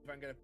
if I'm gonna.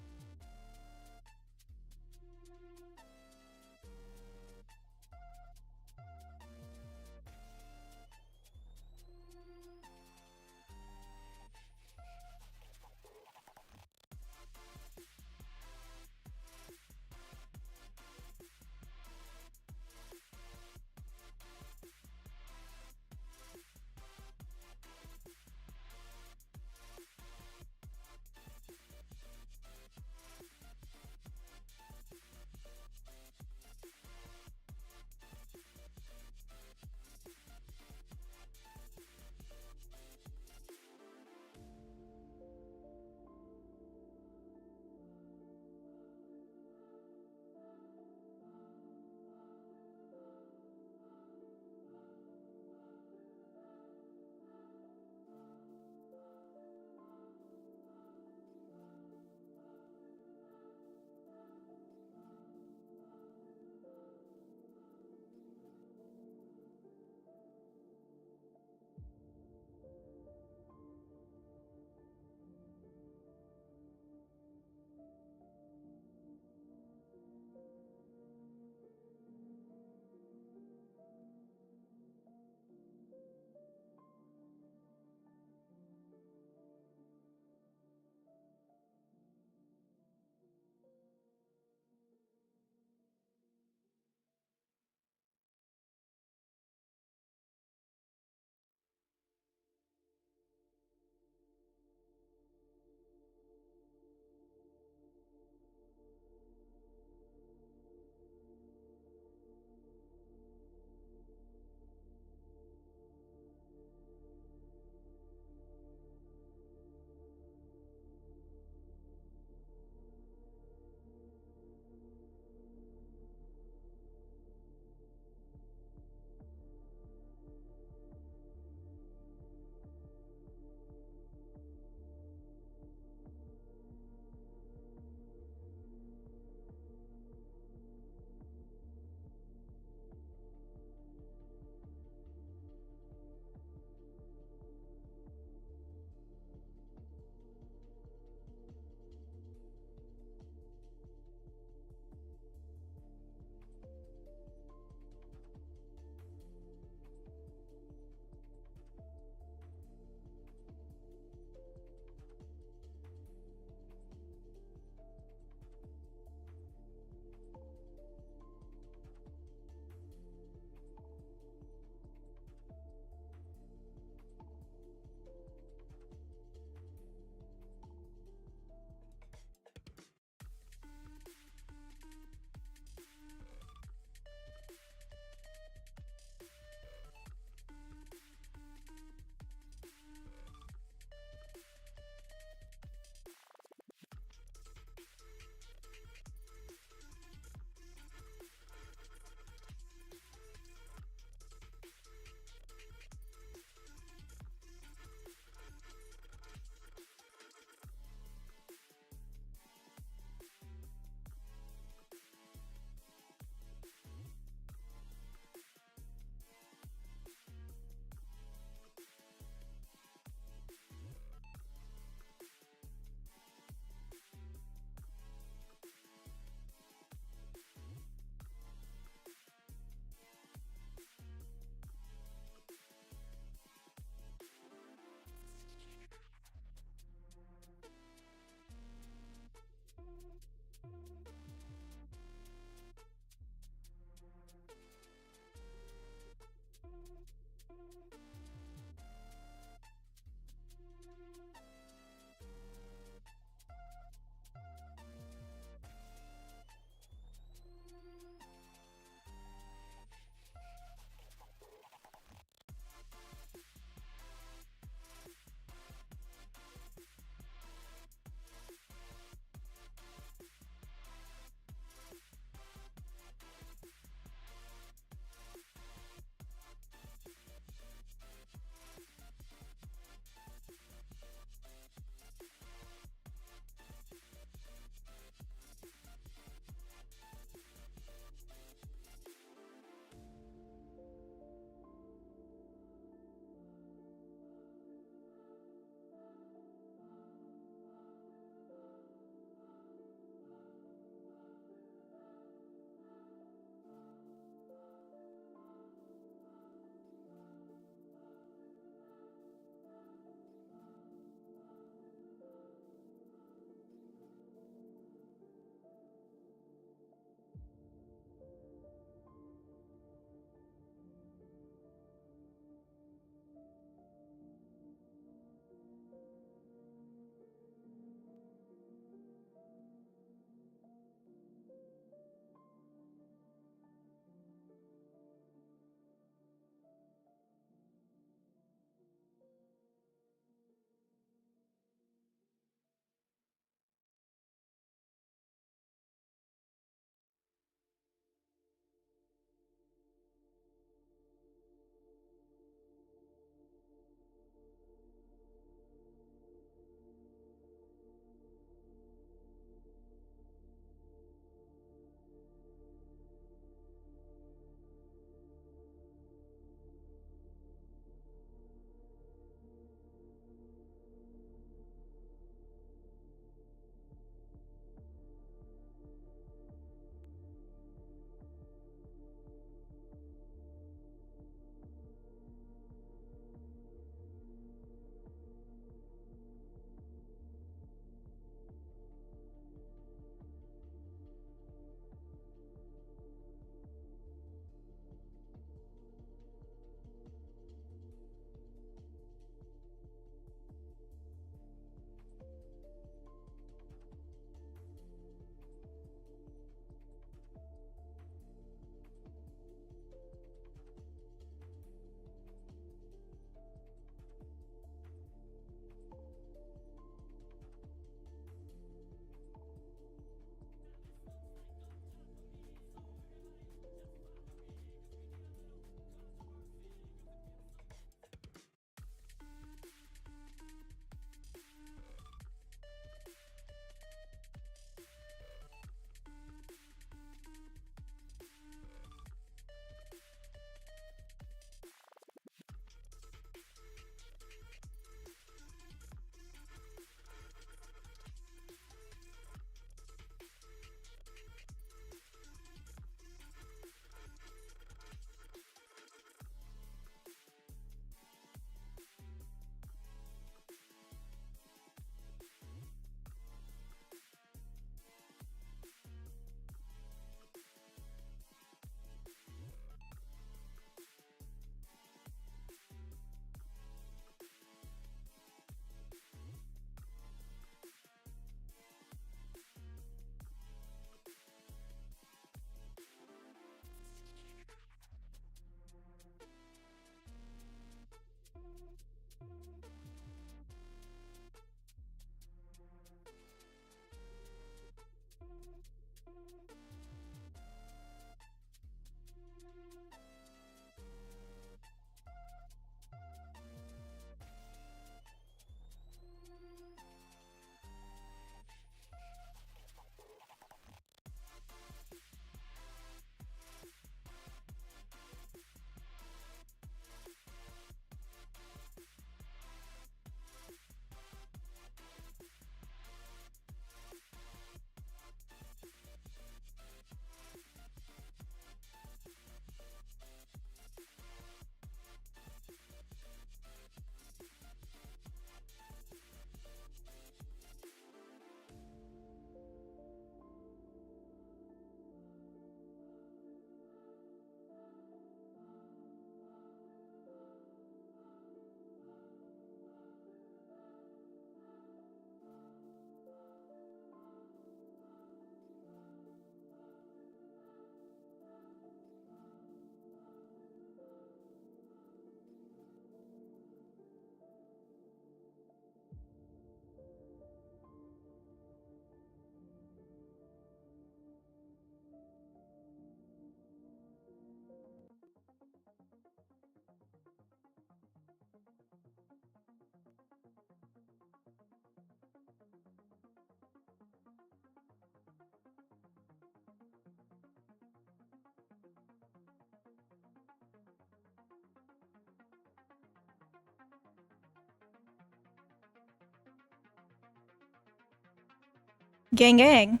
Gang gang.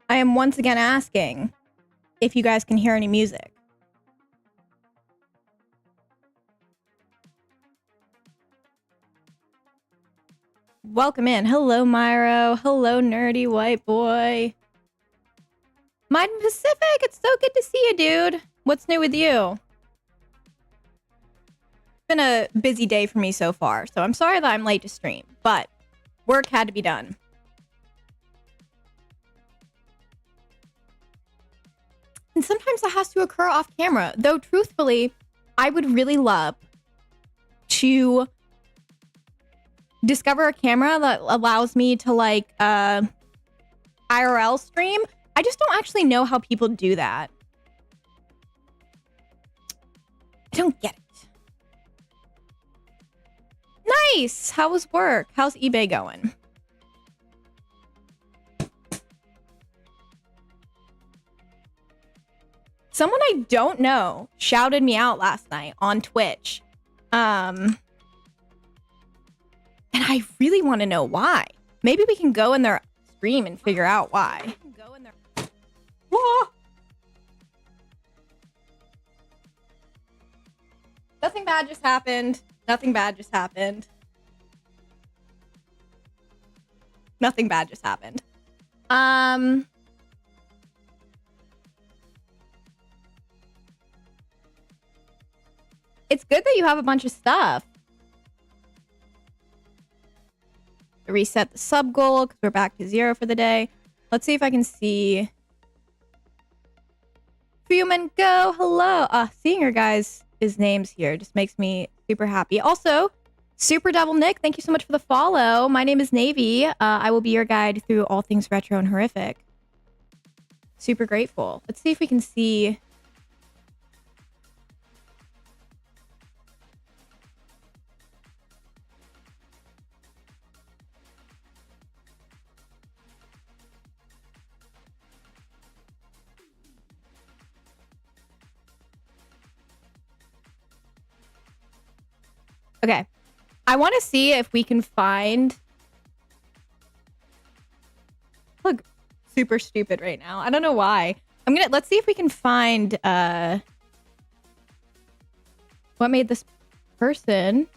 I am once again asking if you guys can hear any music. Welcome in. Hello, Myro. Hello, nerdy white boy. Mine Pacific, it's so good to see you, dude. What's new with you? It's been a busy day for me so far, so I'm sorry that I'm late to stream, but work had to be done. And sometimes that has to occur off camera, though truthfully, I would really love to discover a camera that allows me to like IRL stream. I just don't actually know how people do that. I don't get it. Nice. How was work? How's eBay going? Someone I don't know shouted me out last night on Twitch. And I really want to know why. Maybe we can go in their stream and figure out why. Whoa. Nothing bad just happened. Nothing bad just happened. Nothing bad just happened. It's good that you have a bunch of stuff. Reset the sub goal because we're back to 0 for the day. Let's see if I can see. Fuman Go, hello. Seeing your guys' names here just makes me super happy. Also, Super Devil Nick, thank you so much for the follow. My name is Navy. I will be your guide through all things retro and horrific. Super grateful. Let's see if we can see. Okay. I want to see if we can find. Look, super stupid right now. I don't know why. Let's see if we can find what made this person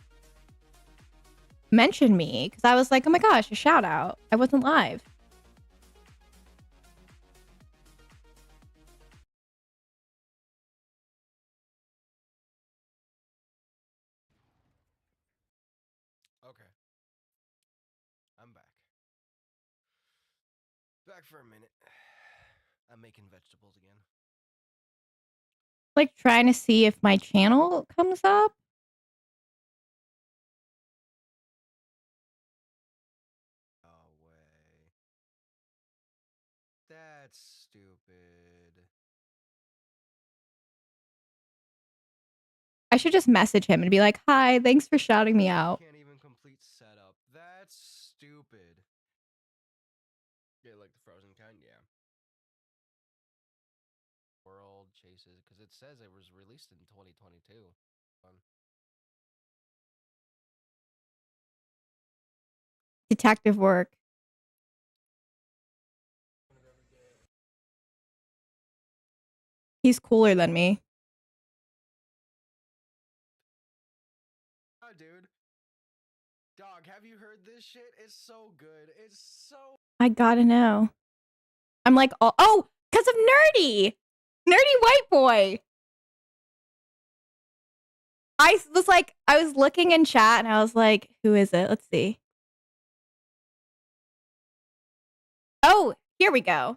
mention me, because I was like, oh my gosh, a shout out. I wasn't live. Okay. I'm back. Back for a minute. I'm making vegetables again. Like trying to see if my channel comes up. Oh, way. That's stupid. I should just message him and be like, hi, thanks for shouting me out. Can't even complete setup. That's stupid. Yeah, like the frozen kind, yeah. World chases, because it says it was released in 2022. Detective work. He's cooler than me. Oh, dude. Dog, have you heard this shit? It's so good. It's so... I gotta know. I'm like, oh, because of Nerdy! Nerdy white boy! I was looking in chat and I was like, who is it? Let's see. Oh, here we go.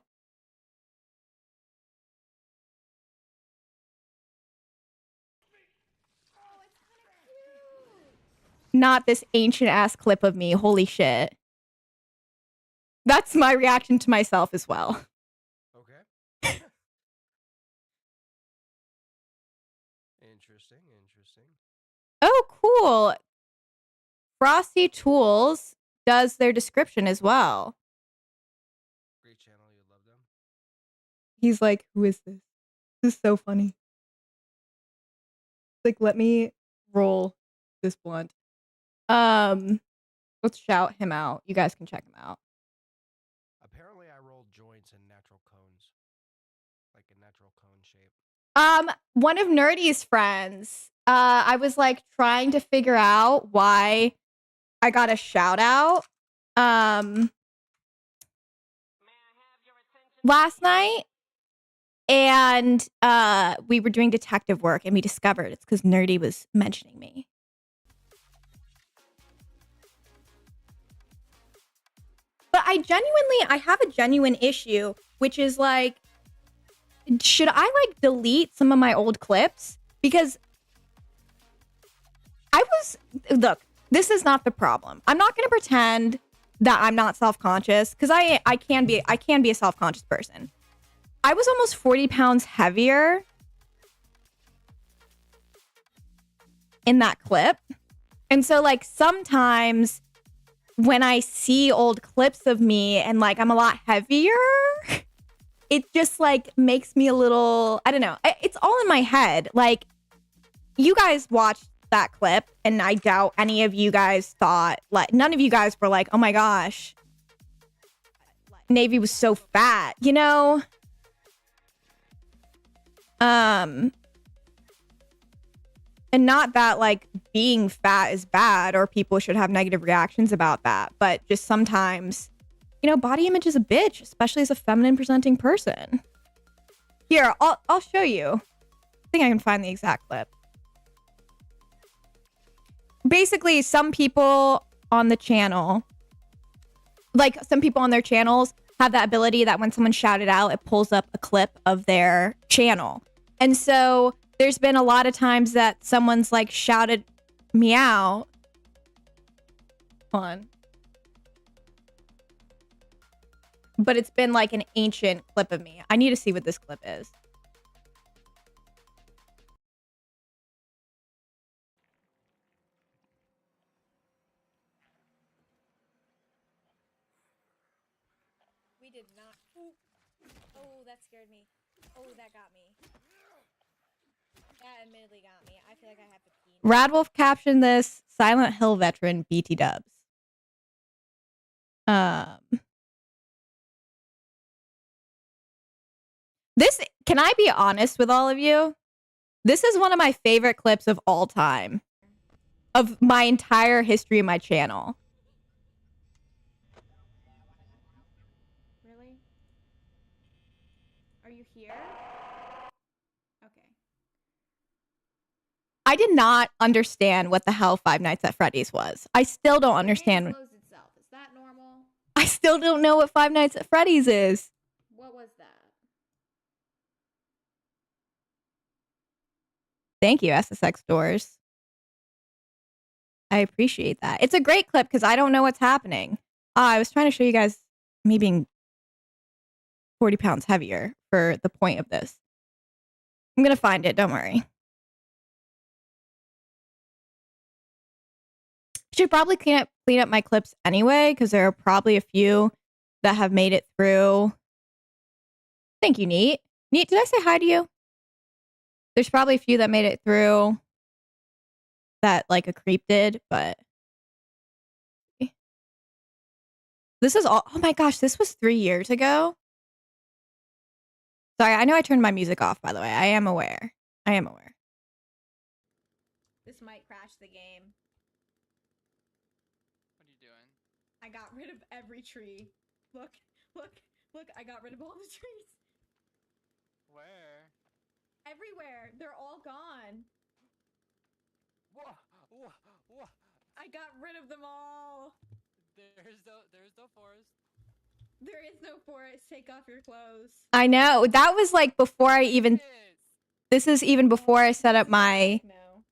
Not this ancient ass clip of me. Holy shit. That's my reaction to myself as well. Okay. Interesting. Oh, cool. Frosty Tools does their description as well. Great channel. You love them. He's like, who is this? This is so funny. Like, let me roll this blunt. Let's shout him out. You guys can check him out. Apparently, I One of Nerdy's friends. I was like trying to figure out why I got a shout out. Last night, and we were doing detective work, and we discovered it's because Nerdy was mentioning me. But I have a genuine issue, which is like, should I like delete some of my old clips? Because look, this is not the problem. I'm not going to pretend that I'm not self-conscious, because I can be a self-conscious person. I was almost 40 pounds heavier in that clip. And so like sometimes when I see old clips of me and like I'm a lot heavier, it just like makes me a little, I don't know. It's all in my head. Like, you guys watched that clip and I doubt any of you guys thought, like, none of you guys were like, oh my gosh, Navy was so fat, you know? And not that like being fat is bad or people should have negative reactions about that, but just sometimes, you know, body image is a bitch, especially as a feminine presenting person. Here, I'll show you. I think I can find the exact clip. Basically, some people on the channel, like some people on their channels have that ability that when someone shouted out, it pulls up a clip of their channel. And so there's been a lot of times that someone's like shouted me out. Hold on. But it's been like an ancient clip of me. I need to see what this clip is. We did not. Oh, that scared me. Oh, that got me. That admittedly got me. I feel like I have to pee. Radwolf captioned this, Silent Hill veteran BT dubs. This, can I be honest with all of you? This is one of my favorite clips of all time. Of my entire history of my channel. Really? Are you here? Okay. I did not understand what the hell Five Nights at Freddy's was. I still don't understand. It closed itself. Is that normal? I still don't know what Five Nights at Freddy's is. What was that? Thank you, SSX Doors. I appreciate that. It's a great clip because I don't know what's happening. I was trying to show you guys me being 40 pounds heavier for the point of this. I'm going to find it. Don't worry. Should probably clean up my clips anyway, because there are probably a few that have made it through. Thank you, Neat. Neat, did I say hi to you? There's probably a few that made it through that like a creep did, but this is all. Oh my gosh, this was 3 years ago. Sorry, I know I turned my music off, by the way. I am aware. This might crash the game. What are you doing? I got rid of every tree. Look, I got rid of all the trees. Where? Everywhere. They're all gone. Whoa. I got rid of them all. There's no forest. There is no forest. Take off your clothes. I know. That was like before I even... This is even before I set up my... No.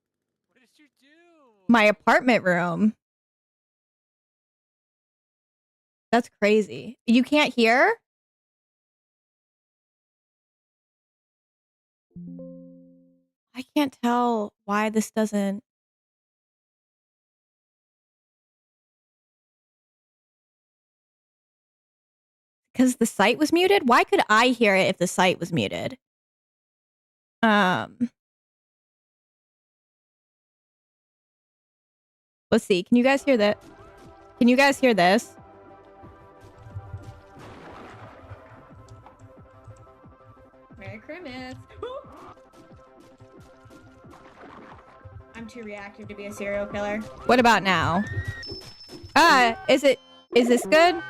What did you do? My apartment room. That's crazy. You can't hear? I can't tell why this doesn't... Because the site was muted? Why could I hear it if the site was muted? Let's see. Can you guys hear that? Can you guys hear this? Merry Christmas. I'm too reactive to be a serial killer. What about now? Is this good?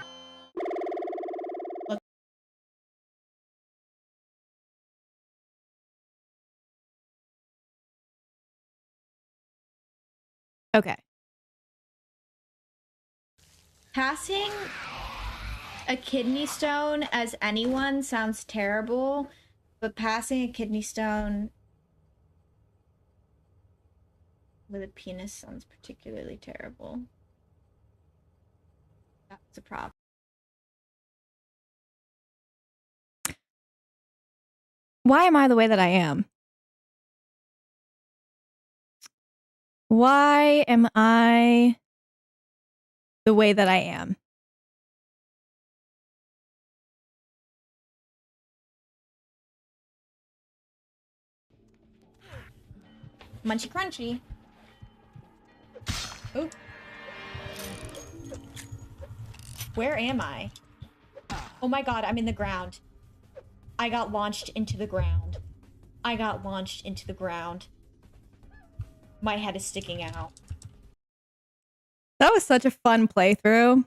Okay. Passing a kidney stone as anyone sounds terrible, but passing a kidney stone with a penis sounds particularly terrible. That's a problem. Why am I the way that I am? Why am I the way that I am? Munchy crunchy. Oh. Where am I? Oh my god, I'm in the ground. I got launched into the ground. I got launched into the ground. My head is sticking out. That was such a fun playthrough.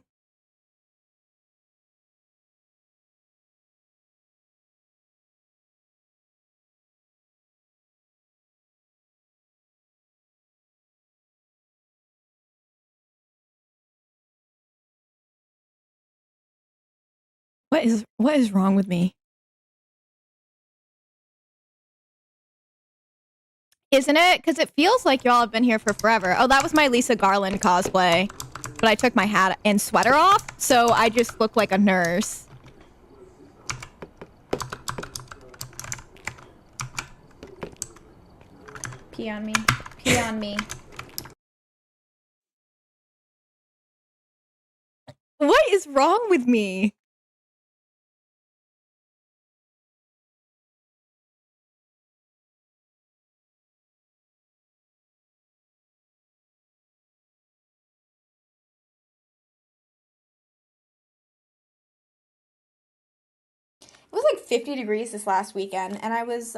What is wrong with me? Isn't it? Because it feels like y'all have been here for forever. Oh, that was my Lisa Garland cosplay. But I took my hat and sweater off, so I just look like a nurse. Pee on me. Pee on me. What is wrong with me? It was like 50 degrees this last weekend, and I was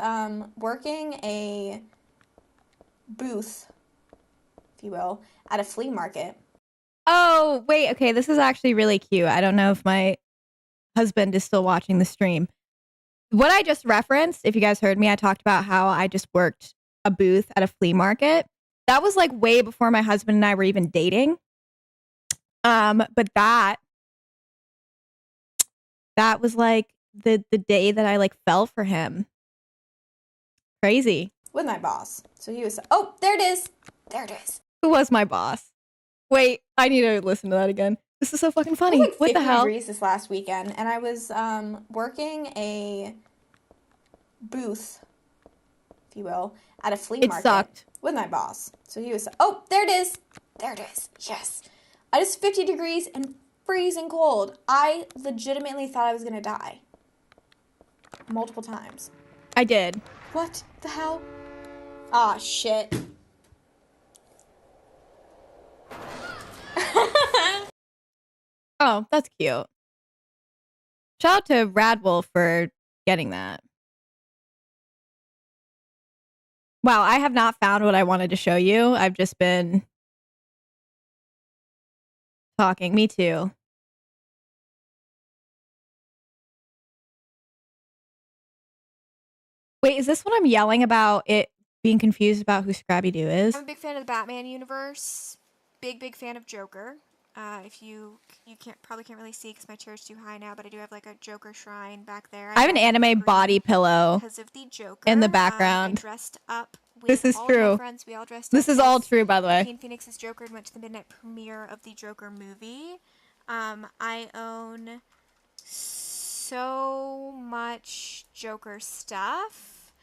working a booth, if you will, at a flea market. Oh, wait, okay, this is actually really cute. I don't know if my husband is still watching the stream. What I just referenced, if you guys heard me, I talked about how I just worked a booth at a flea market. That was like way before my husband and I were even dating. But that was like the day that I like fell for him. Crazy. With my boss. So he was, oh, there it is. There it is. Who was my boss? Wait, I need to listen to that again. This is so fucking funny. Like what the hell? 50 degrees this last weekend, and I was working a booth, if you will, at a flea market. It sucked. With my boss. So he was, oh, there it is. There it is. Yes. I was 50 degrees and freezing cold. I legitimately thought I was gonna die. Multiple times. I did. What the hell? Aw, shit. Oh, that's cute. Shout out to Radwolf for getting that. Wow, I have not found what I wanted to show you. I've just been talking. Me too. Wait, is this what I'm yelling about it being confused about who Scrappy-Doo is? I'm a big fan of the Batman universe. Big fan of Joker. If you probably can't really see because my chair's too high now, but I do have like a Joker shrine back there. I have an anime body pillow because of the Joker in the background. I dressed up with this is all true. Of my friends. We all dressed this up is all true, by the way. Joaquin Phoenix's Joker and went to the midnight premiere of the Joker movie. I own so much Joker stuff.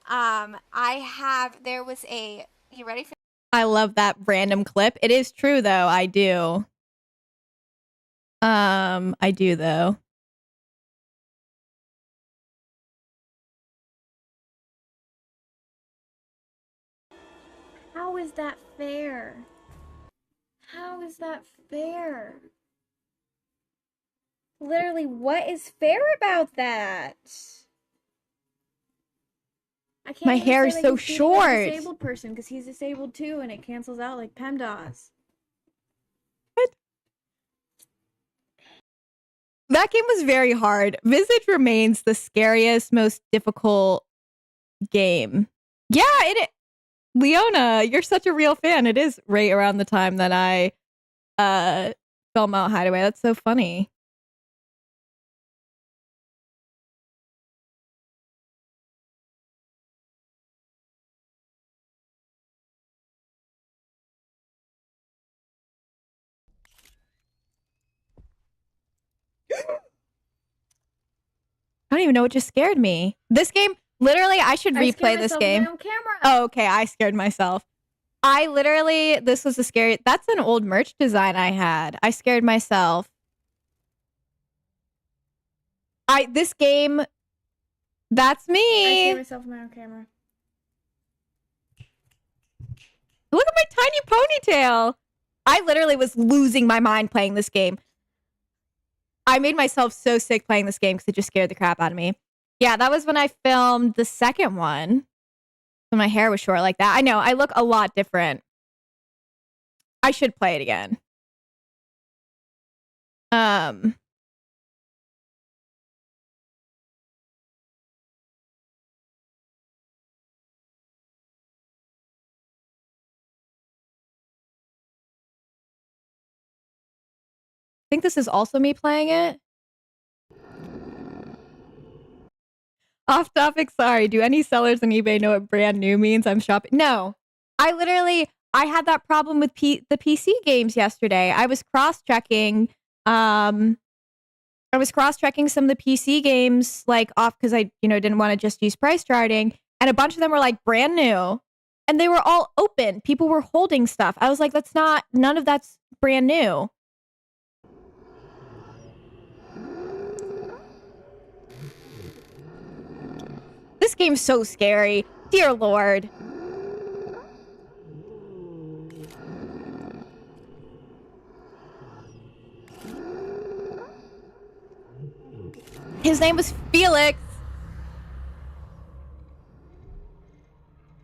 There was a, you ready for? I love that random clip. It is true though. I do. I do though. How is that fair? How is that fair? Literally, what is fair about that? I can't My even hair say is that so he's beating a short. disabled person because he's disabled too, and it cancels out like PEMDAS. That game was very hard. Visage remains the scariest, most difficult game. Yeah, Leona, you're such a real fan. It is right around the time that I film out Hideaway. That's so funny. I don't even know what just scared me. This game, literally, I should I scared replay this myself game. on my own camera. Oh, okay. I scared myself. This was a scary, that's an old merch design I had. I scared myself. This game, that's I me. scared myself on my own camera. Look at my tiny ponytail. I literally was losing my mind playing this game. I made myself so sick playing this game because it just scared the crap out of me. Yeah, that was when I filmed the second one. When my hair was short like that. I know, I look a lot different. I should play it again. I think this is also me playing it. Off topic, sorry. Do any sellers on eBay know what brand new means? I'm shopping. No. I had that problem with the PC games yesterday. I was cross-checking some of the PC games like off because I, didn't want to just use price charting, and a bunch of them were like brand new and they were all open. People were holding stuff. I was like, none of that's brand new. This game's so scary. Dear Lord. His name was Felix.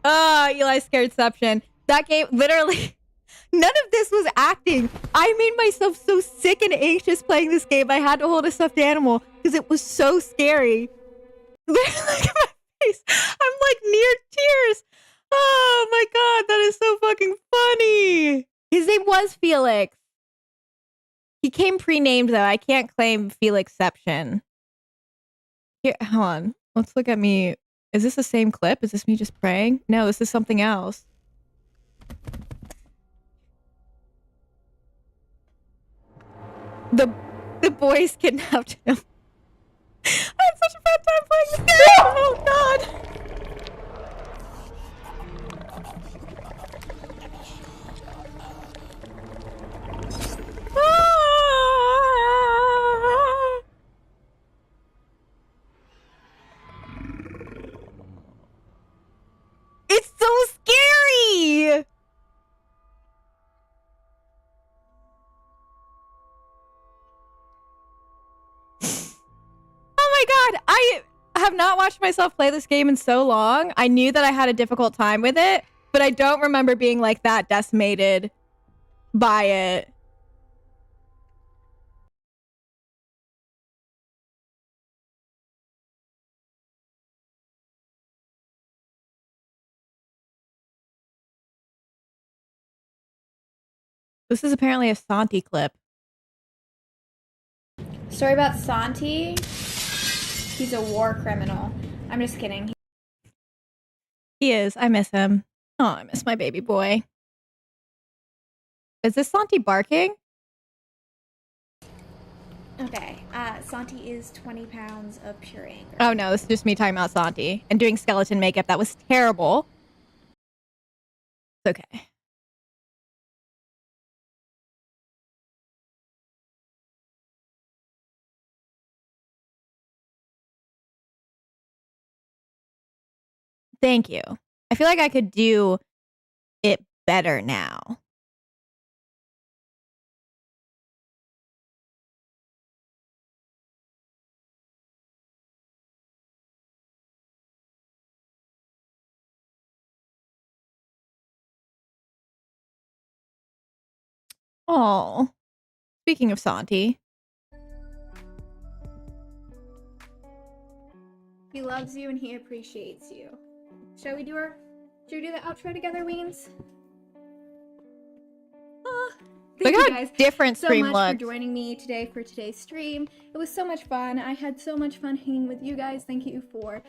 Eli Scaredception. That game, literally, none of this was acting. I made myself so sick and anxious playing this game. I had to hold a stuffed animal because it was so scary. Look at my face. I'm like near tears. Oh my god, that is so fucking funny. His name was Felix. He came pre-named though. I can't claim Felixception. Here, hold on. Let's look at me. Is this the same clip? Is this me just praying? No, this is something else. The boys kidnapped him. I had such a bad time playing this game. Oh god. Ah! It's so scary. Oh my god, I have not watched myself play this game in so long. I knew that I had a difficult time with it, but I don't remember being like that decimated by it. This is apparently a Santi clip. Story about Santi. He's a war criminal. I'm just kidding. He is. I miss him. Oh, I miss my baby boy. Is this Santi barking? Okay. Santi is 20 pounds of pure anger. Oh no, this is just me talking about Santi and doing skeleton makeup. That was terrible. It's okay. Thank you. I feel like I could do it better now. Oh. Speaking of Santi. He loves you and he appreciates you. Shall we do the outro together, Weens? Thank Look you how guys different so stream much for looks. joining me today for today's stream. It was so much fun. I had so much fun hanging with you guys. Thank you for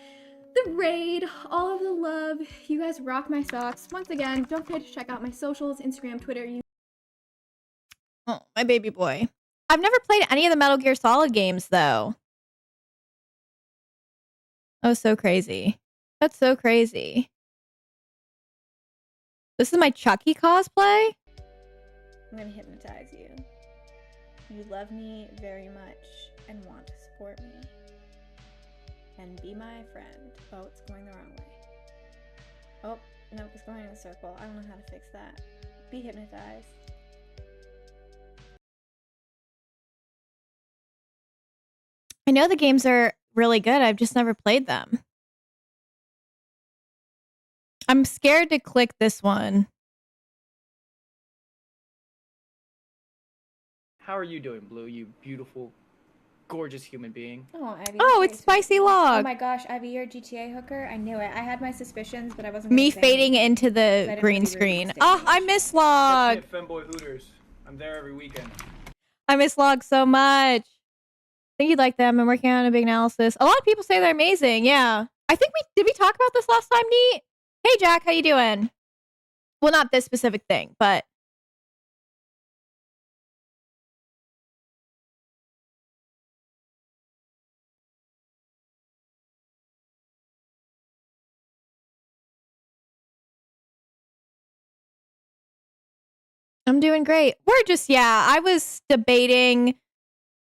the raid, all of the love. You guys rock my socks. Once again, don't forget to check out my socials, Instagram, Twitter. Oh, my baby boy. I've never played any of the Metal Gear Solid games, though. Oh, so crazy. That's so crazy. This is my Chucky cosplay? I'm gonna hypnotize you. You love me very much and want to support me. And be my friend. Oh, it's going the wrong way. Oh, no, it's going in a circle. I don't know how to fix that. Be hypnotized. I know the games are really good. I've just never played them. I'm scared to click this one. How are you doing, Blue? You beautiful, gorgeous human being. Oh, Ivy. Oh, it's Spicy Log. Oh my gosh, Ivy, you're a GTA hooker? I knew it. I had my suspicions, but I wasn't Me gonna say fading anything, into 'cause I the didn't green wanna be rude screen. on Oh, stage. I miss Catch me Log. at Femboy Hooters. I'm there every weekend. I miss Log so much. I think you'd like them. I'm working on a big analysis. A lot of people say they're amazing. Yeah. I think did we talk about this last time, Neat? Hey, Jack, how you doing? Well, not this specific thing, but I'm doing great. We're just, I was debating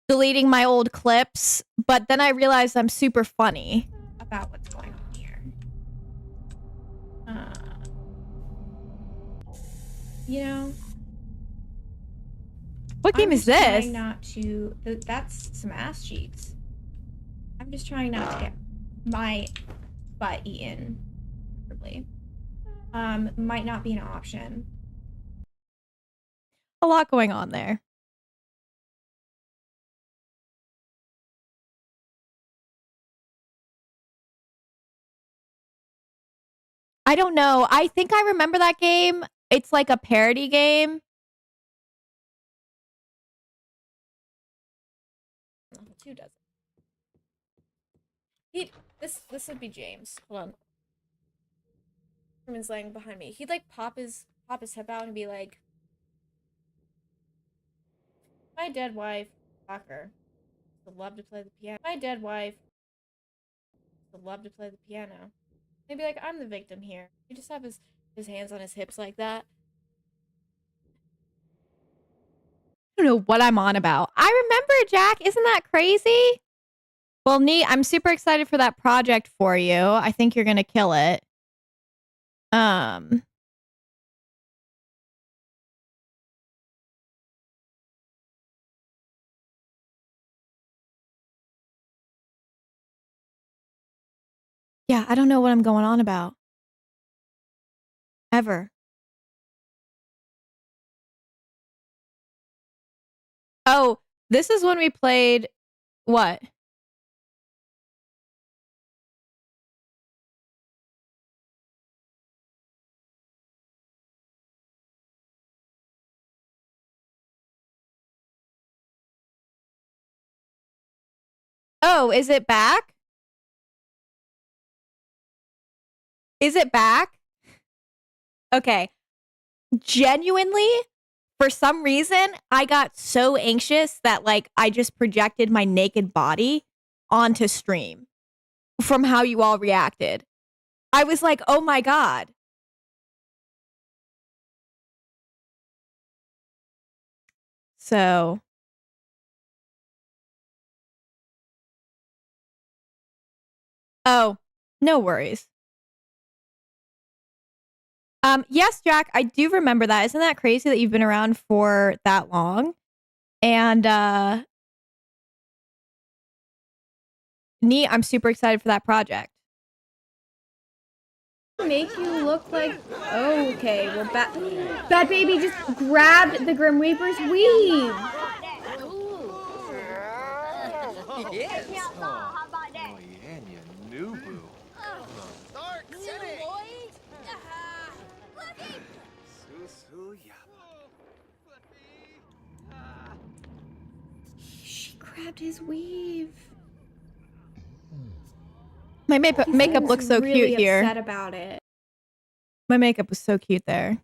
deleting my old clips, but then I realized I'm super funny about what's going on here. You know, What game is this? trying not to. That's some ass cheeks. I'm just trying not to get my butt eaten. Preferably. Might not be an option. A lot going on there. I don't know. I think I remember that game. It's like a parody game. Who does it? This would be James. Hold on. Herman's laying behind me. He'd like pop his hip out and be like, "My dead wife, soccer, would love to play the piano. My dead wife would love to play the piano." He'd be like, "I'm the victim here." He just have his hands on his hips like that. I don't know what I'm on about. I remember, Jack. Isn't that crazy? Well, Neat, I'm super excited for that project for you. I think you're gonna kill it. Yeah, I don't know what I'm going on about. Ever. Oh, this is when we played what? Oh, is it back? Is it back? Okay. Genuinely, for some reason, I got so anxious that like I just projected my naked body onto stream from how you all reacted. I was like, "Oh my god." So, oh, no worries. Yes, Jack, I do remember that. Isn't that crazy that you've been around for that long? And Neat, I'm super excited for that project. Make you look like... Oh, okay, well, Bad Baby just grabbed the Grim Reaper's weave. Yes. Oh, yeah, and your new boo. Stark, City. Susuya. She grabbed his weave. My makeup Seems looks so really cute here. upset about it. My makeup was so cute there.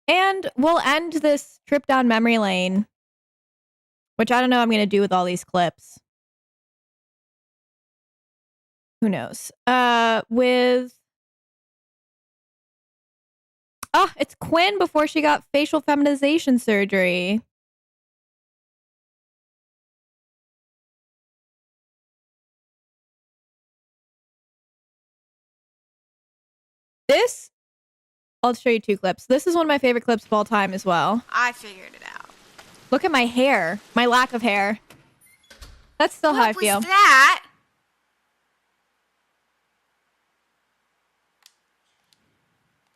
And we'll end this trip down memory lane, which I don't know what I'm going to do with all these clips. Who knows? It's Quinn before she got facial feminization surgery. This, I'll show you 2 clips. This is one of my favorite clips of all time as well. I figured it out. Look at my hair, my lack of hair. That's still how I What feel. was that?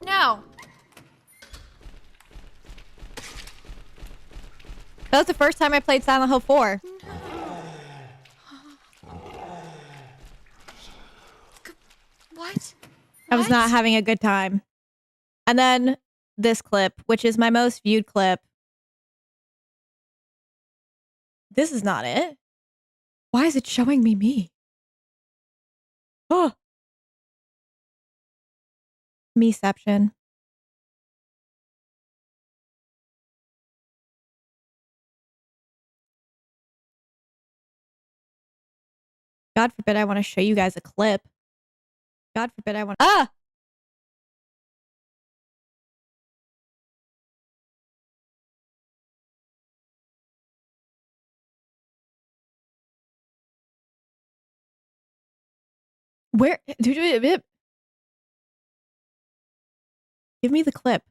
No. That was the first time I played Silent Hill 4. What? I was not having a good time. And then this clip, which is my most viewed clip. This is not it. Why is it showing me? Oh. Meception. God forbid I want to show you guys a clip. God forbid I want... Ah! Where? Give me the clip.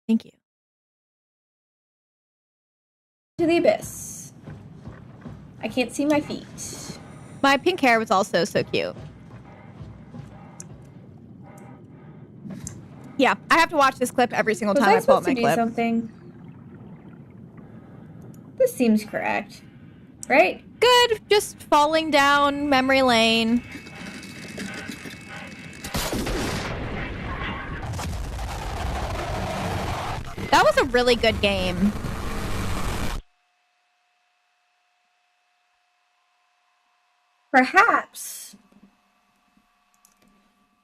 Thank you. To the abyss. I can't see my feet. My pink hair was also so cute. Yeah, I have to watch this clip every single time I pull up my clip. Something? This seems correct, right? Good, just falling down memory lane. That was a really good game. Perhaps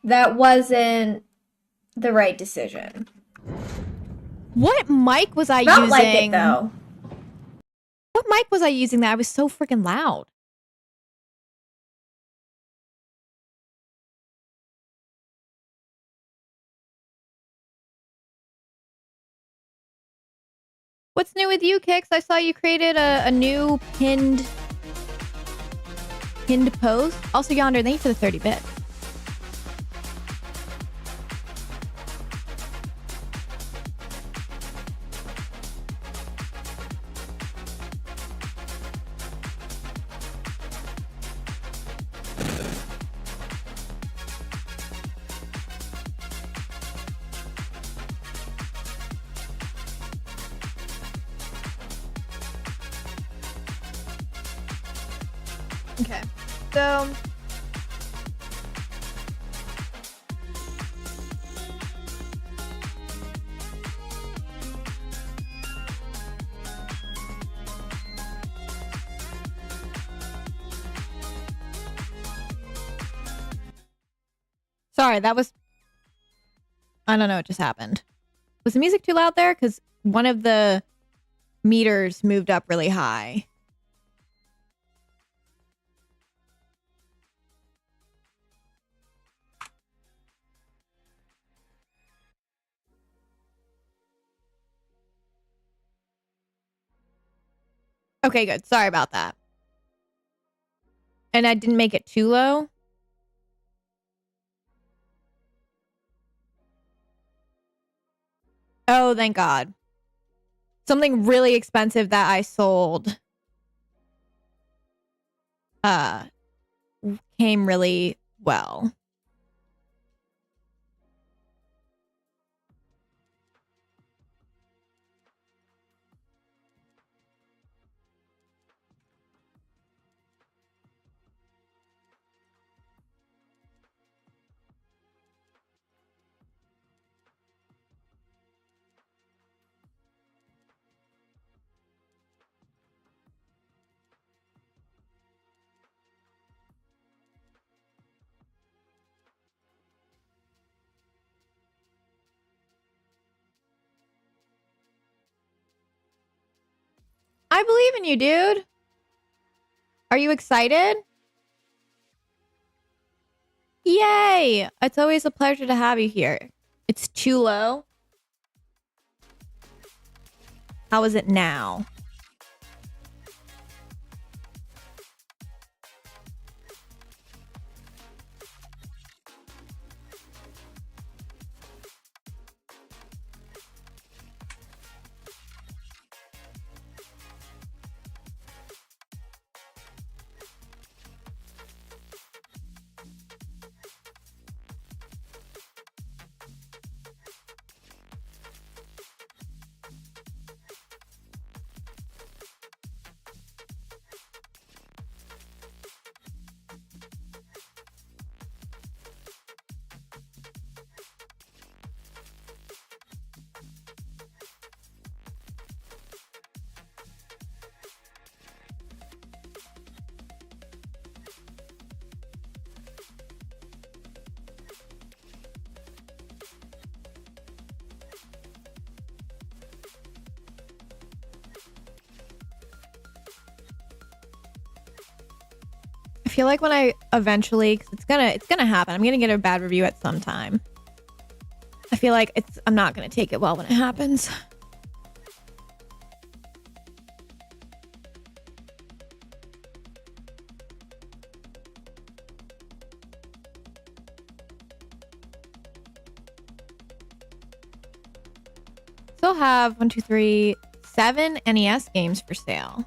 that wasn't the right decision. What mic was I Felt using? like it though. What mic was I using that I was so freaking loud? What's new with you, Kix? I saw you created a new pinned post. Also, Yonder, thank you for the 30 bits. Okay, so sorry, that was, I don't know what just happened. Was the music too loud there? Because one of the meters moved up really high. Okay, good. Sorry about that. And I didn't make it too low. Oh, thank God. Something really expensive that I sold came really well. I believe in you, dude. Are you excited? Yay! It's always a pleasure to have you here. It's too low. How is it now? I feel like when I eventually, cause it's gonna happen. I'm gonna get a bad review at some time. I feel like I'm not gonna take it well when it happens. Still have 1, 2, 3, 7 NES games for sale.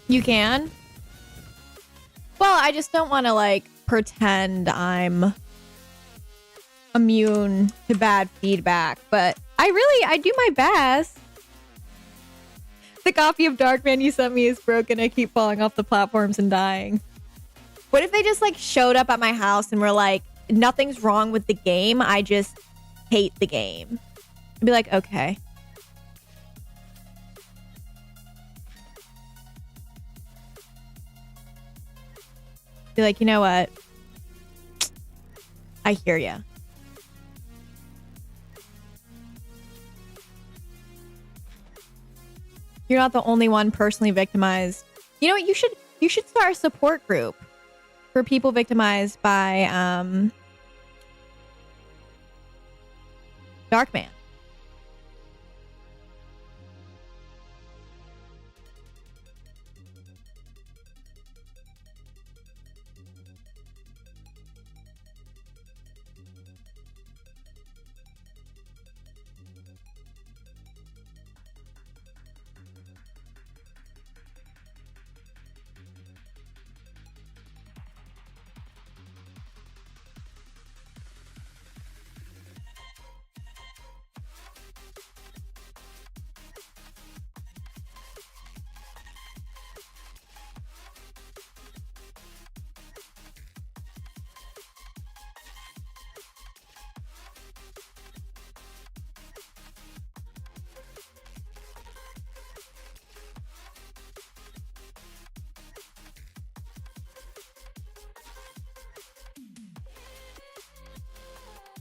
You can? Well, I just don't want to like pretend I'm immune to bad feedback, but I do my best. The copy of Darkman you sent me is broken. I keep falling off the platforms and dying. What if they just like showed up at my house and were like, nothing's wrong with the game, I just hate the game? I'd be like, okay. Be like, you know what? I hear ya. You're not the only one personally victimized. You know what? You should start a support group for people victimized by Darkman.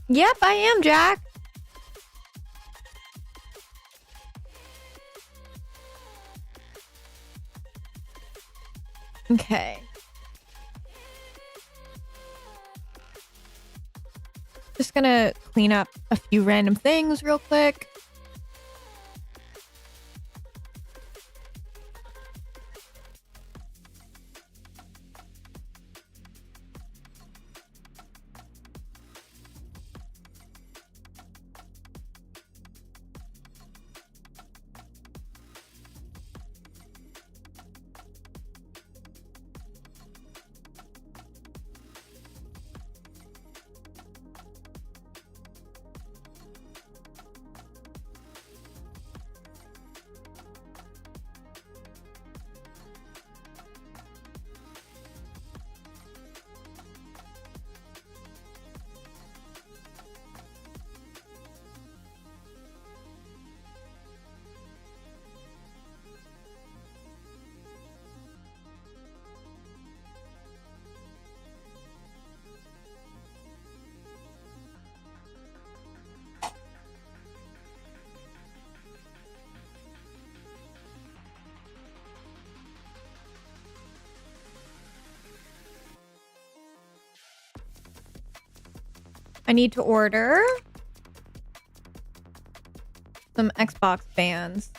Yep, I am, Jack. Okay. Just gonna clean up a few random things real quick. I need to order some Xbox fans.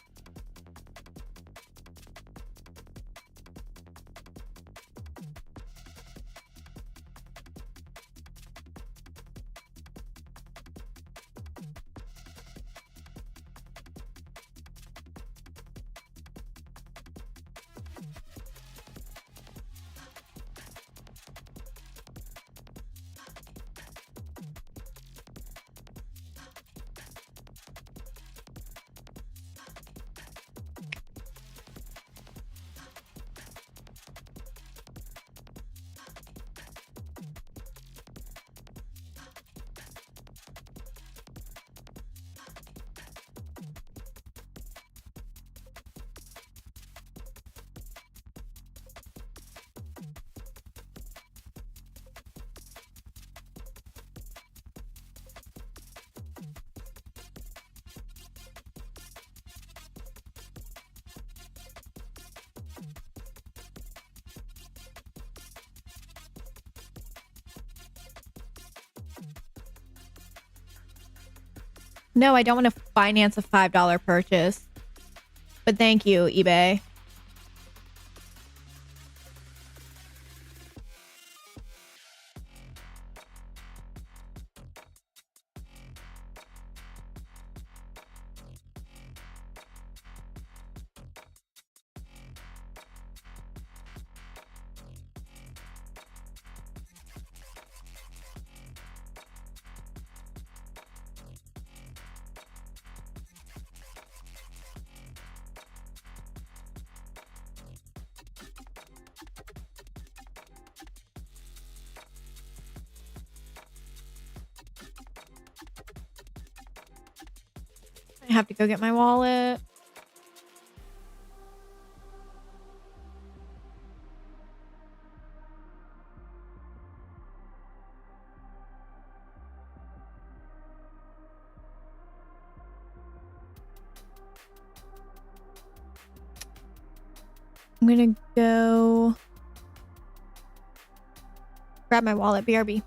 No, I don't want to finance a $5 purchase. But thank you, eBay. I have to go get my wallet. I'm gonna go grab my wallet. BRB.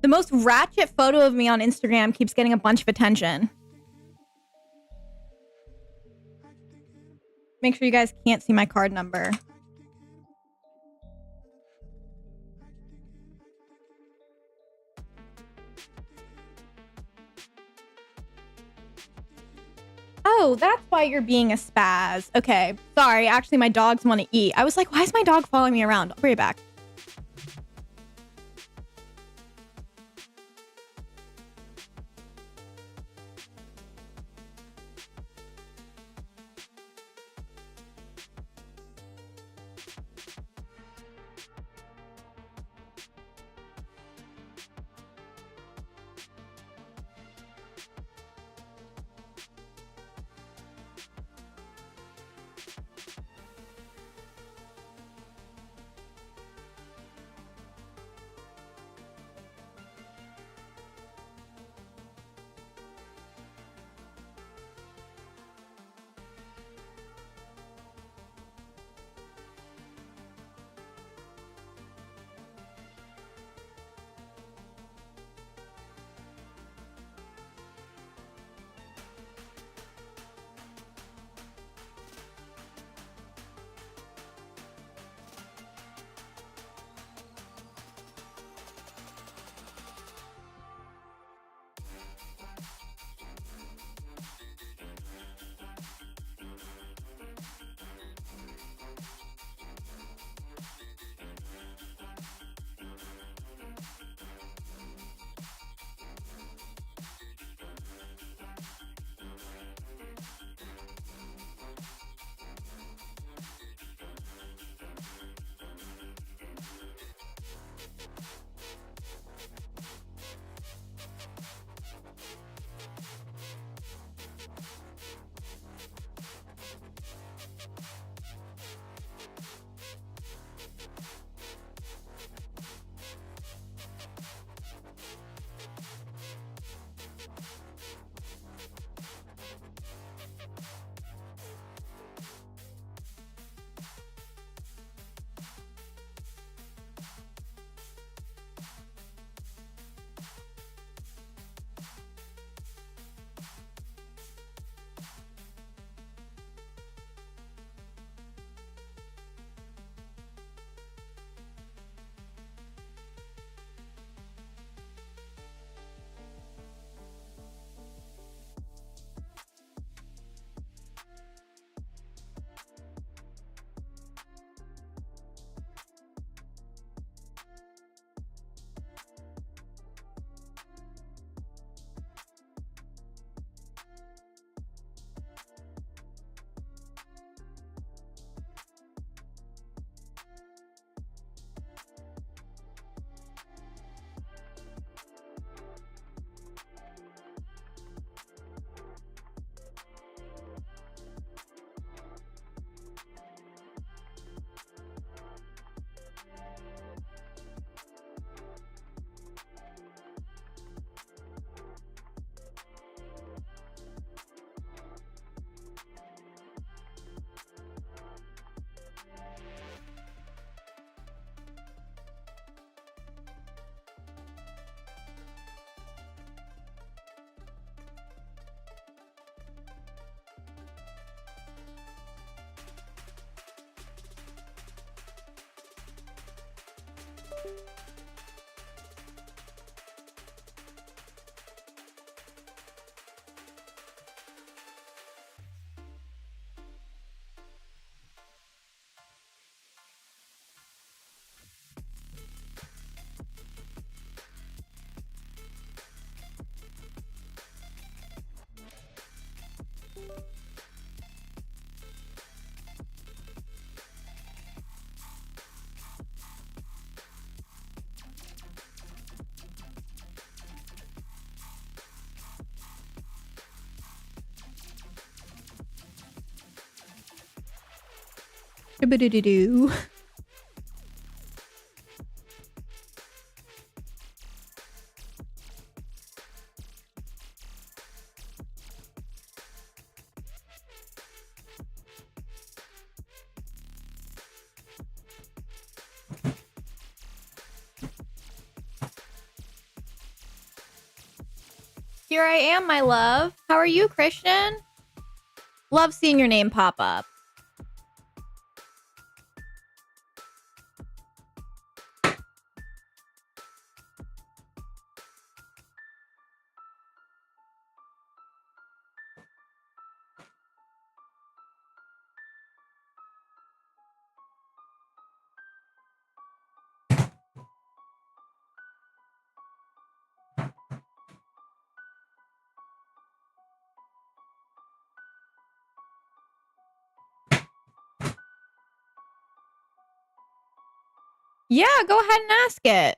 The most ratchet photo of me on Instagram keeps getting a bunch of attention. Make sure you guys can't see my card number. Oh, that's why you're being a spaz. Okay, sorry. Actually, my dogs want to eat. I was like, why is my dog following me around? I'll bring it back. Do-ba-do-do-do. Here I am, my love. How are you, Christian? Love seeing your name pop up. Yeah, go ahead and ask it.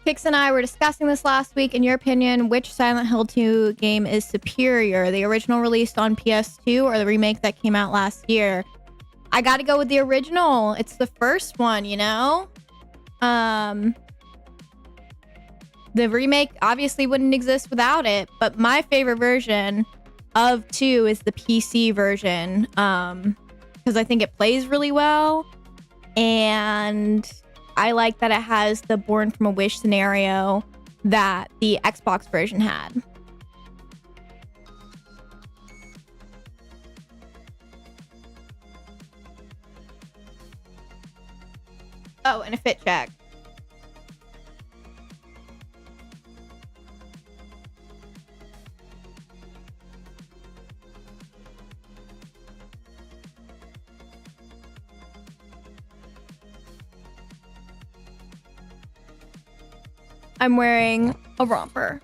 Kix and I were discussing this last week. In your opinion, which Silent Hill 2 game is superior? The original released on PS2 or the remake that came out last year? I gotta go with the original. It's the first one, you know? The remake obviously wouldn't exist without it, but my favorite version of 2 is the PC version. Because I think it plays really well. And I like that it has the Born from a Wish scenario that the Xbox version had. Oh, and a fit check. I'm wearing a romper.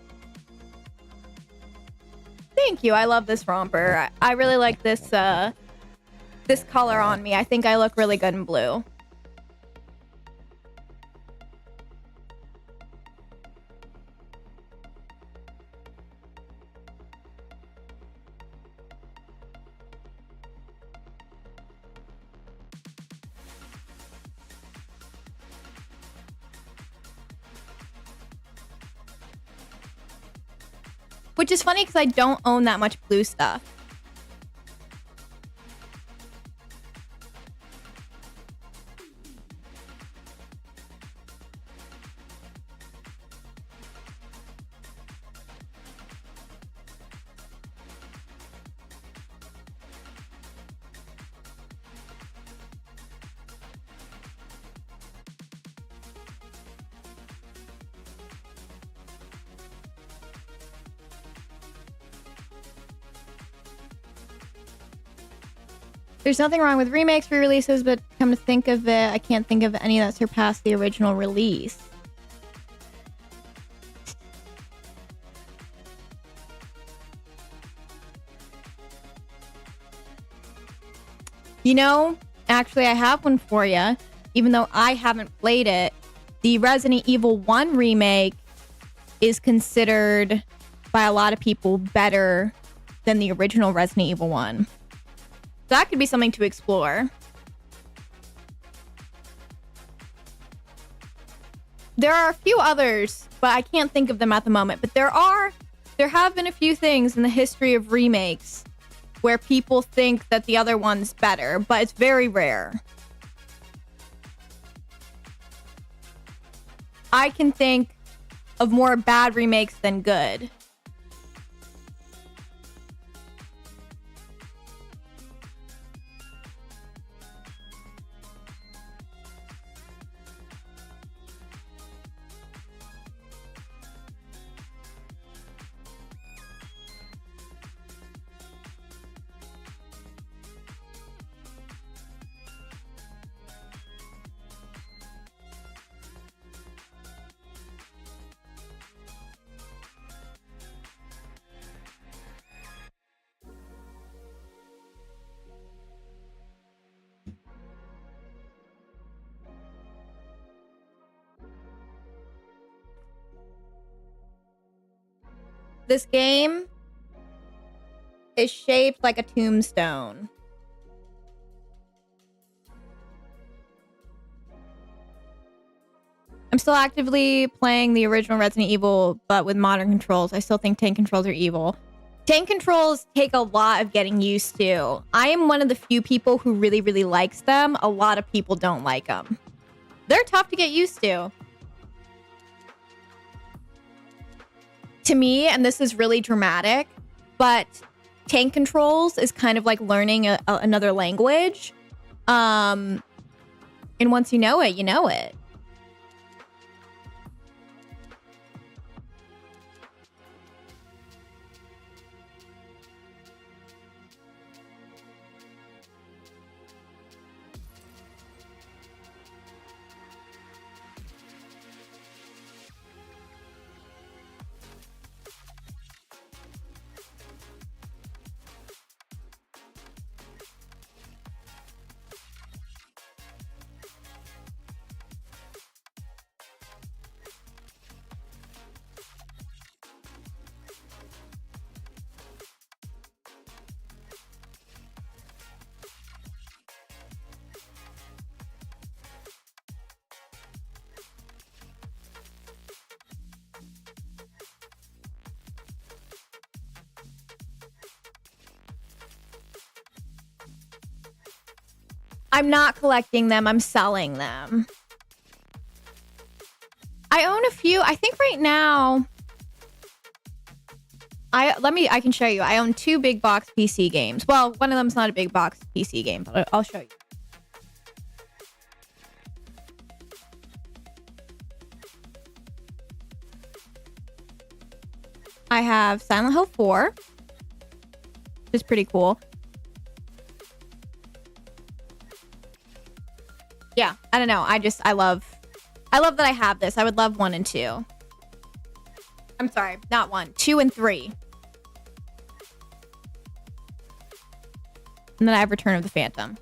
Thank you. I love this romper. I really like this this color on me. I think I look really good in blue. Which is funny because I don't own that much blue stuff. There's nothing wrong with remakes, re-releases, but come to think of it, I can't think of any that surpassed the original release. You know, actually I have one for you, even though I haven't played it. The Resident Evil 1 remake is considered by a lot of people better than the original Resident Evil 1. So that could be something to explore. There are a few others, but I can't think of them at the moment. But there have been a few things in the history of remakes where people think that the other one's better, but it's very rare. I can think of more bad remakes than good. This game is shaped like a tombstone. I'm still actively playing the original Resident Evil, but with modern controls. I still think tank controls are evil. Tank controls take a lot of getting used to. I am one of the few people who really, really likes them. A lot of people don't like them. They're tough to get used to. To me, and this is really dramatic, but tank controls is kind of like learning another language. And once you know it, you know it. I'm not collecting them. I'm selling them. I own a few. I think right now, I can show you. I own 2 big box PC games. Well, one of them's not a big box PC game, but I'll show you. I have Silent Hill 4, which is pretty cool. Yeah, I don't know. I love that I have this. I would love 1 and 2. I'm sorry, not 1, 2 and 3. And then I have Return of the Phantom.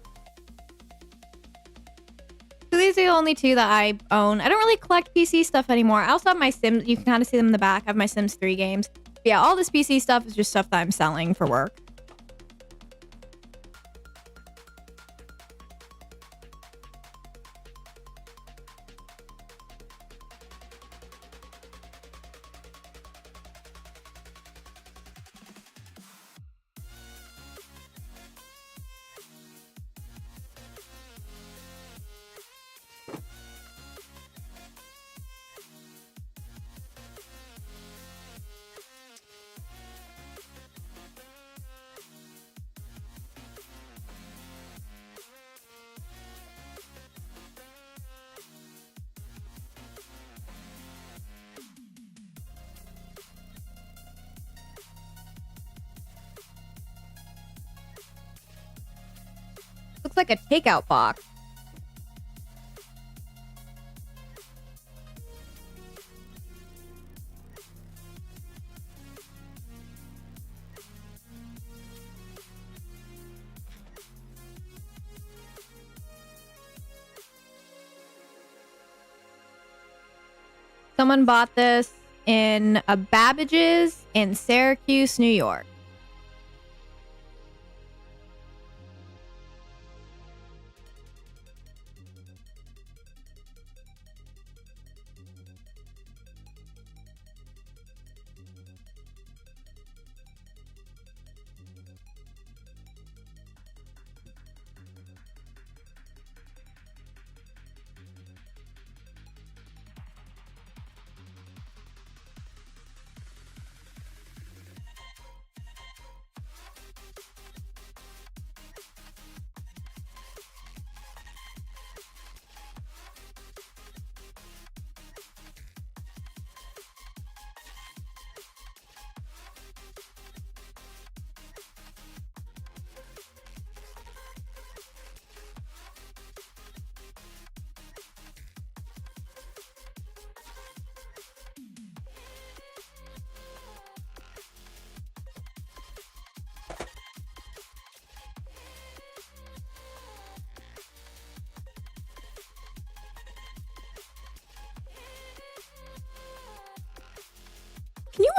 So these are the only 2 that I own. I don't really collect PC stuff anymore. I also have my Sims. You can kind of see them in the back. I have my Sims 3 games. But yeah, all this PC stuff is just stuff that I'm selling for work. Looks like a takeout box. Someone bought this in a Babbage's in Syracuse, New York.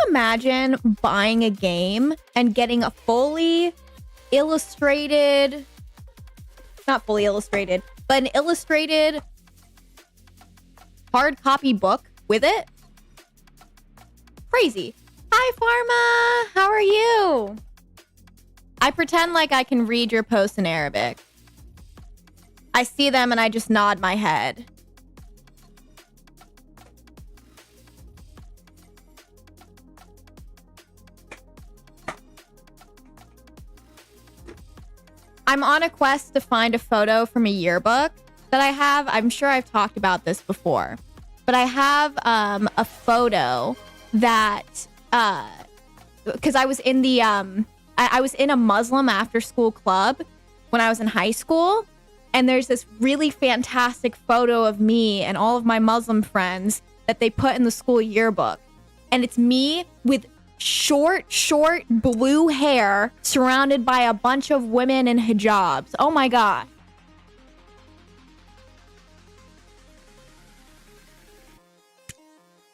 imagine buying a game and getting a fully illustrated, not fully illustrated, but an illustrated hard copy book with it? Crazy. Hi, Pharma. How are you? I pretend like I can read your posts in Arabic. I see them and I just nod my head. I'm on a quest to find a photo from a yearbook that I have. I'm sure I've talked about this before, but I have a photo that because I was in the I was in a Muslim after school club when I was in high school, and there's this really fantastic photo of me and all of my Muslim friends that they put in the school yearbook, and it's me with short blue hair surrounded by a bunch of women in hijabs. Oh my god.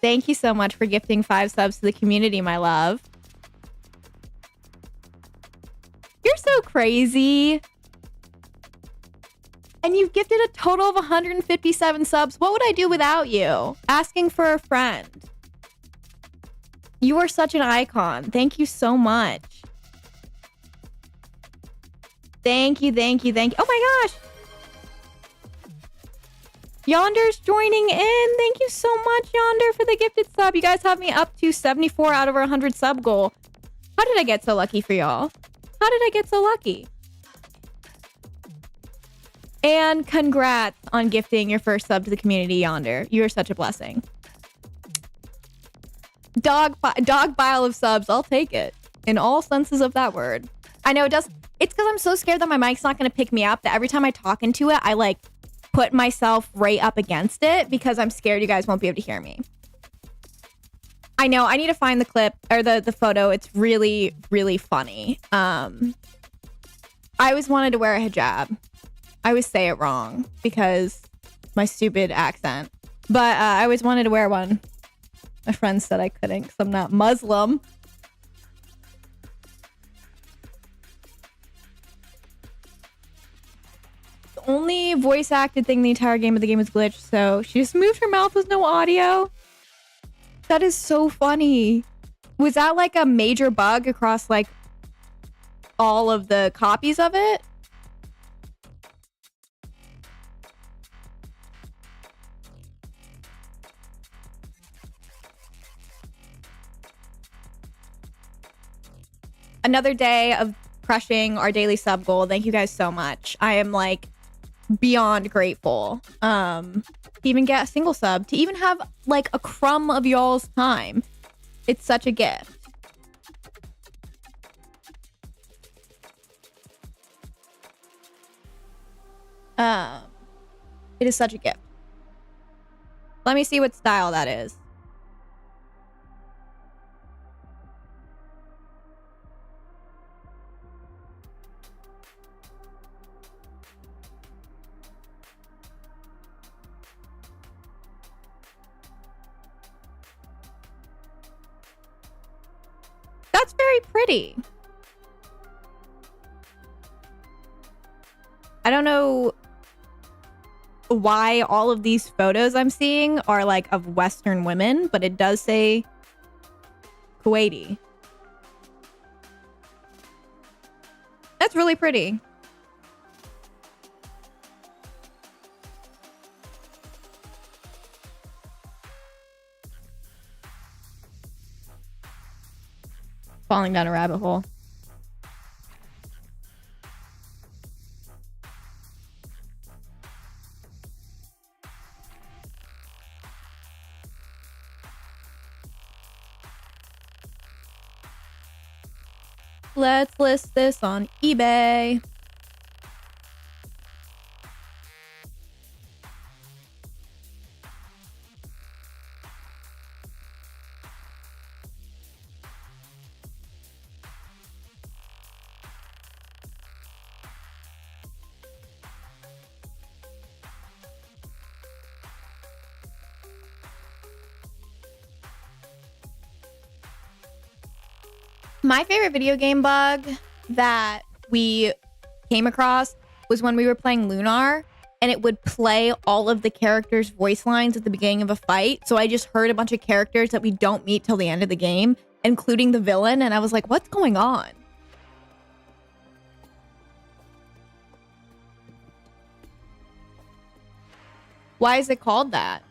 Thank you so much for gifting 5 subs to the community, my love. You're so crazy. And you've gifted a total of 157 subs. What would I do without you? Asking for a friend. You are such an icon. Thank you so much. Thank you. Oh my gosh. Yonder's joining in. Thank you so much, Yonder, for the gifted sub. You guys have me up to 74 out of our 100 sub goal. How did I get so lucky for y'all? How did I get so lucky? And congrats on gifting your first sub to the community, Yonder. You are such a blessing. Dog pile of subs. I'll take it. In all senses of that word. I know it does. It's because I'm so scared that my mic's not going to pick me up that every time I talk into it, I like put myself right up against it because I'm scared you guys won't be able to hear me. I know. I need to find the clip or the photo. It's really, really funny. I always wanted to wear a hijab. I always say it wrong because my stupid accent. But I always wanted to wear one. My friend said I couldn't because I'm not Muslim. The only voice acted thing in the entire game of the game was glitched, so she just moved her mouth with no audio. That is so funny. Was that like a major bug across like all of the copies of it? Another day of crushing our daily sub goal. Thank you guys so much. I am like beyond grateful. To even get a single sub, to even have like a crumb of y'all's time. It's such a gift. It is such a gift. Let me see what style that is. That's very pretty. I don't know why all of these photos I'm seeing are like of Western women, but it does say Kuwaiti. That's really pretty. Falling down a rabbit hole. Let's list this on eBay. My favorite video game bug that we came across was when we were playing Lunar, and it would play all of the characters' voice lines at the beginning of a fight. So I just heard a bunch of characters that we don't meet till the end of the game, including the villain, and I was like, what's going on? Why is it called that?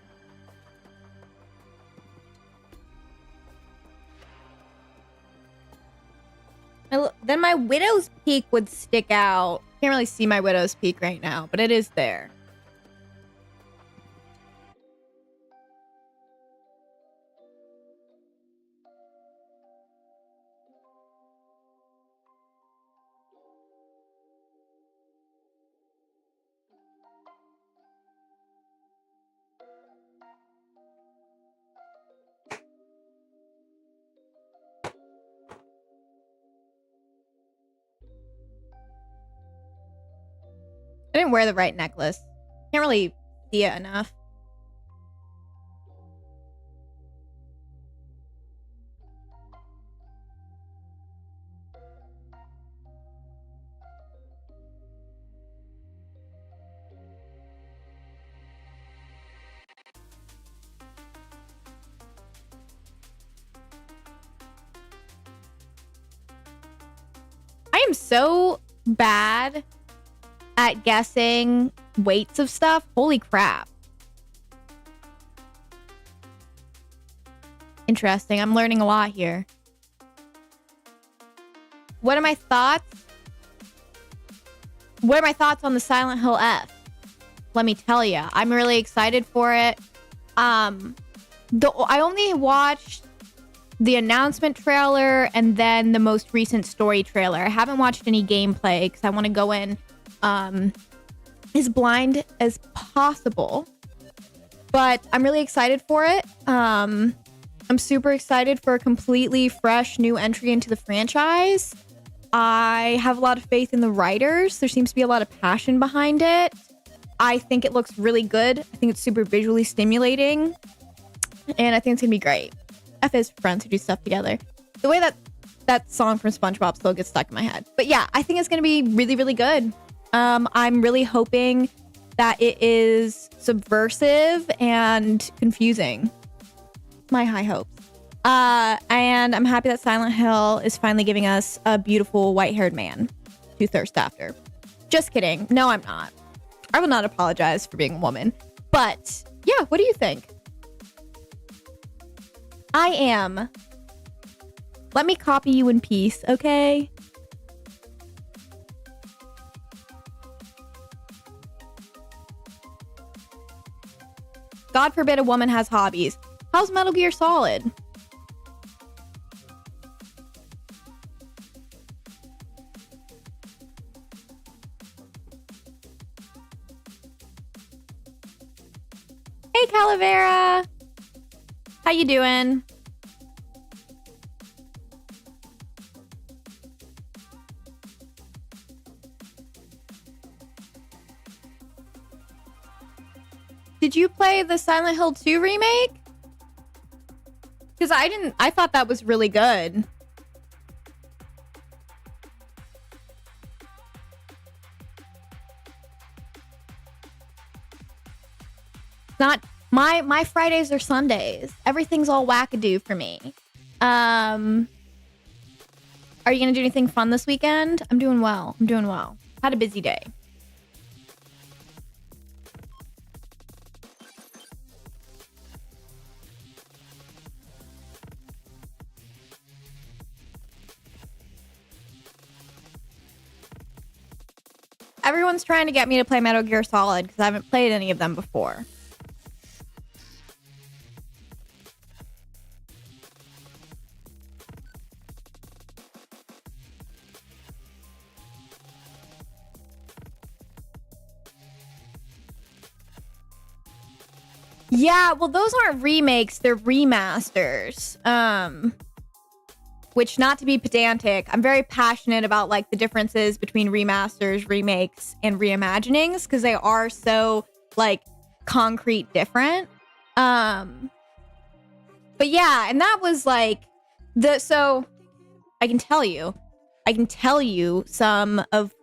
Then my widow's peak would stick out. Can't really see my widow's peak right now, but it is there. I didn't wear the right necklace. Can't really see it enough. I am so bad at guessing weights of stuff. Holy crap. Interesting. I'm learning a lot here. What are my thoughts? What are my thoughts on the Silent Hill F? Let me tell you, I'm really excited for it. I only watched the announcement trailer and then the most recent story trailer. I haven't watched any gameplay because I want to go in as blind as possible. But I'm really excited for it. I'm super excited for a completely fresh new entry into the franchise. I have a lot of faith in the writers. There seems to be a lot of passion behind it. I think it looks really good. I think it's super visually stimulating. And I think it's going to be great. F is friends who do stuff together. The way that song from SpongeBob still gets stuck in my head. But yeah, I think it's going to be really, really good. I'm really hoping that it is subversive and confusing. My high hopes. And I'm happy that Silent Hill is finally giving us a beautiful white-haired man to thirst after. Just kidding. No, I'm not. I will not apologize for being a woman. But yeah, what do you think? I am. Let me copy you in peace, okay? God forbid a woman has hobbies. How's Metal Gear Solid? Hey, Calavera. How you doing? Did you play the Silent Hill 2 remake? Because I didn't. I thought that was really good. Not my Fridays or Sundays. Everything's all wackadoo for me. Are you gonna do anything fun this weekend? I'm doing well. Had a busy day. Everyone's trying to get me to play Metal Gear Solid because I haven't played any of them before. Yeah, well, those aren't remakes, they're remasters. Which, not to be pedantic, I'm very passionate about like the differences between remasters, remakes, and reimaginings because they are so like concrete different. But yeah, and that was like so I can tell you some of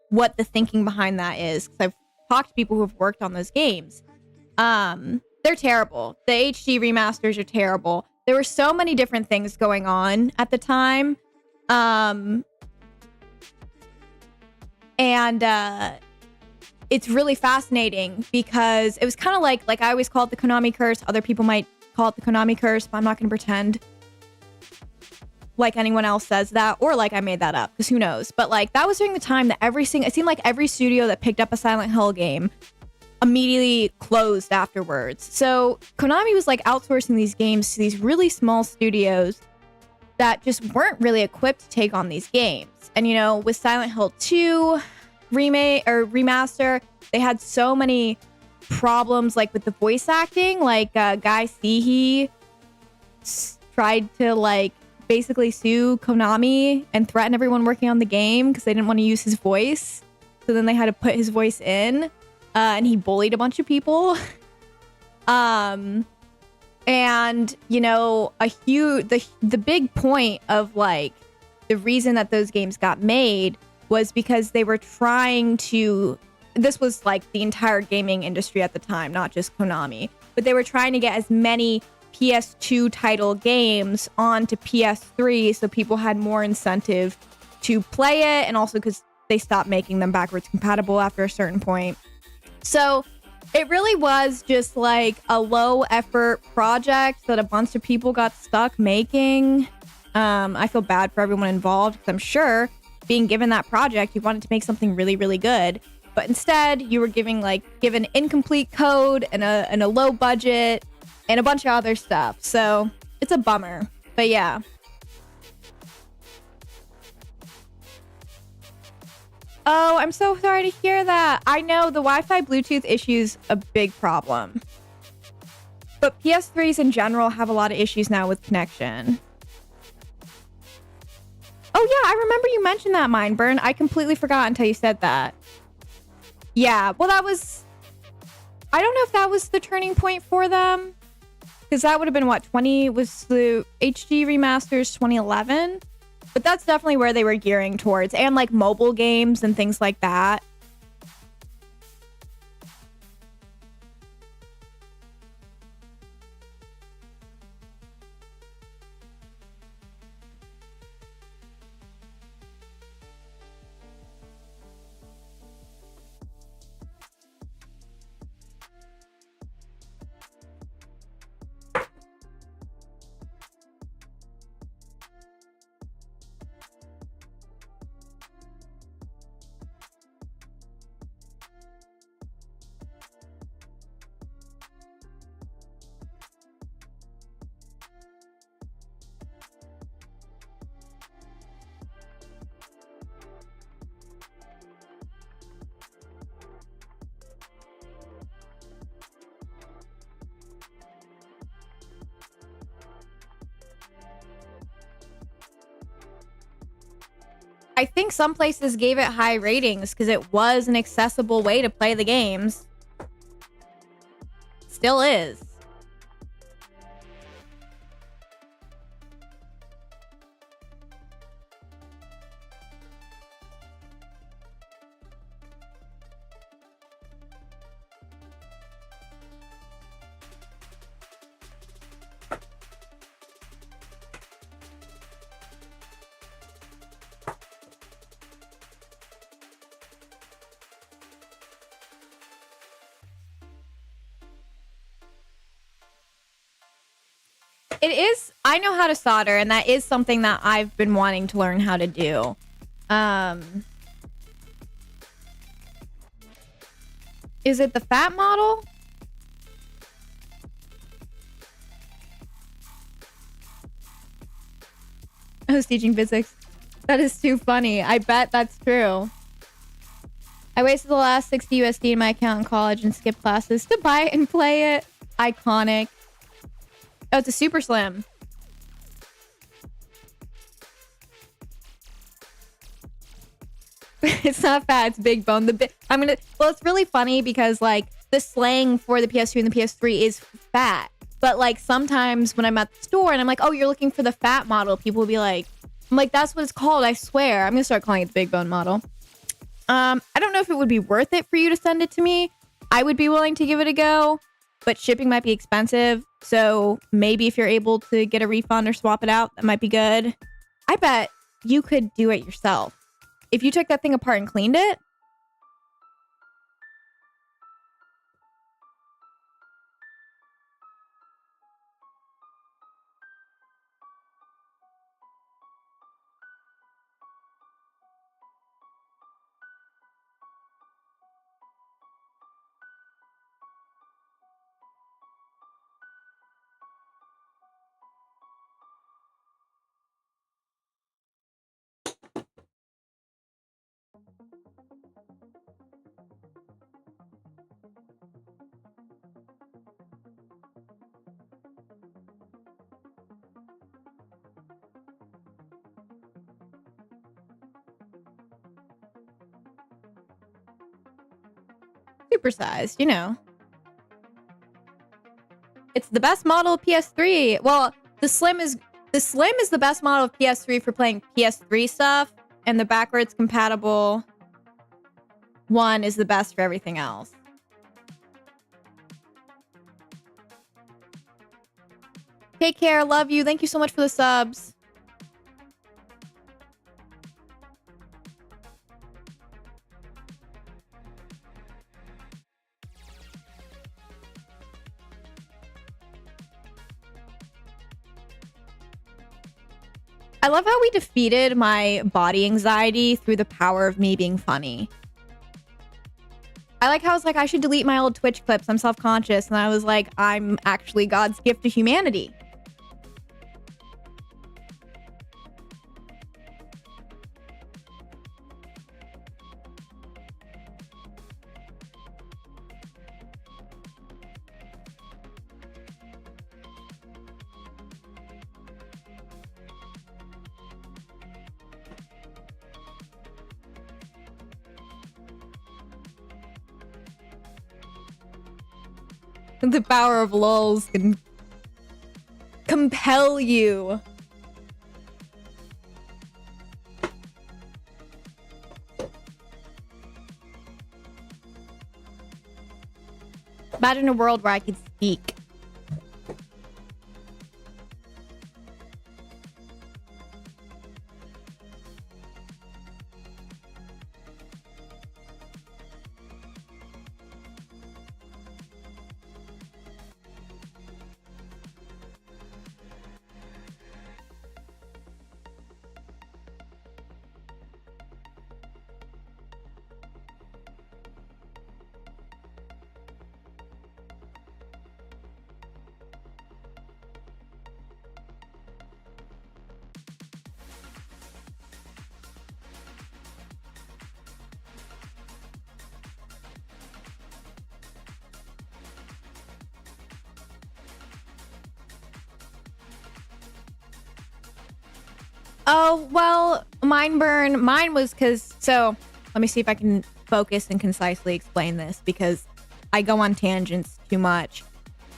what the thinking behind that is, because I've talked to people who have worked on those games. They're terrible. The HD remasters are terrible. There were so many different things going on at the time. It's really fascinating because it was kind of like I always call it the Konami curse. Other people might call it the Konami curse, but I'm not going to pretend like anyone else says that, or like I made that up, because who knows. But like that was during the time that it seemed like every studio that picked up a Silent Hill game immediately closed afterwards. So Konami was like outsourcing these games to these really small studios that just weren't really equipped to take on these games. And you know, with Silent Hill 2 remake or remaster, they had so many problems like with the voice acting. Like Guy Seehee tried to like basically sue Konami and threaten everyone working on the game because they didn't want to use his voice. So then they had to put his voice in, and he bullied a bunch of people. And you know, the big point of like the reason that those games got made was because they were trying to, this was like the entire gaming industry at the time, not just Konami, but they were trying to get as many PS2 title games onto PS3 so people had more incentive to play it, and also because they stopped making them backwards compatible after a certain point. So it really was just like a low effort project that a bunch of people got stuck making. I feel bad for everyone involved, because I'm sure being given that project, you wanted to make something really, really good. But instead, you were given incomplete code and a low budget and a bunch of other stuff. So it's a bummer. But yeah. Oh, I'm so sorry to hear that. I know the Wi-Fi Bluetooth issue's a big problem. But PS3s in general have a lot of issues now with connection. Oh yeah, I remember you mentioned that, Mindburn. I completely forgot until you said that. Yeah, well that was... I don't know if that was the turning point for them. Because that would have been what, was the HD remasters 2011? But that's definitely where they were gearing towards. And like mobile games and things like that. I think some places gave it high ratings because it was an accessible way to play the games. Still is. It is, I know how to solder, and that is something that I've been wanting to learn how to do. Is it the fat model? I was teaching physics. That is too funny. I bet that's true. I wasted the last 60 USD in my account in college and skipped classes to buy it and play it. Iconic. Oh, it's a super slim. It's not fat, it's big bone. Well, it's really funny because like the slang for the PS2 and the PS3 is fat. But like sometimes when I'm at the store and I'm like, oh, you're looking for the fat model, people will be like, I'm like, that's what it's called, I swear. I'm gonna start calling it the big bone model. I don't know if it would be worth it for you to send it to me. I would be willing to give it a go, but shipping might be expensive. So maybe if you're able to get a refund or swap it out, that might be good. I bet you could do it yourself. If you took that thing apart and cleaned it. Supersized, you know. It's the best model of PS3. Well, the Slim is the best model of PS3 for playing PS3 stuff, and the backwards compatible one is the best for everything else. Take care, love you. Thank you so much for the subs. I love how we defeated my body anxiety through the power of me being funny. I like how I was like, I should delete my old Twitch clips. I'm self-conscious. And I was like, I'm actually God's gift to humanity. The power of lulz can compel you. Imagine a world where I could speak. Oh, well, mine was because, so let me see if I can focus and concisely explain this because I go on tangents too much.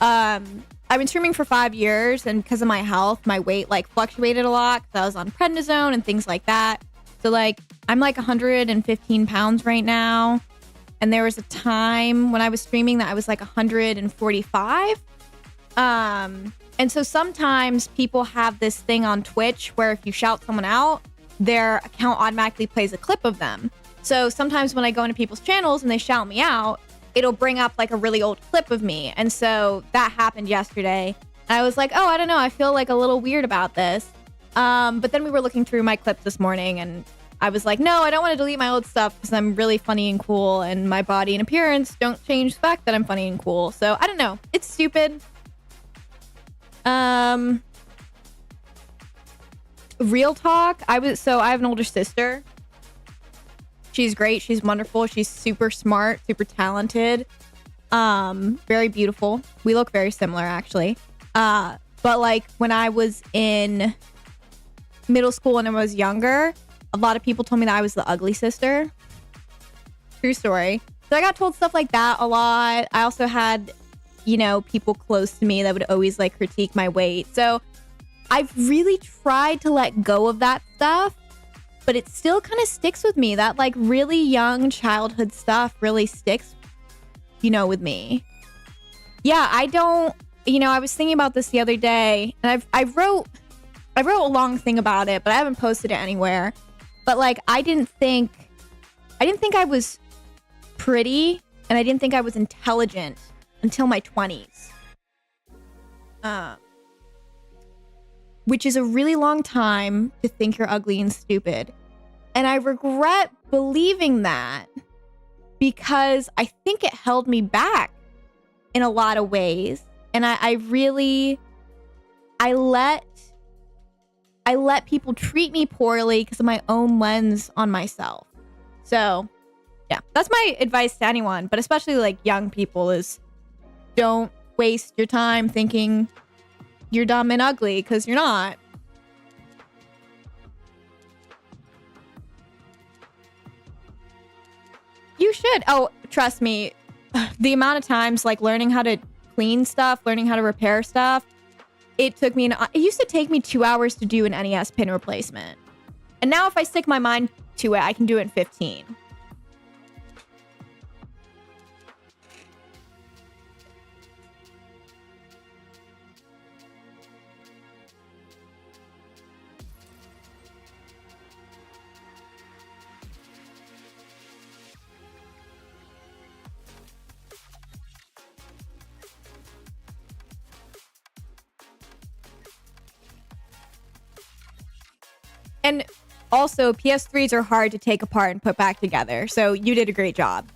I've been streaming for 5 years, and because of my health, my weight like fluctuated a lot because I was on prednisone and things like that. So like, I'm like 115 pounds right now. And there was a time when I was streaming that I was like 145. And so sometimes people have this thing on Twitch where if you shout someone out, their account automatically plays a clip of them. So sometimes when I go into people's channels and they shout me out, it'll bring up like a really old clip of me. And so that happened yesterday. And I was like, oh, I don't know. I feel like a little weird about this. But then we were looking through my clips this morning and I was like, no, I don't want to delete my old stuff because I'm really funny and cool. And my body and appearance don't change the fact that I'm funny and cool. So I don't know. It's stupid. Real talk. I have an older sister. She's great. She's wonderful. She's super smart, super talented. Very beautiful. We look very similar actually. But like when I was in middle school and I was younger, a lot of people told me that I was the ugly sister. True story. So I got told stuff like that a lot. I also had, you know, people close to me that would always like critique my weight. So I've really tried to let go of that stuff, but it still kind of sticks with me. That like really young childhood stuff really sticks, with me. Yeah, I don't, I was thinking about this the other day, and I wrote a long thing about it, but I haven't posted it anywhere. But like, I didn't think I was pretty, and I didn't think I was intelligent until my 20s. Which is a really long time to think you're ugly and stupid. And I regret believing that because I think it held me back in a lot of ways. And I let people treat me poorly because of my own lens on myself. So yeah, that's my advice to anyone, but especially like young people, is don't waste your time thinking you're dumb and ugly, because you're not. You should. Oh, trust me. The amount of times like learning how to clean stuff, learning how to repair stuff, it used to take me 2 hours to do an NES pin replacement. And now if I stick my mind to it, I can do it in 15. And also, PS3s are hard to take apart and put back together, so you did a great job.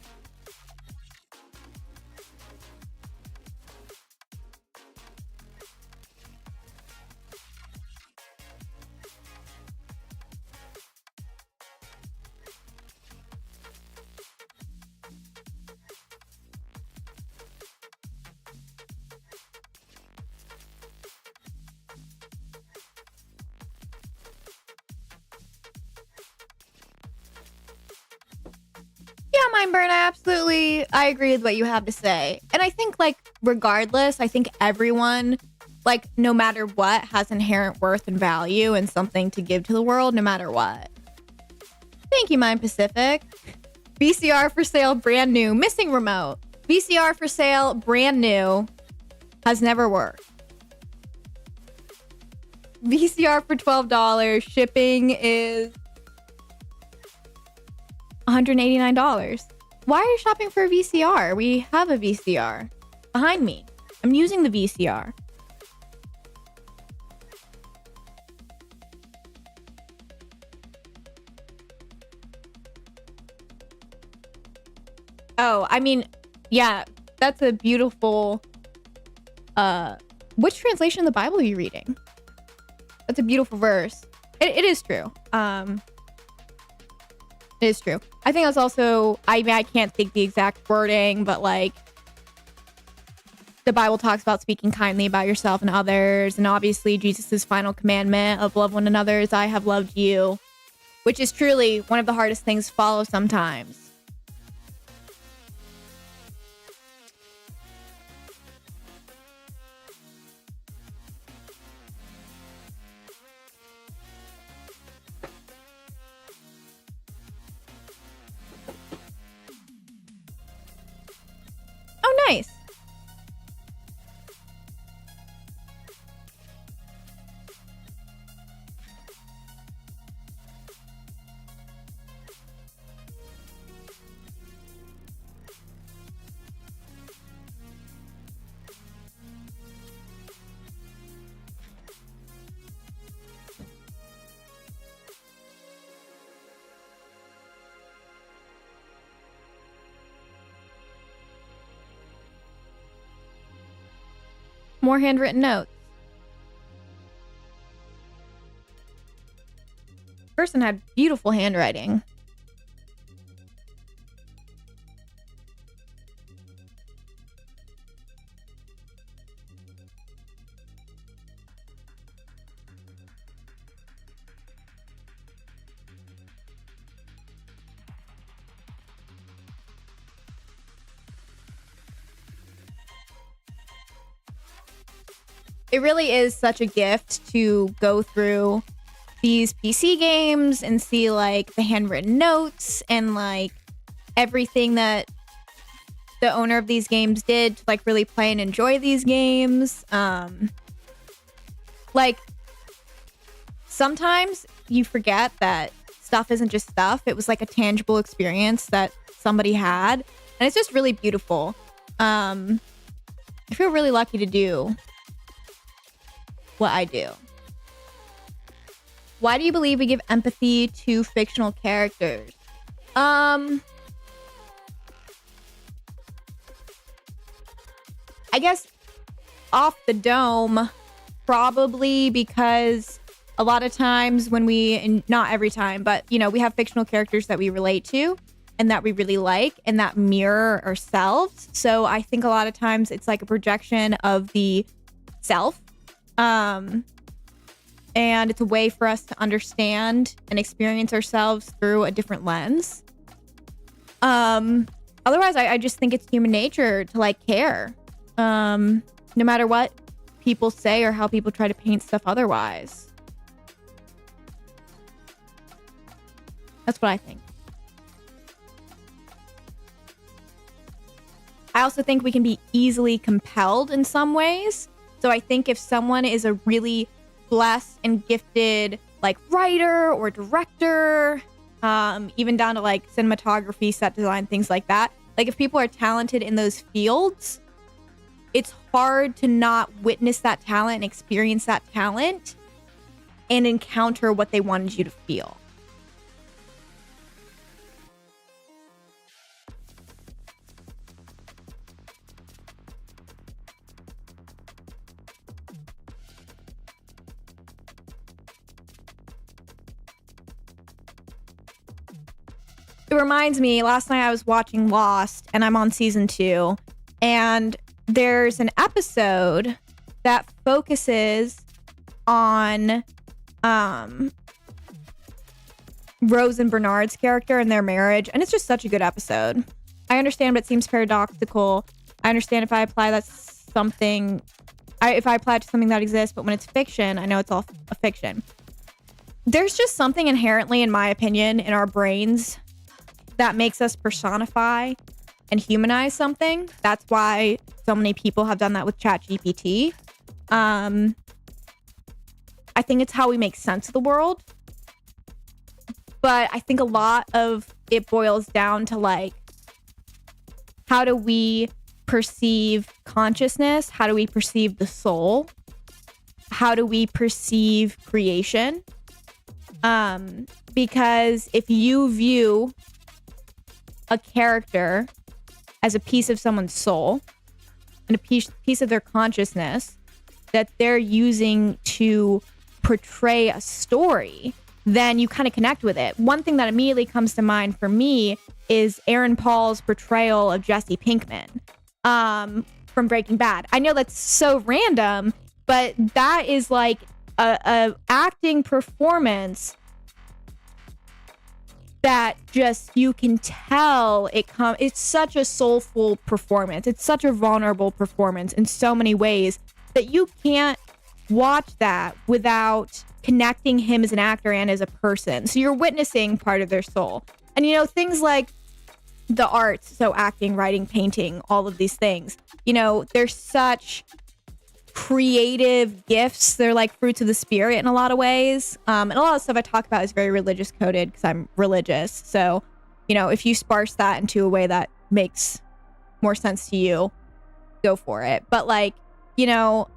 Yeah, Mindburn, I agree with what you have to say. And I think, like, regardless, I think everyone, like, no matter what, has inherent worth and value and something to give to the world, no matter what. Thank you, Mind Pacific. VCR for sale, brand new. Missing remote. VCR for sale, brand new. Has never worked. VCR for $12. Shipping is $189. Why are you shopping for a VCR? We have a VCR behind me. I'm using the VCR. Oh, I mean, yeah, that's a beautiful... which translation of the Bible are you reading? That's a beautiful verse. It is true. It is true. I think that's also, I mean, I can't think the exact wording, but like the Bible talks about speaking kindly about yourself and others. And obviously Jesus's final commandment of love one another as I have loved you, which is truly one of the hardest things to follow sometimes. Oh, nice. More handwritten notes. Person had beautiful handwriting. it really is such a gift to go through these PC games and see like the handwritten notes and like everything that the owner of these games did to like really play and enjoy these games. Like sometimes you forget that stuff isn't just stuff. It was like a tangible experience that somebody had, and it's just really beautiful. I feel really lucky to do what I do. Why do you believe we give empathy to fictional characters? I guess off the dome, probably because a lot of times when and not every time, but you know, we have fictional characters that we relate to and that we really like and that mirror ourselves. So I think a lot of times it's like a projection of the self. And it's a way for us to understand and experience ourselves through a different lens. Otherwise, I just think it's human nature to like care. No matter what people say or how people try to paint stuff otherwise. That's what I think. I also think we can be easily compelled in some ways. So I think if someone is a really blessed and gifted like writer or director, even down to like cinematography, set design, things like that. Like if people are talented in those fields, it's hard to not witness that talent and experience that talent and encounter what they wanted you to feel. It reminds me, last night I was watching Lost and I'm on season 2, and there's an episode that focuses on Rose and Bernard's character and their marriage, and it's just such a good episode. I understand, but it seems paradoxical. I understand if I apply that something, if I apply it to something that exists, but when it's fiction, I know it's all a fiction. There's just something inherently, in my opinion, in our brains that makes us personify and humanize something. That's why so many people have done that with ChatGPT. I think it's how we make sense of the world. But I think a lot of it boils down to like, how do we perceive consciousness? How do we perceive the soul? How do we perceive creation? Because if you view a character as a piece of someone's soul and a piece of their consciousness that they're using to portray a story, then you kind of connect with it. One thing that immediately comes to mind for me is Aaron Paul's portrayal of Jesse Pinkman from Breaking Bad. I know that's so random, but that is like a acting performance that just, you can tell it's such a soulful performance. It's such a vulnerable performance in so many ways that you can't watch that without connecting him as an actor and as a person. So you're witnessing part of their soul. And you know, things like the arts, so acting, writing, painting, all of these things, you know, they're such creative gifts. They're like fruits of the spirit in a lot of ways. And a lot of stuff I talk about is very religious coded because I'm religious. So, you know, if you sparse that into a way that makes more sense to you, go for it. But like, you know,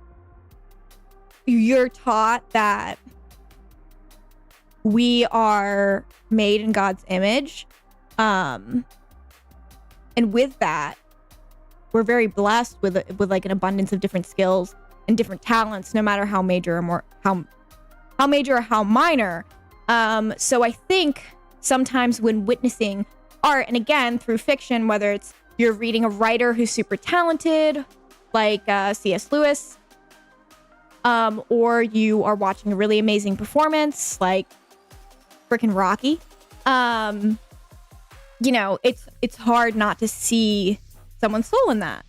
you're taught that we are made in God's image. And with that, we're very blessed with like an abundance of different skills and different talents, no matter how major or how major or how minor. So I think sometimes when witnessing art, and again through fiction, whether it's you're reading a writer who's super talented, like C.S. Lewis, or you are watching a really amazing performance, like freaking Rocky, you know, it's hard not to see someone's soul in that.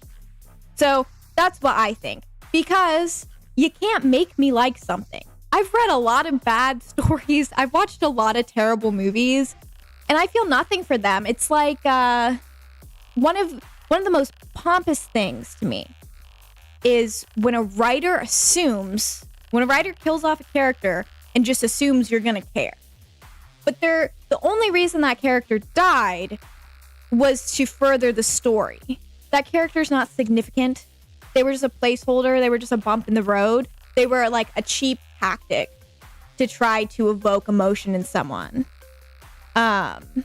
So that's what I think. Because you can't make me like something. I've read a lot of bad stories. I've watched a lot of terrible movies, and I feel nothing for them. It's like one of the most pompous things to me is when a writer kills off a character and just assumes you're gonna care. But the only reason that character died was to further the story. That character's not significant. They were just a placeholder. They were just a bump in the road. They were like a cheap tactic to try to evoke emotion in someone. And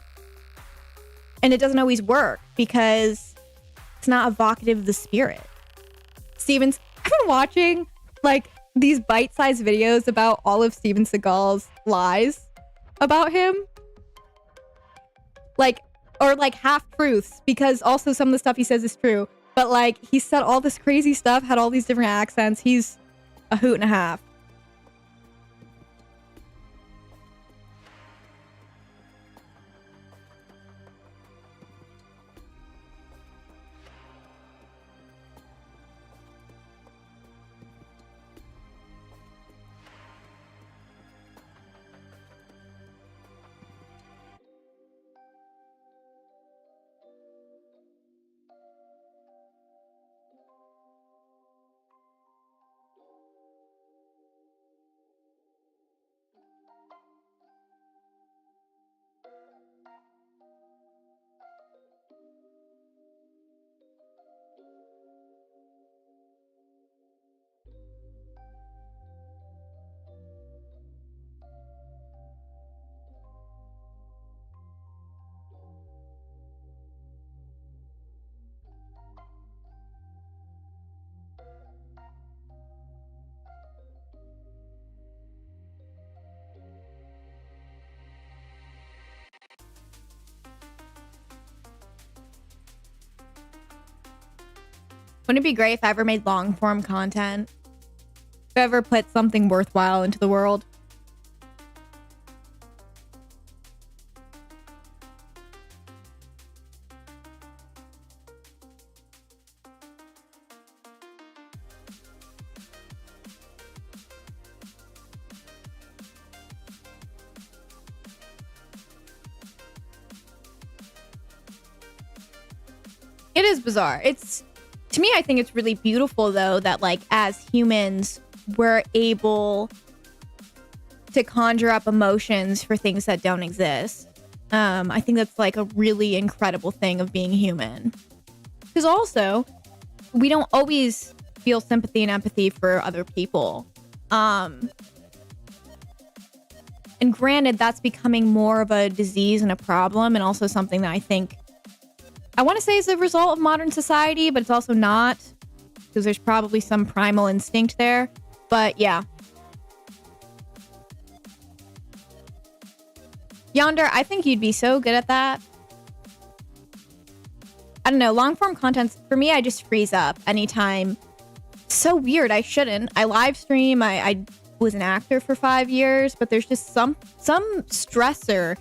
it doesn't always work because it's not evocative of the spirit. I've been watching like these bite-sized videos about all of Steven Seagal's lies about him. Or half-truths, because also some of the stuff he says is true. But like, he said all this crazy stuff, had all these different accents. He's a hoot and a half. Wouldn't it be great if I ever made long form content? If I ever put something worthwhile into the world? It is bizarre. To me, I think it's really beautiful, though, that, like, as humans, we're able to conjure up emotions for things that don't exist. I think that's, like, a really incredible thing of being human. Because also, we don't always feel sympathy and empathy for other people. And granted, that's becoming more of a disease and a problem, and also something that I want to say is a result of modern society, but it's also not, because there's probably some primal instinct there. But yeah. Yonder, I think you'd be so good at that. I don't know, long form content, for me, I just freeze up anytime. So weird, I shouldn't. I live stream, I was an actor for 5 years, but there's just some stressor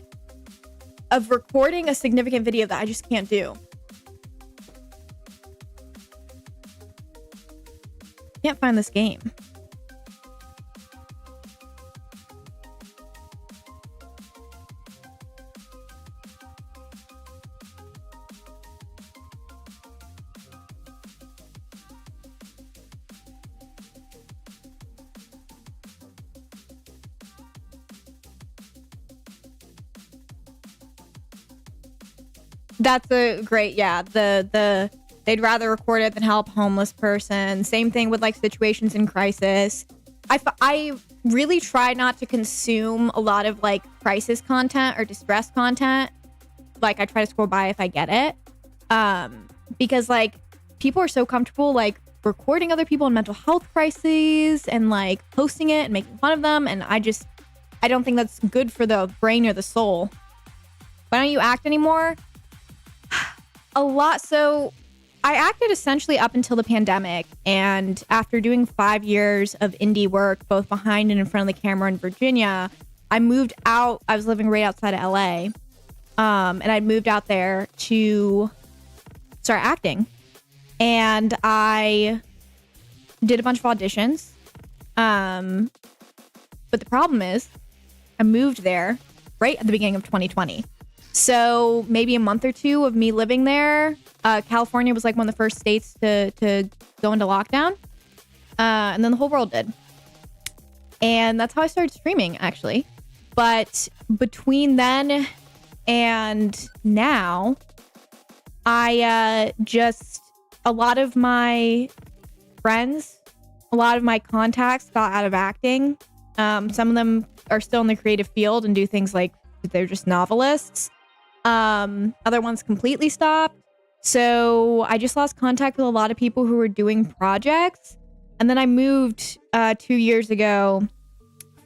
of recording a significant video that I just can't do. Can't find this game. That's a great, yeah. They'd rather record it than help a homeless person. Same thing with like situations in crisis. I really try not to consume a lot of like crisis content or distress content. Like I try to scroll by if I get it. Because like people are so comfortable like recording other people in mental health crises and like posting it and making fun of them. And I don't think that's good for the brain or the soul. Why don't you act anymore? A lot. So I acted essentially up until the pandemic, and after doing 5 years of indie work, both behind and in front of the camera in Virginia, I moved out. I was living right outside of LA, and I moved out there to start acting. And I did a bunch of auditions, But the problem is, I moved there right at the beginning of 2020. So maybe a month or two of me living there, California was like one of the first states to go into lockdown. And then the whole world did. And that's how I started streaming, actually. But between then and now, a lot of my friends, a lot of my contacts got out of acting. Some of them are still in the creative field and do things like they're just novelists. Other ones completely stopped. So I just lost contact with a lot of people who were doing projects. And then I moved 2 years ago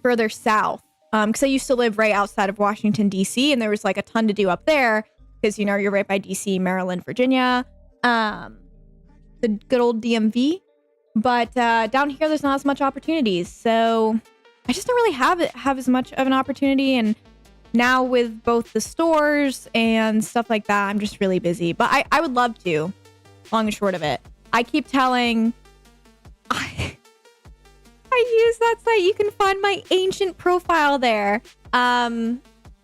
further south because I used to live right outside of Washington, D.C. And there was like a ton to do up there because, you know, you're right by D.C., Maryland, Virginia, the good old DMV. But down here, there's not as much opportunities. So I just don't really have as much of an opportunity. And now with both the stores and stuff like that, I'm just really busy. But I would love to, long and short of it. I keep telling... I use that site. You can find my ancient profile there.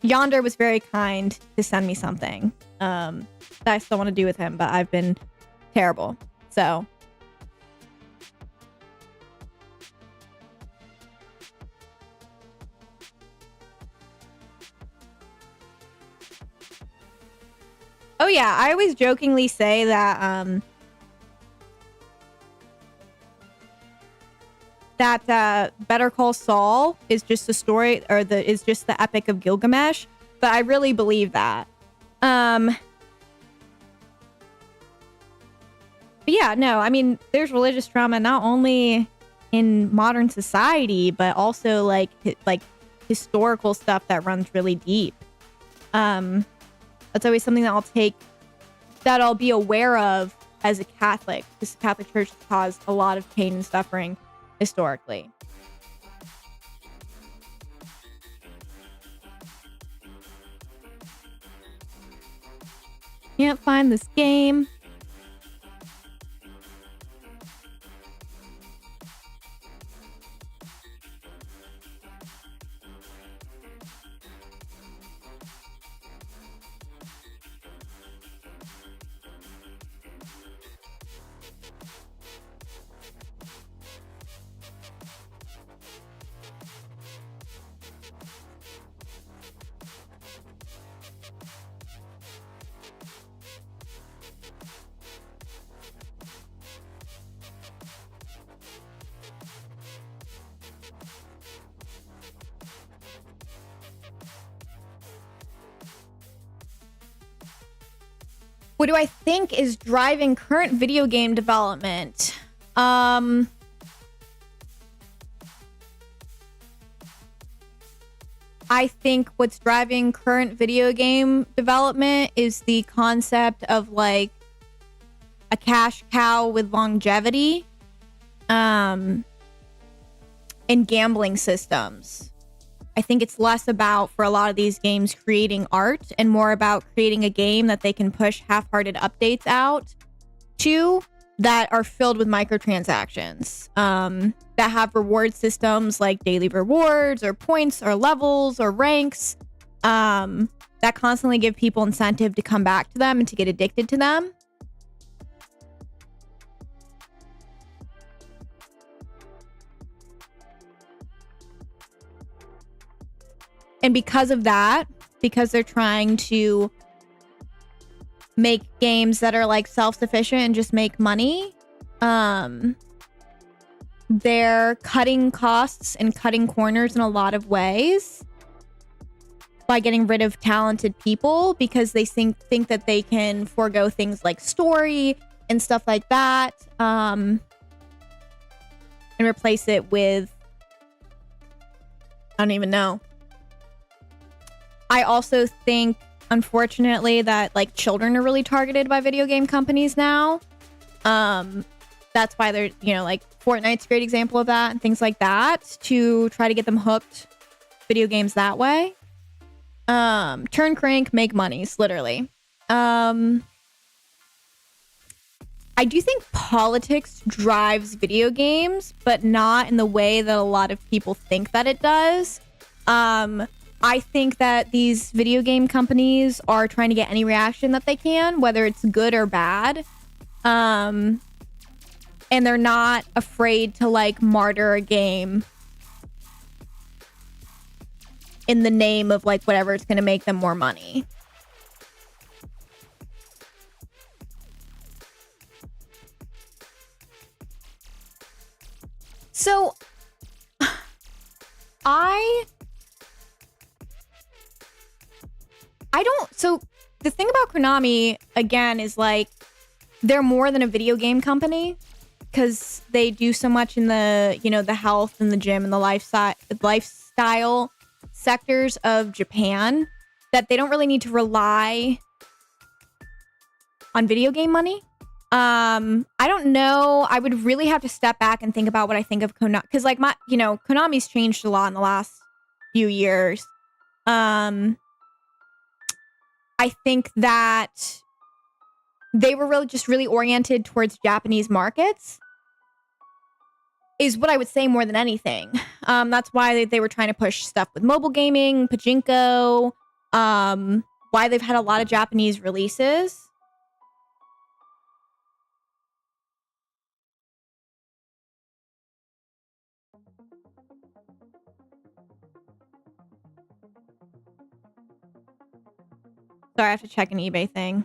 Yonder was very kind to send me something that I still want to do with him, but I've been terrible. So... Oh yeah, I always jokingly say that Better Call Saul is just the story, or is just the Epic of Gilgamesh, but I really believe that. But yeah, no, I mean, there's religious trauma not only in modern society, but also like historical stuff that runs really deep. That's always something that I'll be aware of as a Catholic, because the Catholic Church has caused a lot of pain and suffering historically. Can't find this game. What do I think is driving current video game development? I think what's driving current video game development is the concept of like a cash cow with longevity, and gambling systems. I think it's less about, for a lot of these games, creating art and more about creating a game that they can push half-hearted updates out to that are filled with microtransactions, that have reward systems like daily rewards or points or levels or ranks, that constantly give people incentive to come back to them and to get addicted to them. And because of that, because they're trying to make games that are like self-sufficient and just make money, they're cutting costs and cutting corners in a lot of ways by getting rid of talented people because they think that they can forego things like story and stuff like that, and replace it with, I don't even know. I also think, unfortunately, that like children are really targeted by video game companies now. That's why they're, you know, like Fortnite's a great example of that and things like that, to try to get them hooked video games that way. Turn crank, make monies, literally. I do think politics drives video games, but not in the way that a lot of people think that it does. I think that these video game companies are trying to get any reaction that they can, whether it's good or bad. And they're not afraid to like martyr a game in the name of like whatever it's going to make them more money. So I don't, so the thing about Konami again is like they're more than a video game company because they do so much in the, you know, the health and the gym and the lifestyle sectors of Japan that they don't really need to rely on video game money. I don't know. I would really have to step back and think about what I think of Konami because like Konami's changed a lot in the last few years. I think that they were really oriented towards Japanese markets is what I would say more than anything. That's why they were trying to push stuff with mobile gaming, pachinko, why they've had a lot of Japanese releases. Sorry, I have to check an eBay thing.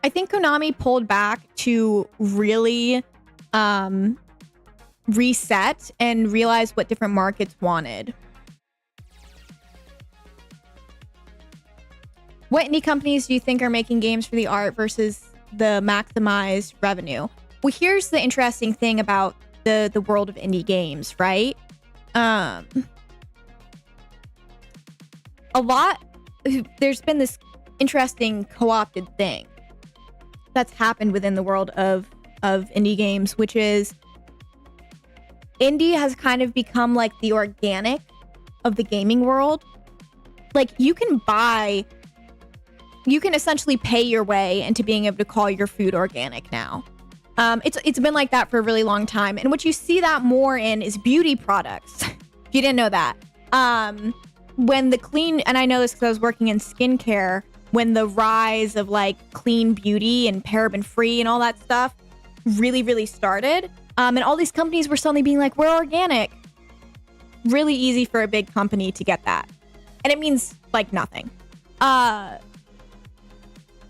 I think Konami pulled back to really reset and realize what different markets wanted. What indie companies do you think are making games for the art versus the maximized revenue? Well, here's the interesting thing about the world of indie games, right? There's been this interesting co-opted thing that's happened within the world of indie games, which is indie has kind of become like the organic of the gaming world. Like you can essentially pay your way into being able to call your food organic now. It's been like that for a really long time. And what you see that more in is beauty products. If you didn't know that. When the clean, and I know this because I was working in skincare, when the rise of like clean beauty and paraben free and all that stuff really, really started. And all these companies were suddenly being like, we're organic. Really easy for a big company to get that. And it means like nothing.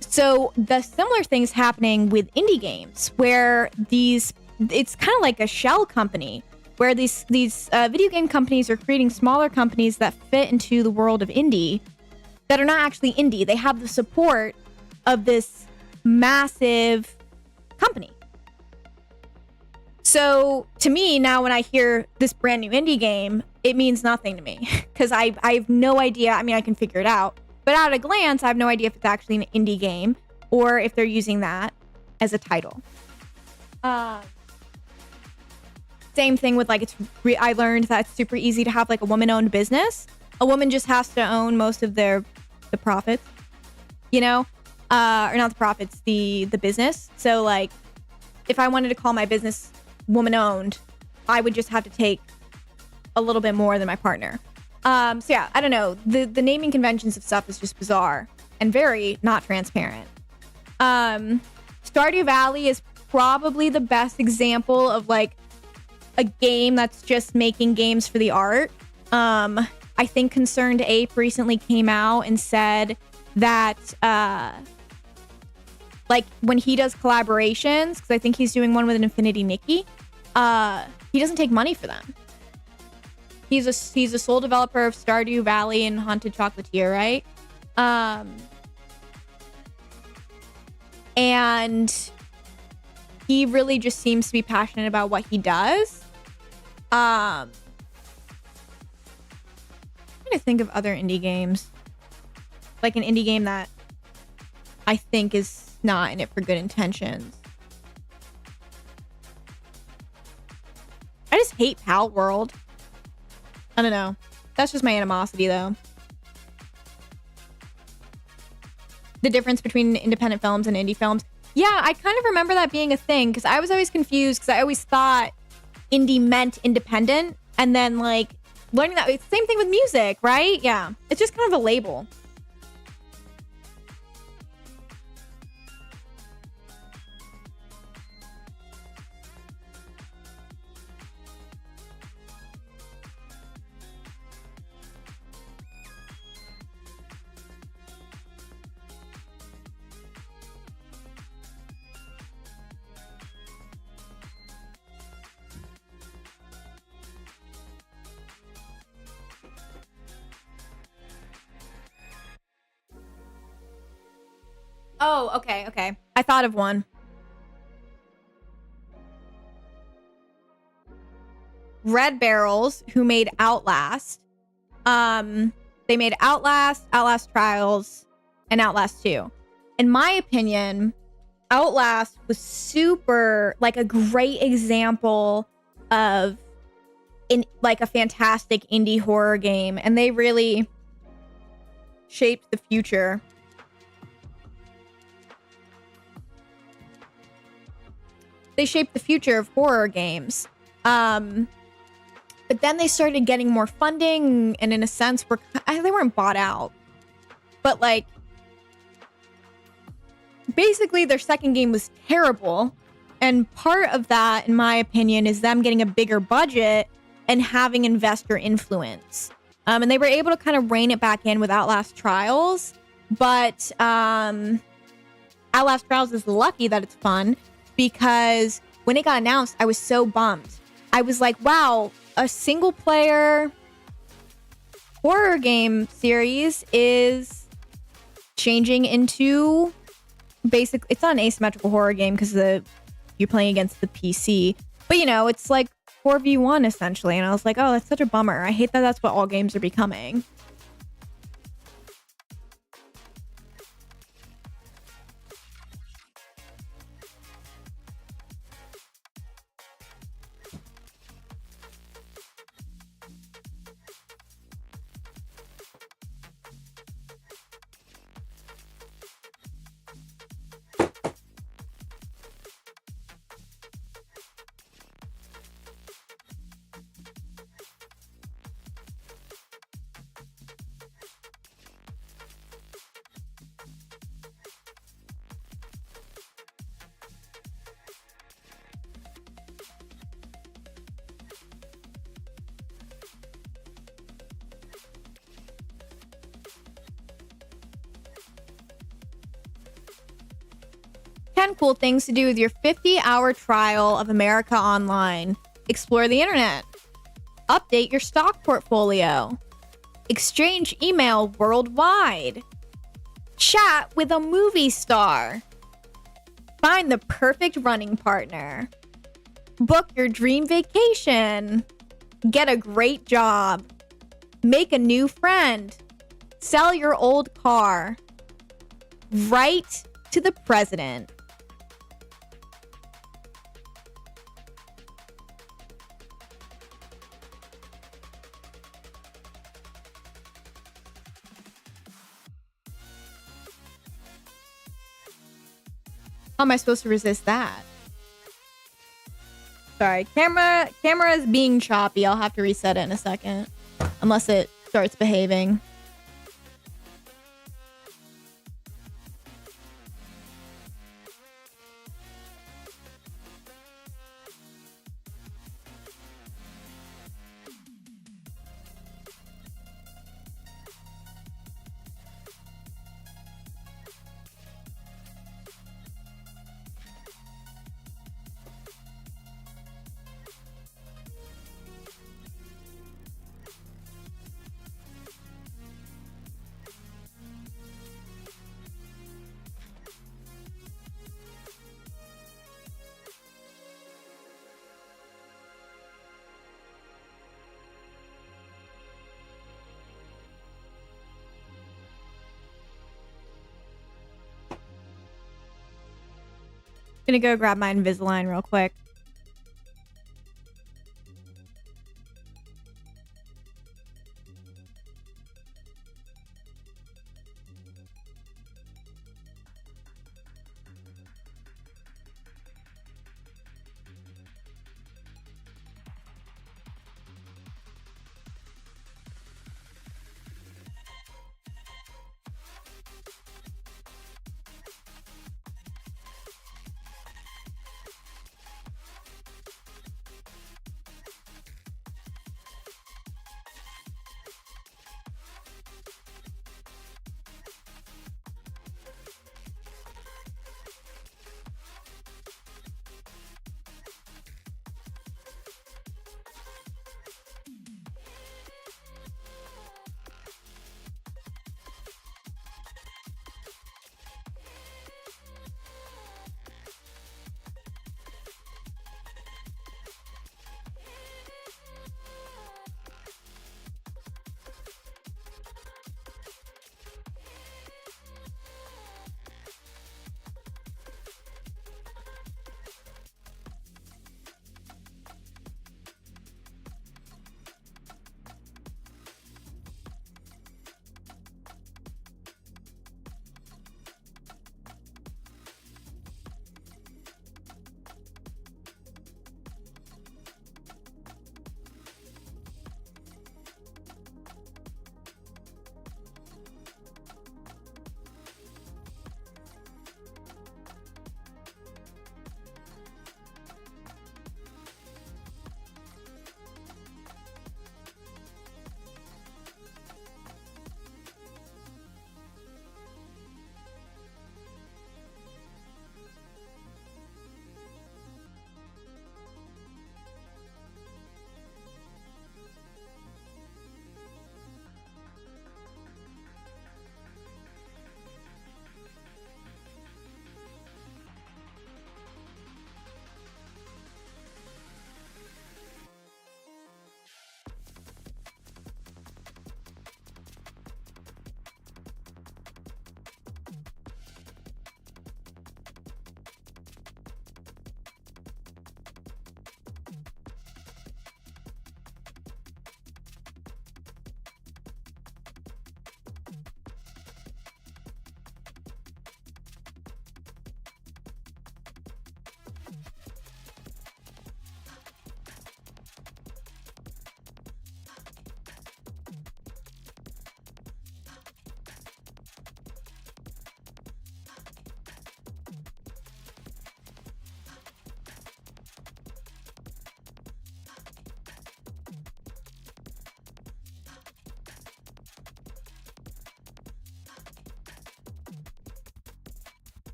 So the similar things happening with indie games where it's kind of like a shell company where these video game companies are creating smaller companies that fit into the world of indie that are not actually indie. They have the support of this massive company. So to me, now when I hear this brand new indie game, it means nothing to me because I have no idea. I mean, I can figure it out, but at a glance, I have no idea if it's actually an indie game or if they're using that as a title. Same thing with like, I learned that it's super easy to have like a woman-owned business. A woman just has to own most of the profits, you know, or not the profits, the business. So like, if I wanted to call my business woman-owned, I would just have to take a little bit more than my partner. So yeah, I don't know. The naming conventions of stuff is just bizarre and very not transparent. Stardew Valley is probably the best example of like a game that's just making games for the art. I think Concerned Ape recently came out and said that like when he does collaborations, because I think he's doing one with an Infinity Nikki, he doesn't take money for them. He's a sole developer of Stardew Valley and Haunted Chocolatier, right? and he really just seems to be passionate about what he does. I'm trying to think of other indie games. Like an indie game that I think is not in it for good intentions. I just hate Pal World. I don't know. That's just my animosity, though. The difference between independent films and indie films. Yeah, I kind of remember that being a thing because I was always confused because I always thought indie meant independent. And then, like, learning that, it's the same thing with music, right? Yeah. It's just kind of a label. Oh, okay. I thought of one. Red Barrels, who made Outlast. They made Outlast, Outlast Trials, and Outlast 2. In my opinion, Outlast was super, like, a great example of like a fantastic indie horror game, and they really shaped the future. They shaped the future of horror games. But then they started getting more funding, and in a sense, they weren't bought out. But, like, basically their second game was terrible. And part of that, in my opinion, is them getting a bigger budget and having investor influence. And they were able to kind of rein it back in with Outlast Trials. But Outlast Trials is lucky that it's fun, because when it got announced, I was so bummed. I was like, wow, a single player horror game series is changing into basically, it's not an asymmetrical horror game because you're playing against the PC, but you know, it's like 4v1 essentially. And I was like, oh, that's such a bummer. I hate that that's what all games are becoming. Cool things to do with your 50-hour trial of America Online. Explore the internet. Update your stock portfolio. Exchange email worldwide. Chat with a movie star. Find the perfect running partner. Book your dream vacation. Get a great job. Make a new friend. Sell your old car. Write to the president. How am I supposed to resist that? Sorry, camera is being choppy. I'll have to reset it in a second. Unless it starts behaving. gonna go grab my Invisalign real quick.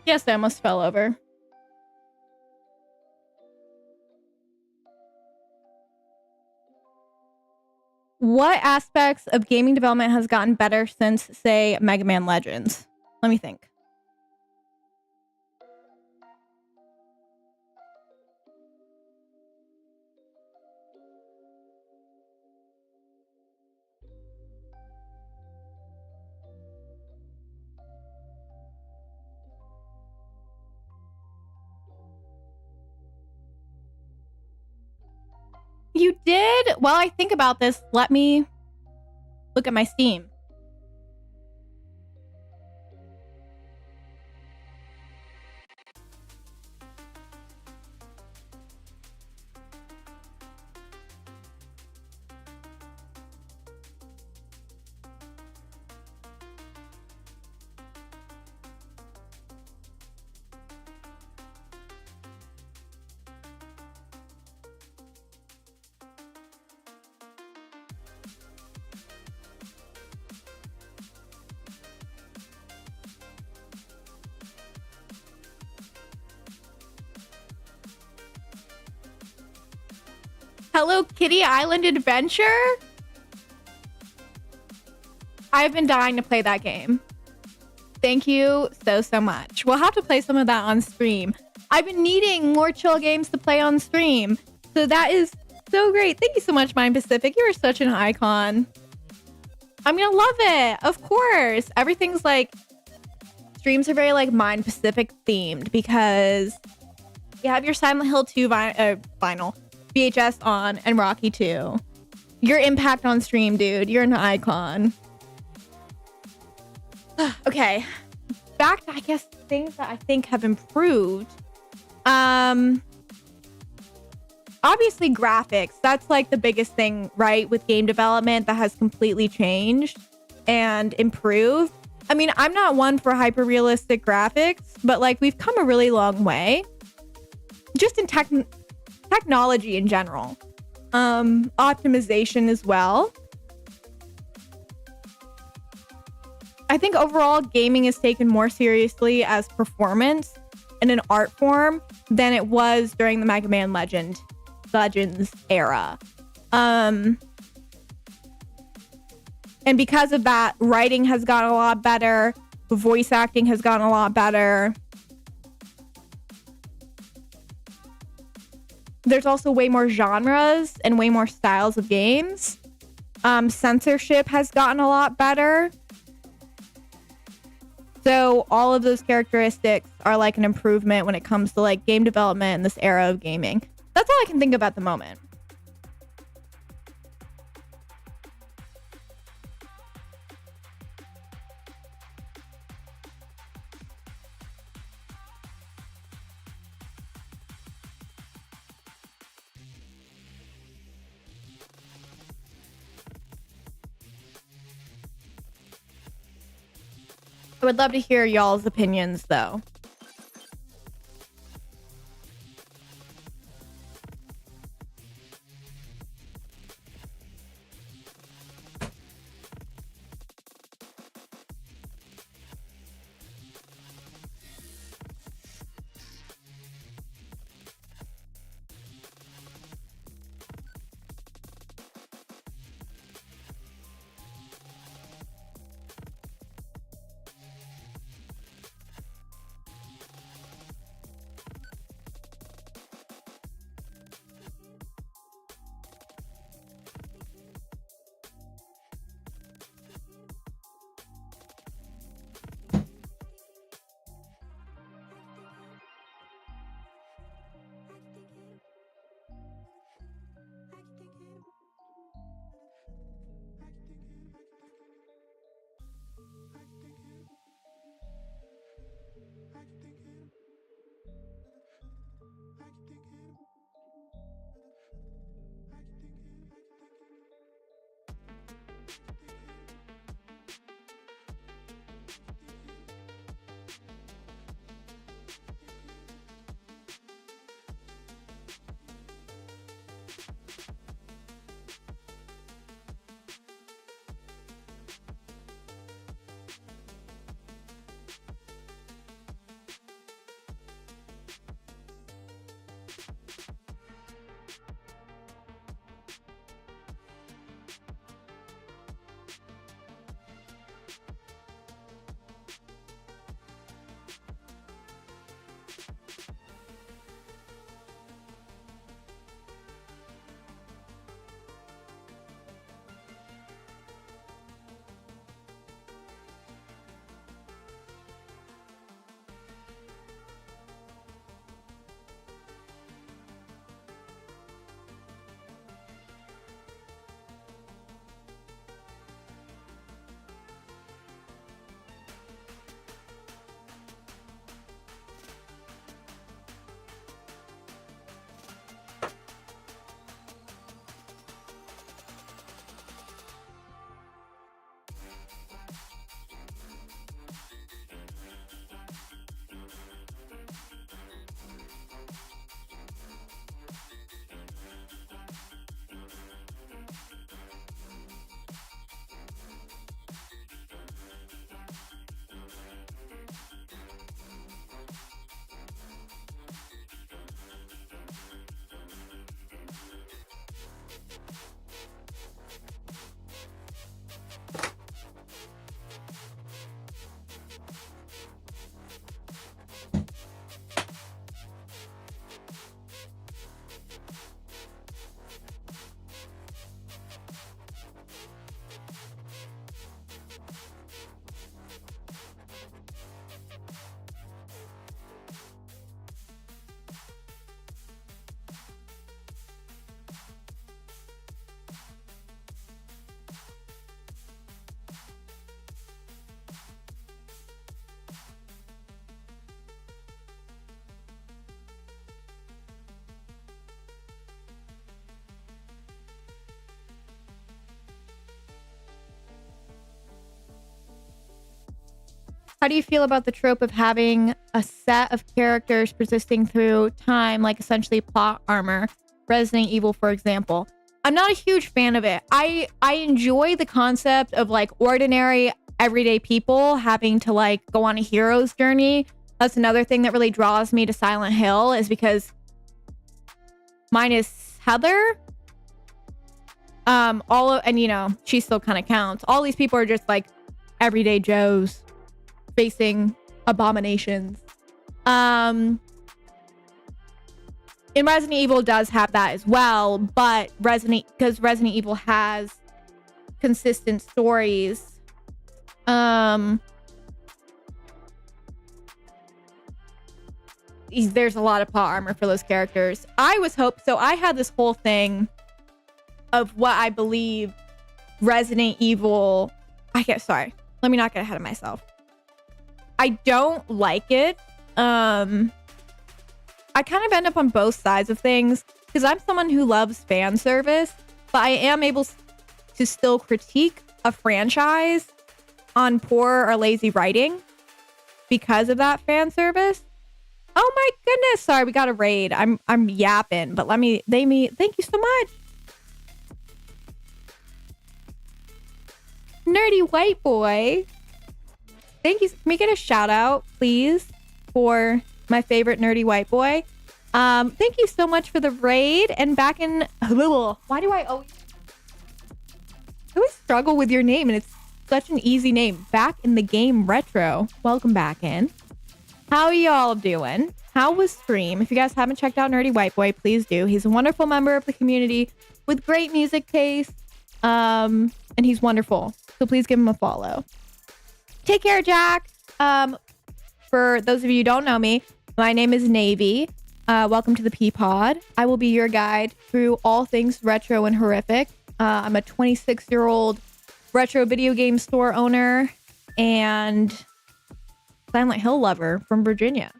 Yes, I almost fell over. What aspects of gaming development has gotten better since, say, Mega Man Legends? Let me think. You did? While I think about this, let me look at my Steam. Hello Kitty Island Adventure? I've been dying to play that game. Thank you so much. We'll have to play some of that on stream. I've been needing more chill games to play on stream. So that is so great. Thank you so much, Mind Pacific. You're such an icon. I'm gonna love it. Of course. Everything's like, streams are very like Mind Pacific themed because you have your Silent Hill 2 vinyl, VHS on, and Rocky 2. Your impact on stream, dude. You're an icon. Okay. Back to, I guess, things that I think have improved. Obviously graphics. That's like the biggest thing, right? With game development that has completely changed and improved. I mean, I'm not one for hyper realistic graphics, but like we've come a really long way. Just in technology in general. Optimization as well. I think overall gaming is taken more seriously as performance and an art form than it was during the Mega Man Legends era. And because of that, writing has gotten a lot better. Voice acting has gotten a lot better. There's also way more genres and way more styles of games. Censorship has gotten a lot better. So all of those characteristics are like an improvement when it comes to like game development in this era of gaming. That's all I can think of at the moment. I would love to hear y'all's opinions, though. How do you feel about the trope of having a set of characters persisting through time, like essentially plot armor? Resident Evil, for example. I'm not a huge fan of it. I enjoy the concept of like ordinary, everyday people having to like go on a hero's journey. That's another thing that really draws me to Silent Hill, is because minus Heather, and you know, she still kind of counts. All these people are just like everyday Joes facing abominations. And Resident Evil does have that as well, but because Resident Evil has consistent stories, there's a lot of plot armor for those characters. So I had this whole thing of what I believe Resident Evil. Sorry, let me not get ahead of myself. I don't like it. I kind of end up on both sides of things because I'm someone who loves fan service, but I am able to still critique a franchise on poor or lazy writing because of that fan service. Oh my goodness. Sorry, we got a raid. I'm yapping, but thank you so much. Nerdy white boy. Thank you. Can we get a shout out, please, for my favorite nerdy white boy? Thank you so much for the raid. And back in... Why do I always struggle with your name? And it's such an easy name. Back in the game retro. Welcome back in. How are y'all doing? How was stream? If you guys haven't checked out Nerdy White Boy, please do. He's a wonderful member of the community with great music taste. And he's wonderful. So please give him a follow. Take care, Jack. For those of you who don't know me, my name is Navy. Welcome to the P-Pod. I will be your guide through all things retro and horrific. I'm a 26-year-old retro video game store owner and Silent Hill lover from Virginia.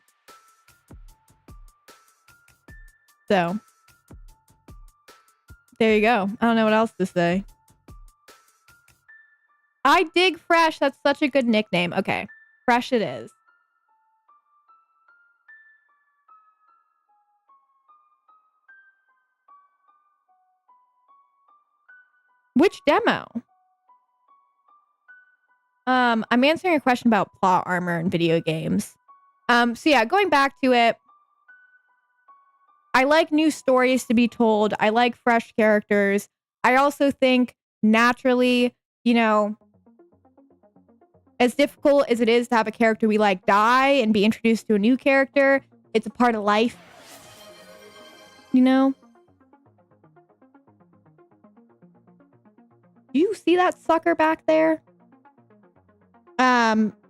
So, there you go. I don't know what else to say. I dig Fresh. That's such a good nickname. Okay. Fresh it is. Which demo? I'm answering a question about plot armor in video games. So yeah, going back to it, I like new stories to be told. I like fresh characters. I also think naturally, you know, as difficult as it is to have a character we like die and be introduced to a new character, it's a part of life. You know? Do you see that sucker back there?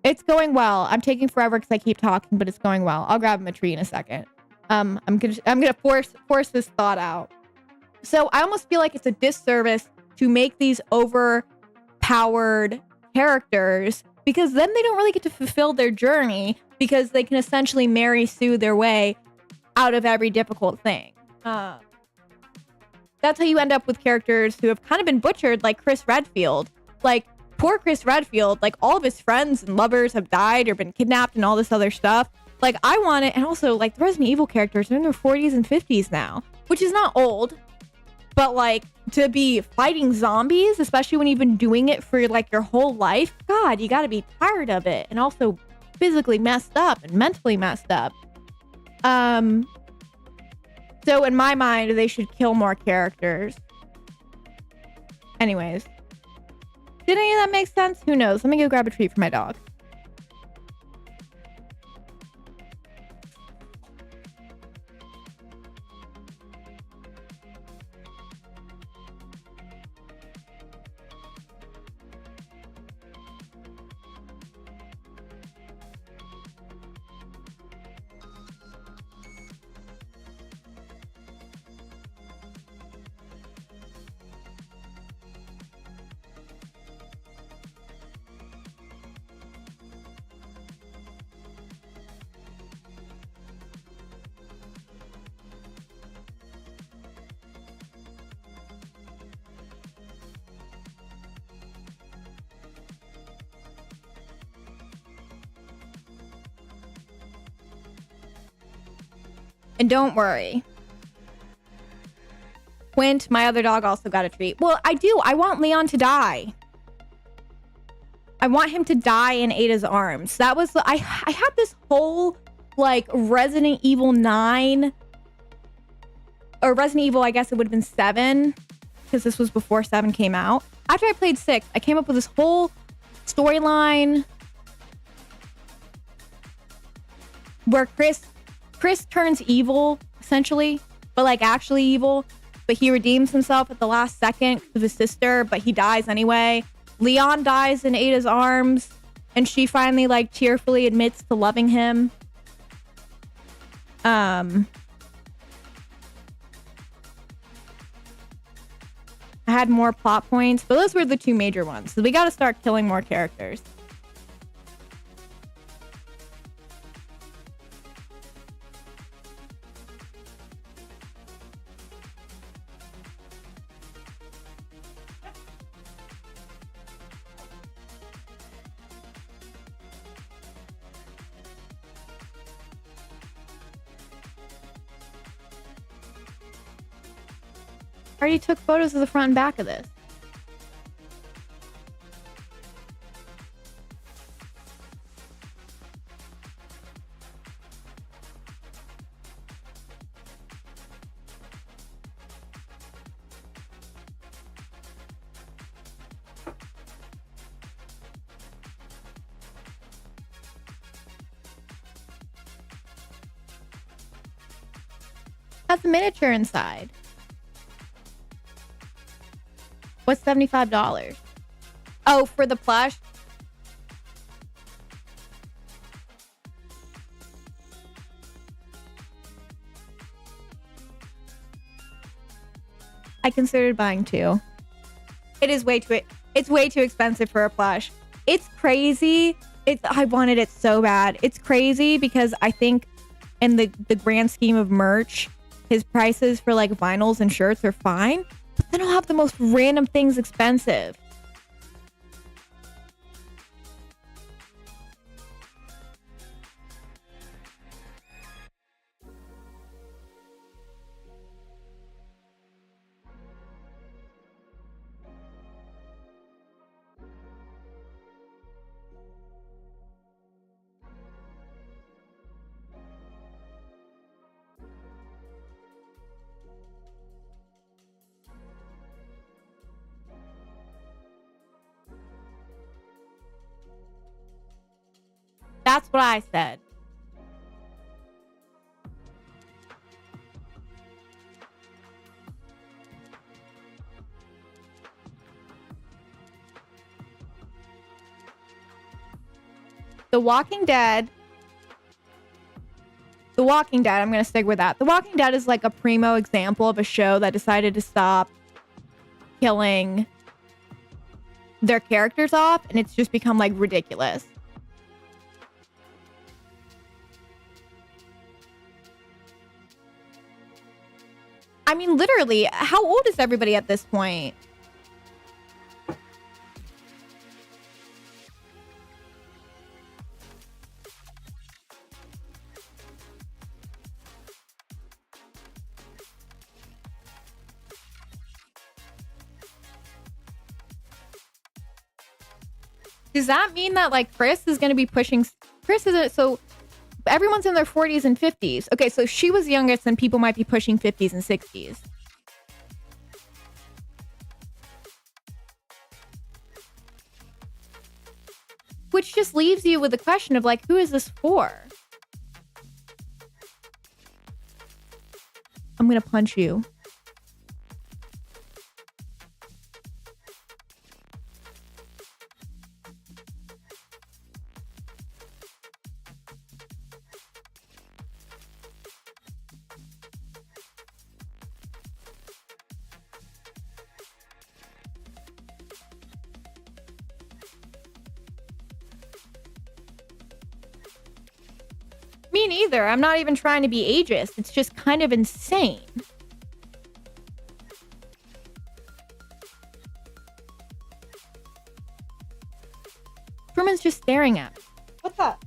It's going well. I'm taking forever because I keep talking, but it's going well. I'll grab him a tree in a second. I'm gonna force this thought out. So I almost feel like it's a disservice to make these overpowered characters, because then they don't really get to fulfill their journey, because they can essentially Mary Sue their way out of every difficult thing. That's how you end up with characters who have kind of been butchered, like Chris Redfield. Like, poor Chris Redfield, like all of his friends and lovers have died or been kidnapped and all this other stuff. Like, I want it. And also, like, the Resident Evil characters are in their 40s and 50s now, which is not old. But, like, to be fighting zombies, especially when you've been doing it for, like, your whole life, God, you gotta be tired of it. And also physically messed up and mentally messed up. So in my mind, they should kill more characters. Anyways. Did any of that make sense? Who knows? Let me go grab a treat for my dog. And don't worry. Quint, my other dog, also got a treat. Well, I do. I want Leon to die. I want him to die in Ada's arms. That was... I had this whole, like, Resident Evil 9... Or Resident Evil, I guess it would have been 7. Because this was before 7 came out. After I played 6, I came up with this whole storyline... where Chris turns evil, essentially. But, like, actually evil. But he redeems himself at the last second to his sister, but he dies anyway. Leon dies in Ada's arms, and she finally, like, tearfully admits to loving him. I had more plot points, but those were the two major ones. So we got to start killing more characters. I already took photos of the front and back of this. Has a miniature inside. What's $75? Oh, for the plush? I considered buying 2. It is way too... It's way too expensive for a plush. It's crazy. I wanted it so bad. It's crazy because I think in the grand scheme of merch, his prices for like vinyls and shirts are fine. But then I'll have the most random things expensive. That's what I said. The Walking Dead. I'm going to stick with that. The Walking Dead is like a primo example of a show that decided to stop killing their characters off, and it's just become like ridiculous. I mean, literally, how old is everybody at this point? Does that mean that, like, Chris is going to be pushing... Chris isn't... So, everyone's in their 40s and 50s. Okay, so she was youngest, and people might be pushing 50s and 60s. Which just leaves you with the question of, like, who is this for? I'm gonna punch you. Me neither. I'm not even trying to be ageist. It's just kind of insane. Truman's just staring at me. What's up?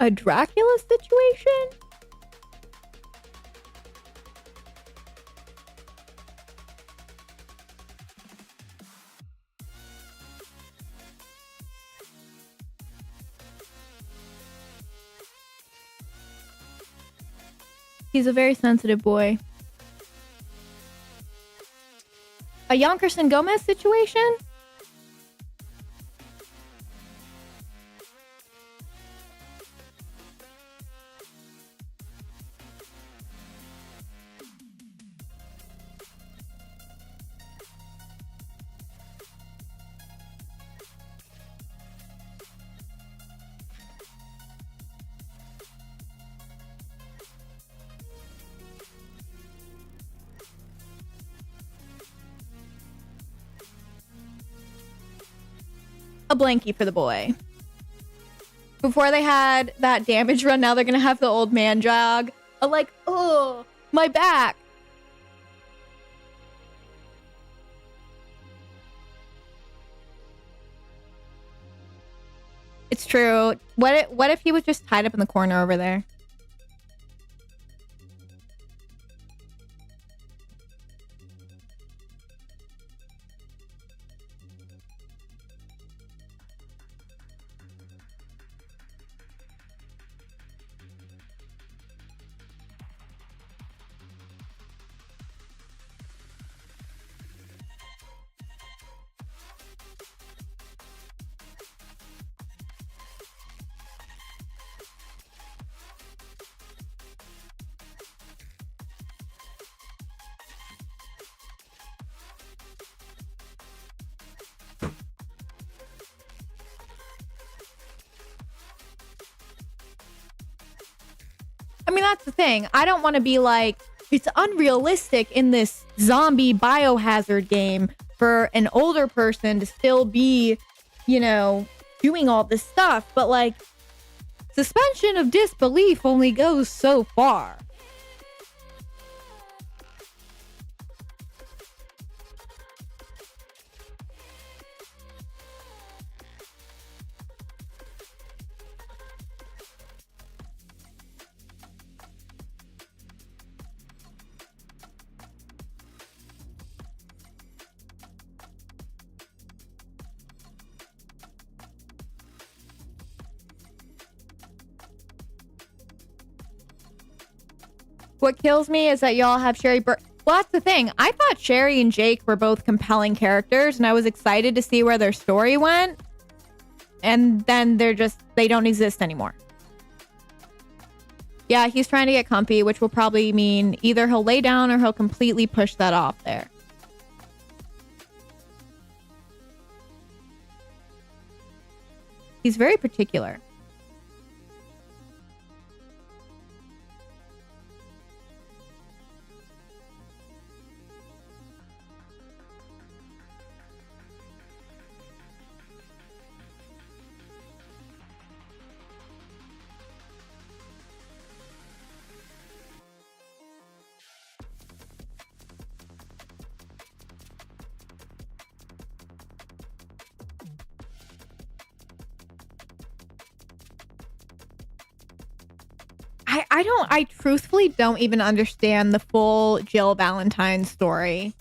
A Dracula situation? He's a very sensitive boy. A Yonkerson Gomez situation? A blankie for the boy. Before they had that damage run, now they're gonna have the old man jog. Like, oh, my back. It's true. What if he was just tied up in the corner over there? I mean, that's the thing. I don't want to be like, it's unrealistic in this zombie biohazard game for an older person to still be, you know, doing all this stuff. But like, suspension of disbelief only goes so far. What kills me is that y'all have Sherry Well, that's the thing. I thought Sherry and Jake were both compelling characters, and I was excited to see where their story went. And then they don't exist anymore. Yeah, he's trying to get comfy, which will probably mean either he'll lay down or he'll completely push that off there. He's very particular. I truthfully don't even understand the full Jill Valentine story.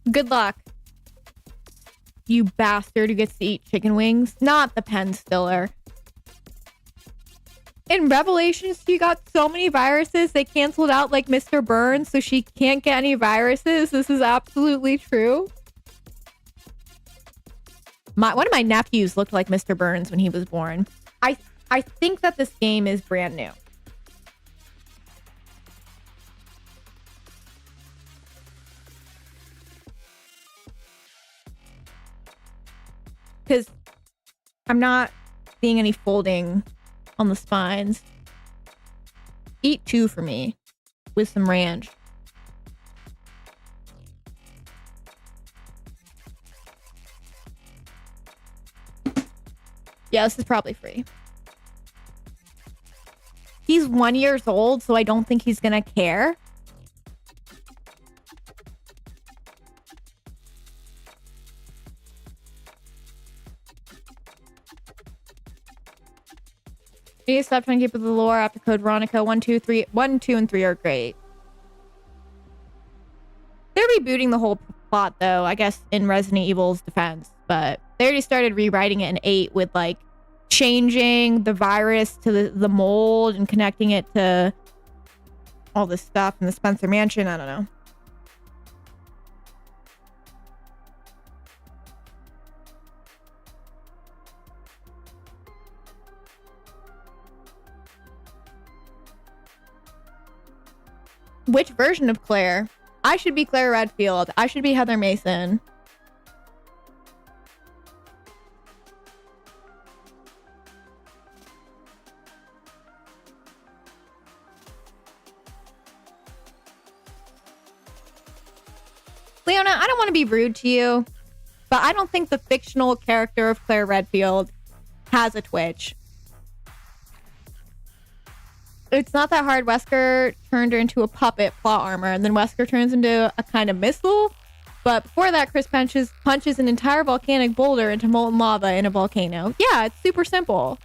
Good luck, you bastard who gets to eat chicken wings, not the pen stiller. In Revelations, she got so many viruses, they canceled out like Mr. Burns, so she can't get any viruses. This is absolutely true. One of my nephews looked like Mr. Burns when he was born. I think that this game is brand new. because I'm not seeing any folding on the spines. Eat 2 for me with some ranch. Yeah, this is probably free. He's 1 year old, so I don't think he's gonna care. You need to stop trying to keep with the lore after Code Veronica. 1, 2, 3. 1, 2, and 3 are great. They're rebooting the whole plot, though, I guess, in Resident Evil's defense. But they already started rewriting it in 8 with, like, changing the virus to the mold and connecting it to all this stuff in the Spencer Mansion. I don't know. Which version of Claire? I should be Claire Redfield. I should be Heather Mason. Leona, I don't want to be rude to you, but I don't think the fictional character of Claire Redfield has a Twitch. It's not that hard. Wesker turned her into a puppet plot armor, and then Wesker turns into a kind of missile. But before that, Chris punches an entire volcanic boulder into molten lava in a volcano. Yeah, it's super simple.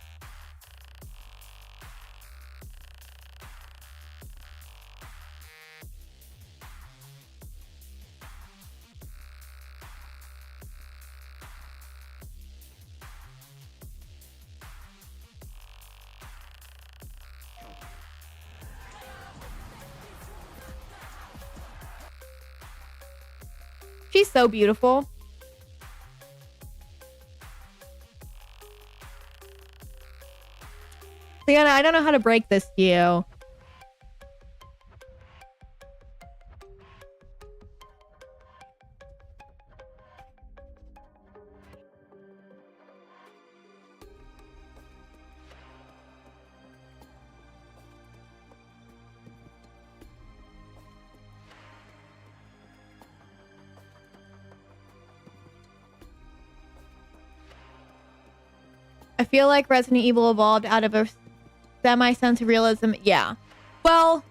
She's so beautiful. Leona, I don't know how to break this to you. I feel like Resident Evil evolved out of a semi-sense of realism. Yeah. Well,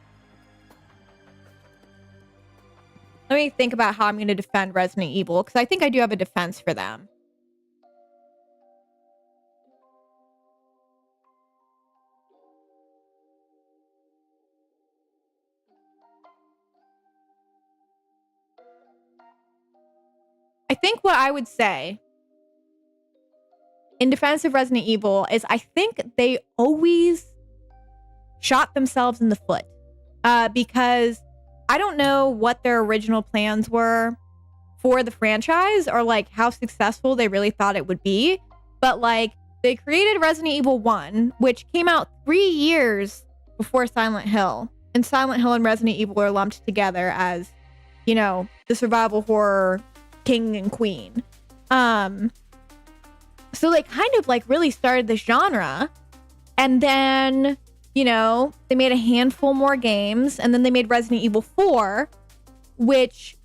let me think about how I'm going to defend Resident Evil, because I think I do have a defense for them. I think what I would say in defense of Resident Evil is I think they always shot themselves in the foot. Because I don't know what their original plans were for the franchise or like how successful they really thought it would be. But like they created Resident Evil 1, which came out 3 years before Silent Hill. And Silent Hill and Resident Evil are lumped together as, you know, the survival horror king and queen. So they kind of like really started the genre, and then, you know, they made a handful more games, and then they made Resident Evil 4, which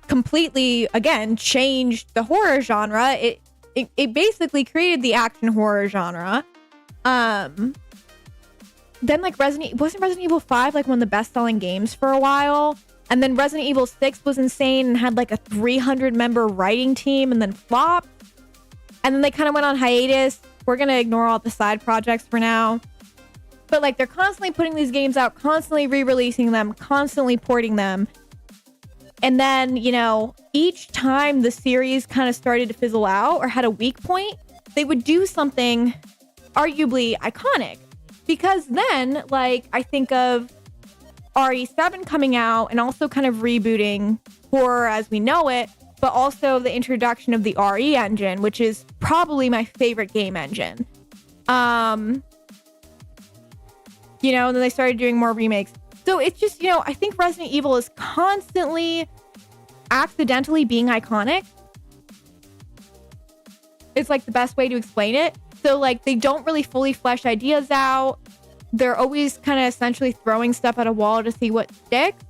completely, again, changed the horror genre. It basically created the action horror genre. Then like wasn't Resident Evil 5 like one of the best-selling games for a while? And then Resident Evil 6 was insane and had like a 300-member writing team and then flopped. And then they kind of went on hiatus. We're going to ignore all the side projects for now. But like they're constantly putting these games out, constantly re-releasing them, constantly porting them. And then, you know, each time the series kind of started to fizzle out or had a weak point, they would do something arguably iconic. Because then, like, I think of RE7 coming out and also kind of rebooting horror as we know it, but also the introduction of the RE engine, which is probably my favorite game engine. You know, and then they started doing more remakes. So it's just, you know, I think Resident Evil is constantly accidentally being iconic. It's like the best way to explain it. So like they don't really fully flesh ideas out. They're always kind of essentially throwing stuff at a wall to see what sticks.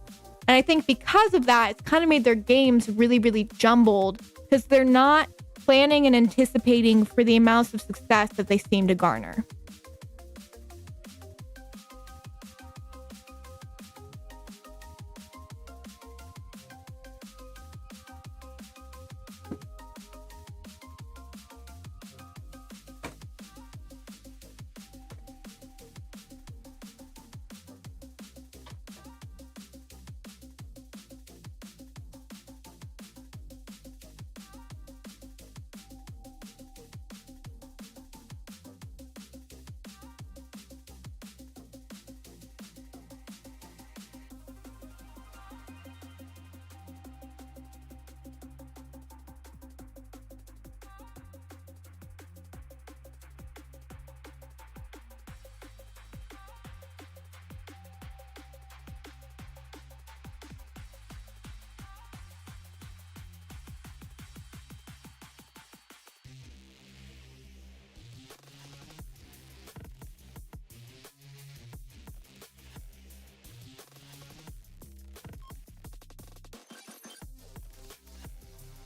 And I think because of that, it's kind of made their games really, really jumbled because they're not planning and anticipating for the amounts of success that they seem to garner.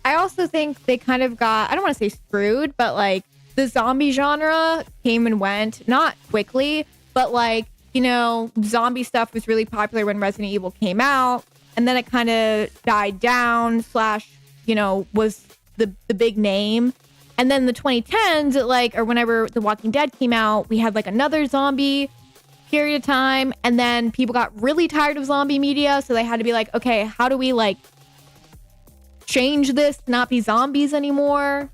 I also think they kind of got, I don't want to say screwed, but like the zombie genre came and went, not quickly, but like, you know, zombie stuff was really popular when Resident Evil came out. And then it kind of died down / you know, was the big name. And then the 2010s, like, or whenever The Walking Dead came out, we had like another zombie period of time. And then people got really tired of zombie media. So they had to be like, okay, how do we like change this to not be zombies anymore?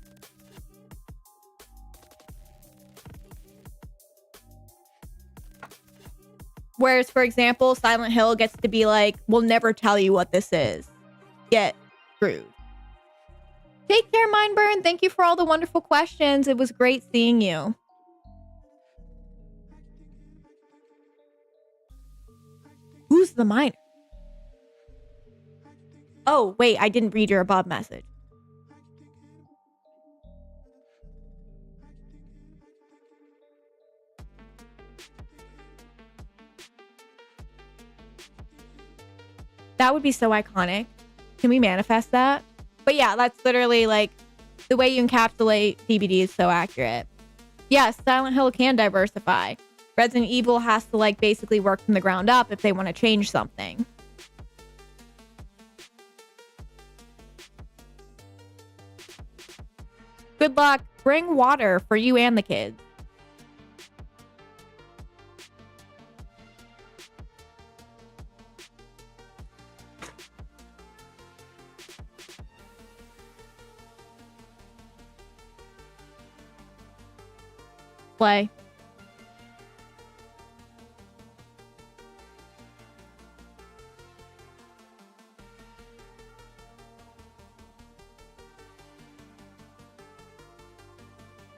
Whereas, for example, Silent Hill gets to be like, we'll never tell you what this is. Get screwed. Take care, Mindburn. Thank you for all the wonderful questions. It was great seeing you. Who's the miner? Oh, wait, I didn't read your above message. That would be so iconic. Can we manifest that? But yeah, that's literally like the way you encapsulate DBD is so accurate. Yes, Silent Hill can diversify. Resident Evil has to like basically work from the ground up if they want to change something. Good luck. Bring water for you and the kids. Play.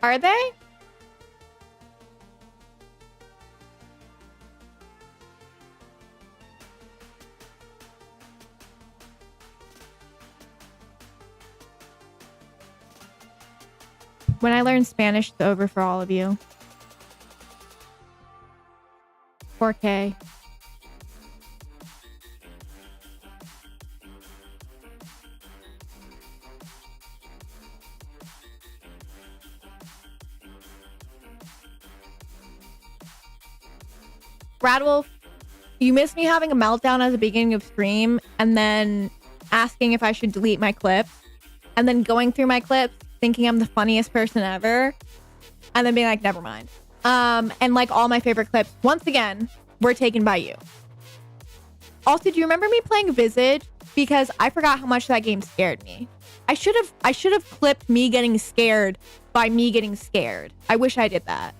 Are they? When I learn Spanish, it's over for all of you. 4K. Radwolf, you missed me having a meltdown at the beginning of stream and then asking if I should delete my clips and then going through my clips thinking I'm the funniest person ever and then being like, never mind. And like all my favorite clips, once again, were taken by you. Also, do you remember me playing Visage? Because I forgot how much that game scared me. I should have clipped me getting scared by me getting scared. I wish I did that.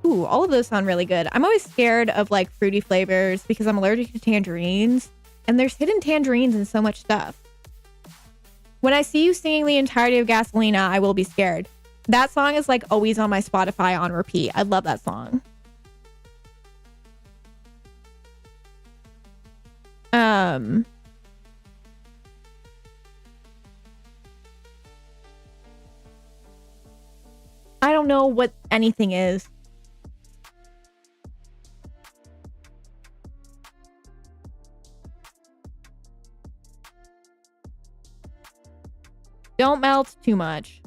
Ooh, all of those sound really good. I'm always scared of like fruity flavors because I'm allergic to tangerines. And there's hidden tangerines in so much stuff. When I see you singing the entirety of Gasolina, I will be scared. That song is like always on my Spotify on repeat. I love that song. don't know what anything is. Don't melt too much.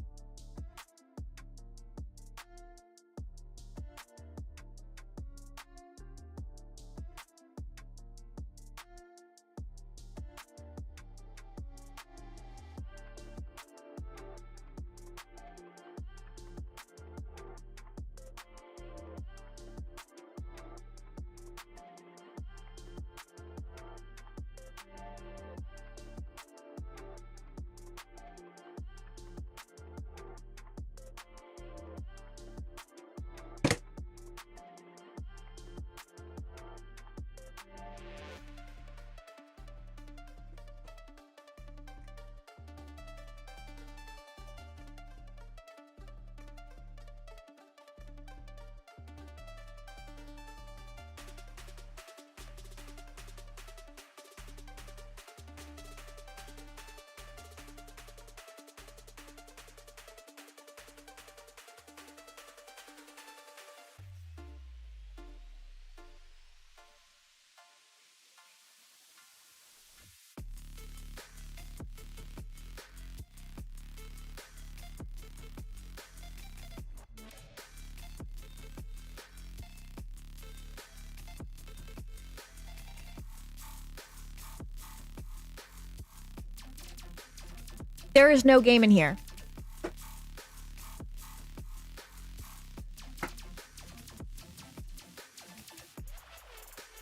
There is no game in here.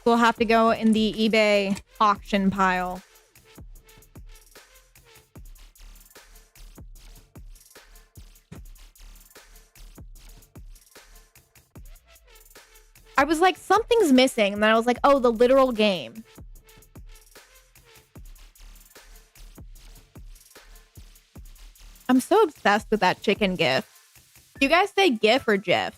We'll have to go in the eBay auction pile. I was like, something's missing. And then I was like, oh, the literal game. I'm so obsessed with that chicken gif. Do you guys say gif or gif?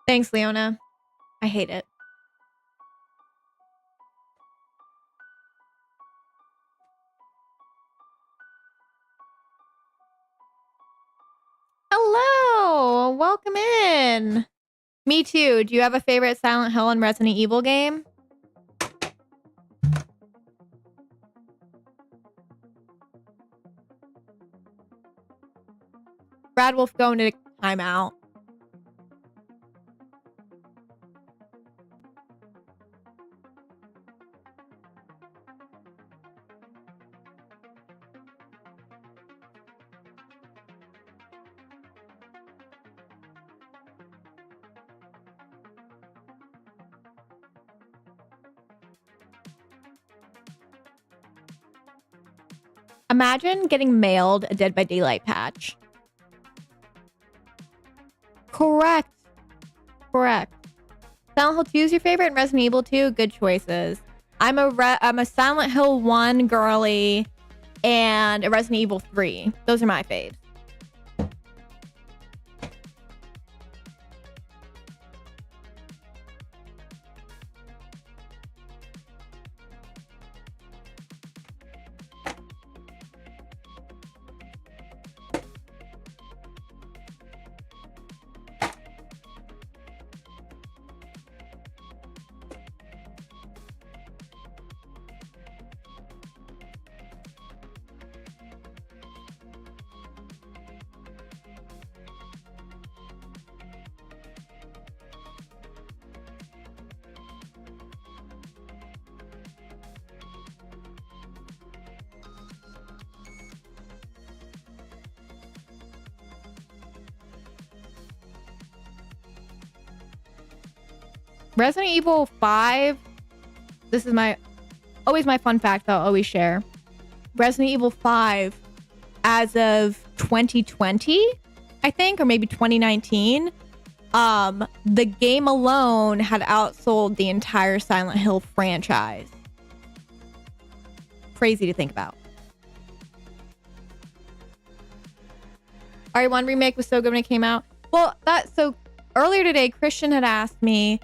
Thanks, Leona. I hate it. Hello! Welcome in! Me too. Do you have a favorite Silent Hill and Resident Evil game? Brad Wolf going to timeout. Imagine getting mailed a Dead by Daylight patch. Correct. Correct. Silent Hill 2 is your favorite and Resident Evil 2? Good choices. I'm a Silent Hill 1 girly and a Resident Evil 3. Those are my faves. Resident Evil 5. This is always my fun fact that I'll always share. Resident Evil 5, as of 2020, I think, or maybe 2019, the game alone had outsold the entire Silent Hill franchise. Crazy to think about. RE1 remake was so good when it came out. Well, so earlier today, Christian had asked me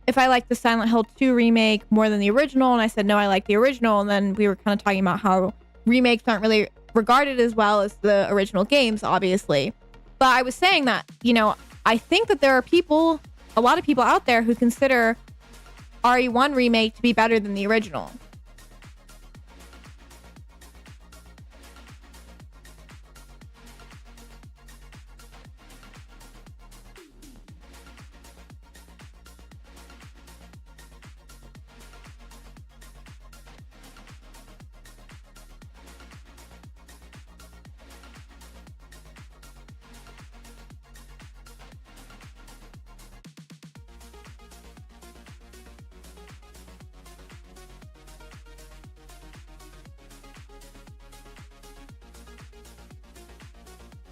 if I liked the Silent Hill 2 remake more than the original, and I said no, I like the original. And then we were kind of talking about how remakes aren't really regarded as well as the original games, obviously. But I was saying that, you know, I think that there are a lot of people out there who consider RE1 remake to be better than the original.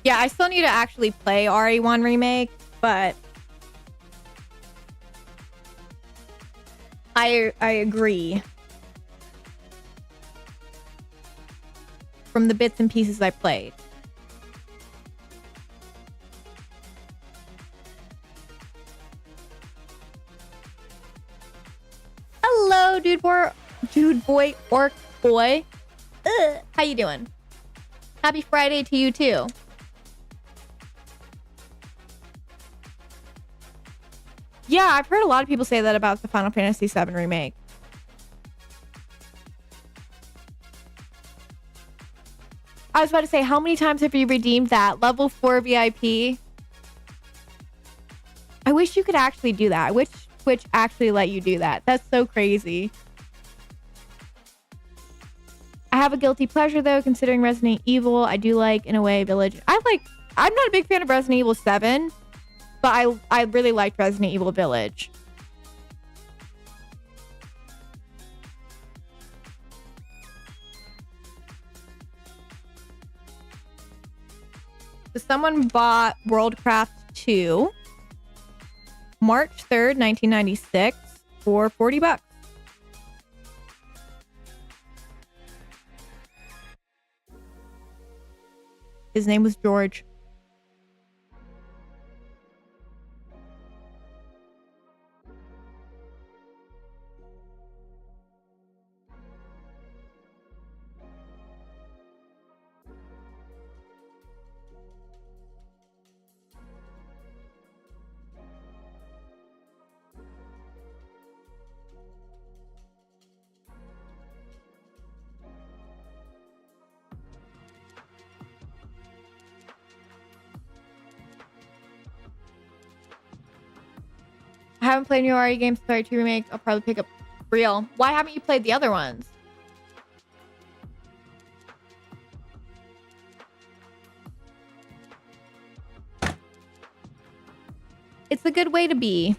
Yeah, I still need to actually play RE1 remake, but I agree. From the bits and pieces I played. Hello, dude boy, orc boy. How you doing? Happy Friday to you too. Yeah, I've heard a lot of people say that about the Final Fantasy VII remake. I was about to say, how many times have you redeemed that? Level 4 VIP? I wish you could actually do that. I wish Twitch actually let you do that. That's so crazy. I have a guilty pleasure, though, considering Resident Evil. I do like, in a way, Village. I'm not a big fan of Resident Evil 7. But I really liked Resident Evil Village. So someone bought Worldcraft 2 March 3rd, 1996 for $40. His name was George. I haven't played new RE games. Sorry, 2 remake. I'll probably pick up Real. Why haven't you played the other ones? It's a good way to be.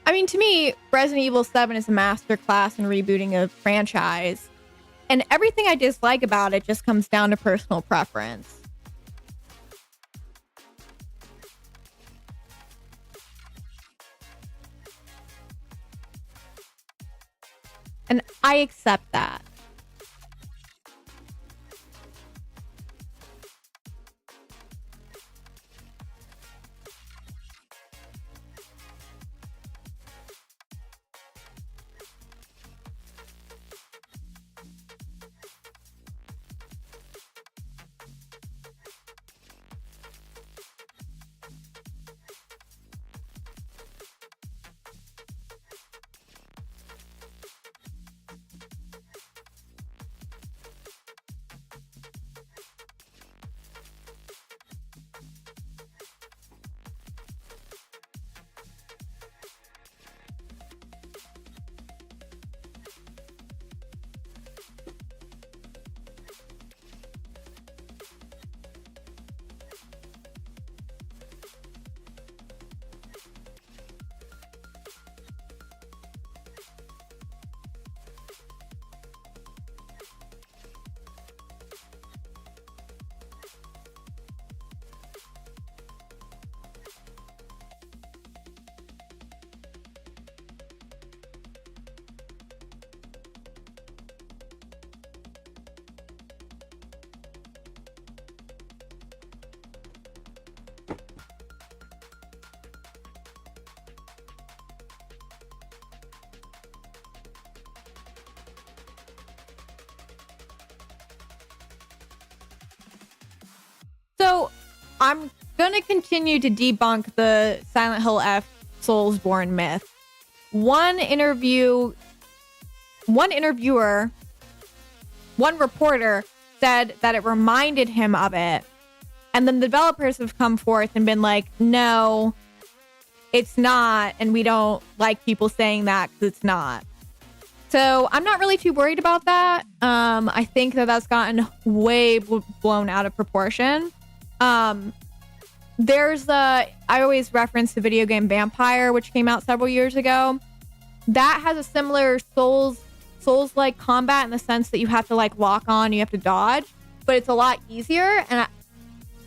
I mean, to me, Resident Evil 7 is a masterclass in rebooting a franchise. And everything I dislike about it just comes down to personal preference. And I accept that. I'm gonna continue to debunk the Silent Hill F Soulsborne myth. One reporter said that it reminded him of it. And then the developers have come forth and been like, no, it's not. And we don't like people saying that because it's not. So I'm not really too worried about that. I think that that's gotten way blown out of proportion. I always reference the video game Vampire, which came out several years ago. That has a similar Souls-like combat in the sense that you have to like lock on, you have to dodge, but it's a lot easier. And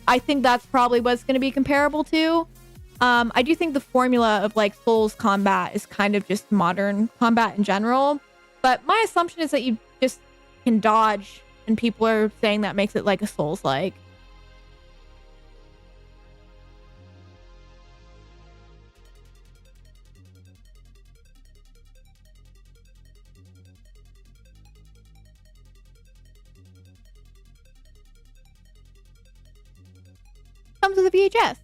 I think that's probably what's going to be comparable to. I do think the formula of like Souls combat is kind of just modern combat in general. But my assumption is that you just can dodge, and people are saying that makes it like a Souls-like. Comes with a VHS.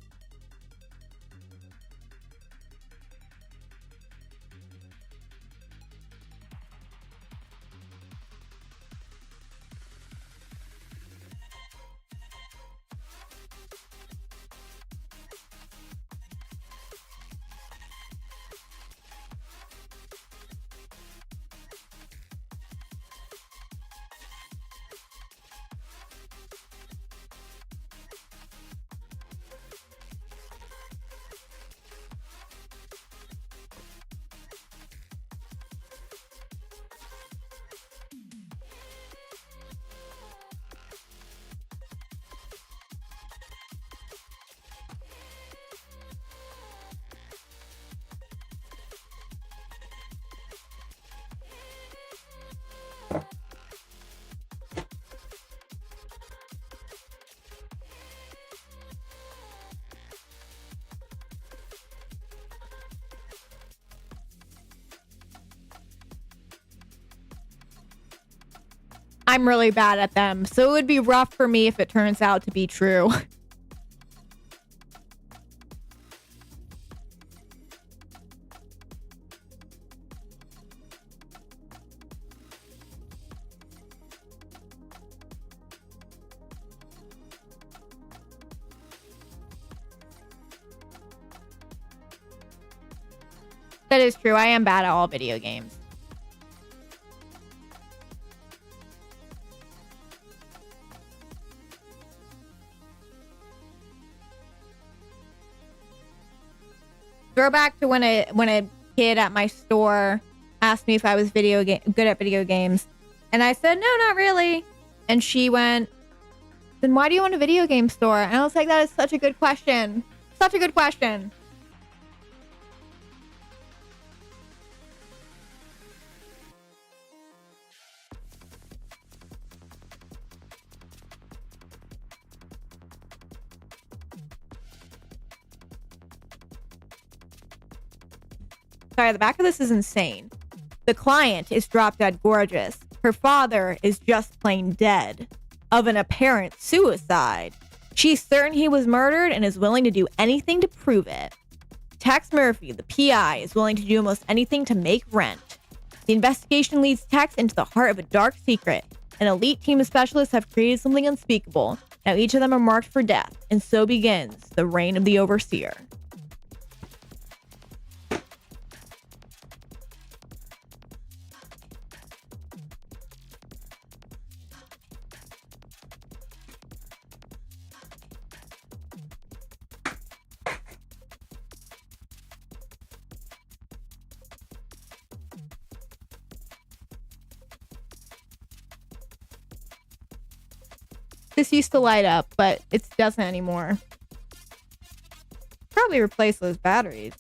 I'm really bad at them, so it would be rough for me if it turns out to be true. That is true. I am bad at all video games. Throwback to when a kid at my store asked me if I was good at video games, and I said no, not really. And she went, "Then why do you own a video game store?" And I was like, "That is such a good question. Such a good question." Sorry, the back of this is insane. The client is drop dead gorgeous. Her father is just plain dead of an apparent suicide. She's certain he was murdered and is willing to do anything to prove it. Tex Murphy, the PI, is willing to do almost anything to make rent. The investigation leads Tex into the heart of a dark secret. An elite team of specialists have created something unspeakable. Now each of them are marked for death, and so begins the reign of the Overseer. This used to light up, but it doesn't anymore. Probably replace those batteries.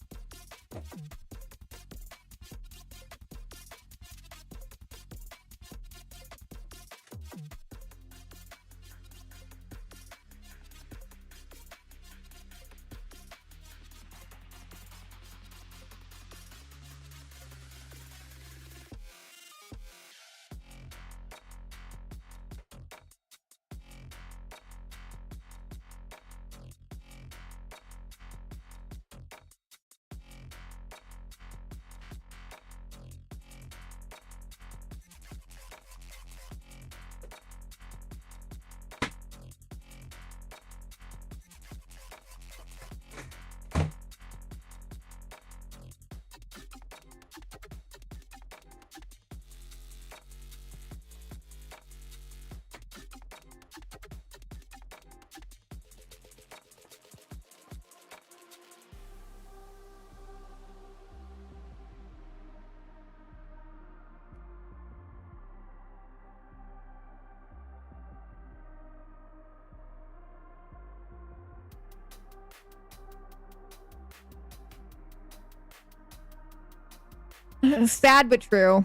Sad but true.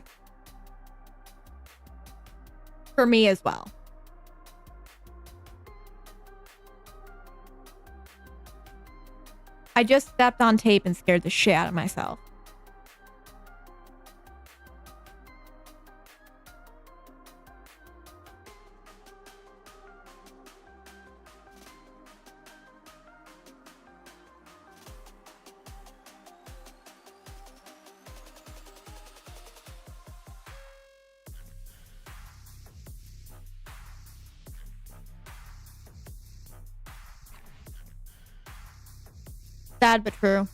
For me as well. I just stepped on tape and scared the shit out of myself. Sad but true.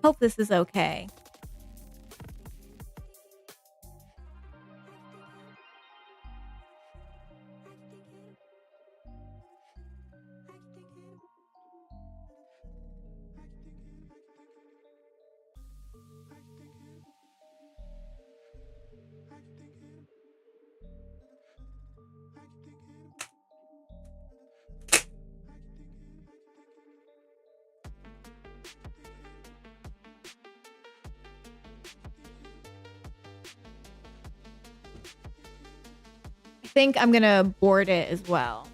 Hope this is okay. I think I'm gonna board it as well.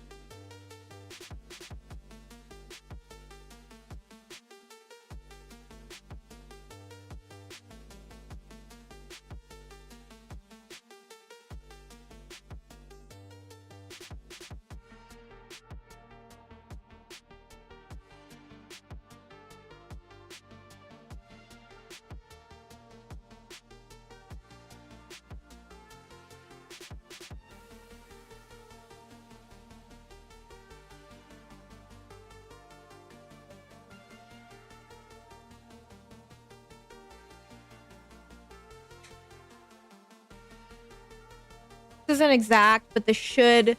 This isn't exact, but this should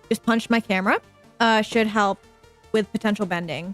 just punch my camera. Should help with potential bending.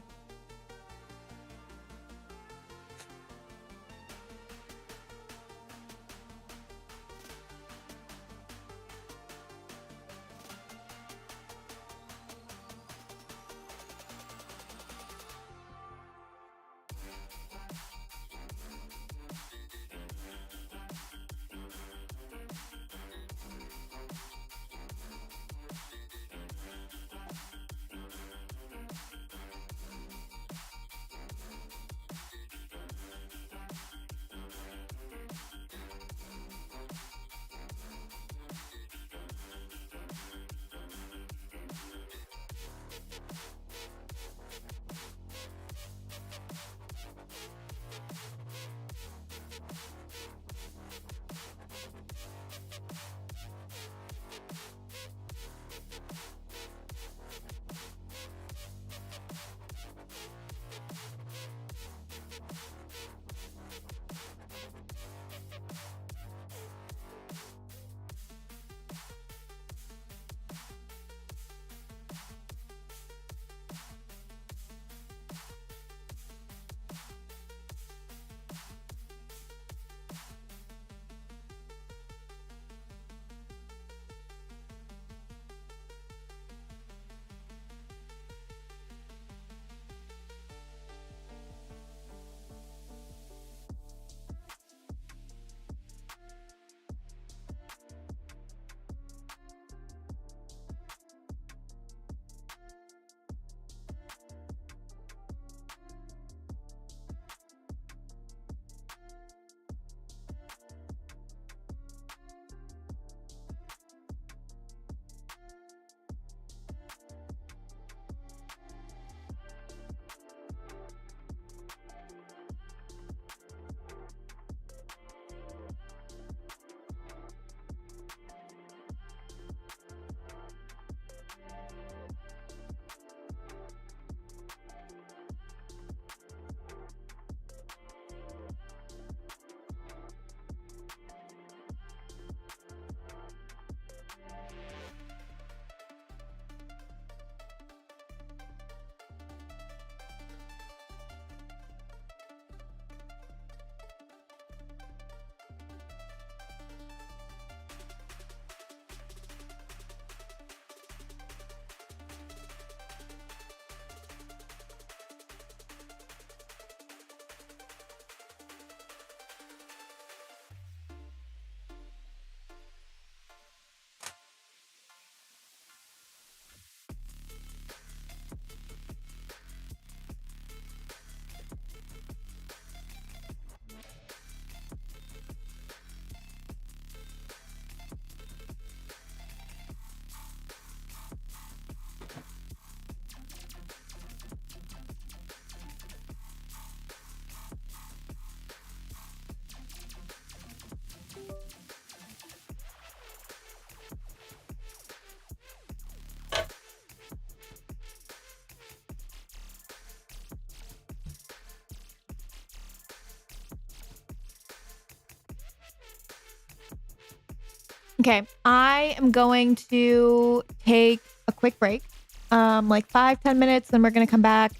Okay, I am going to take a quick break, like 5-10 minutes, then we're gonna come back.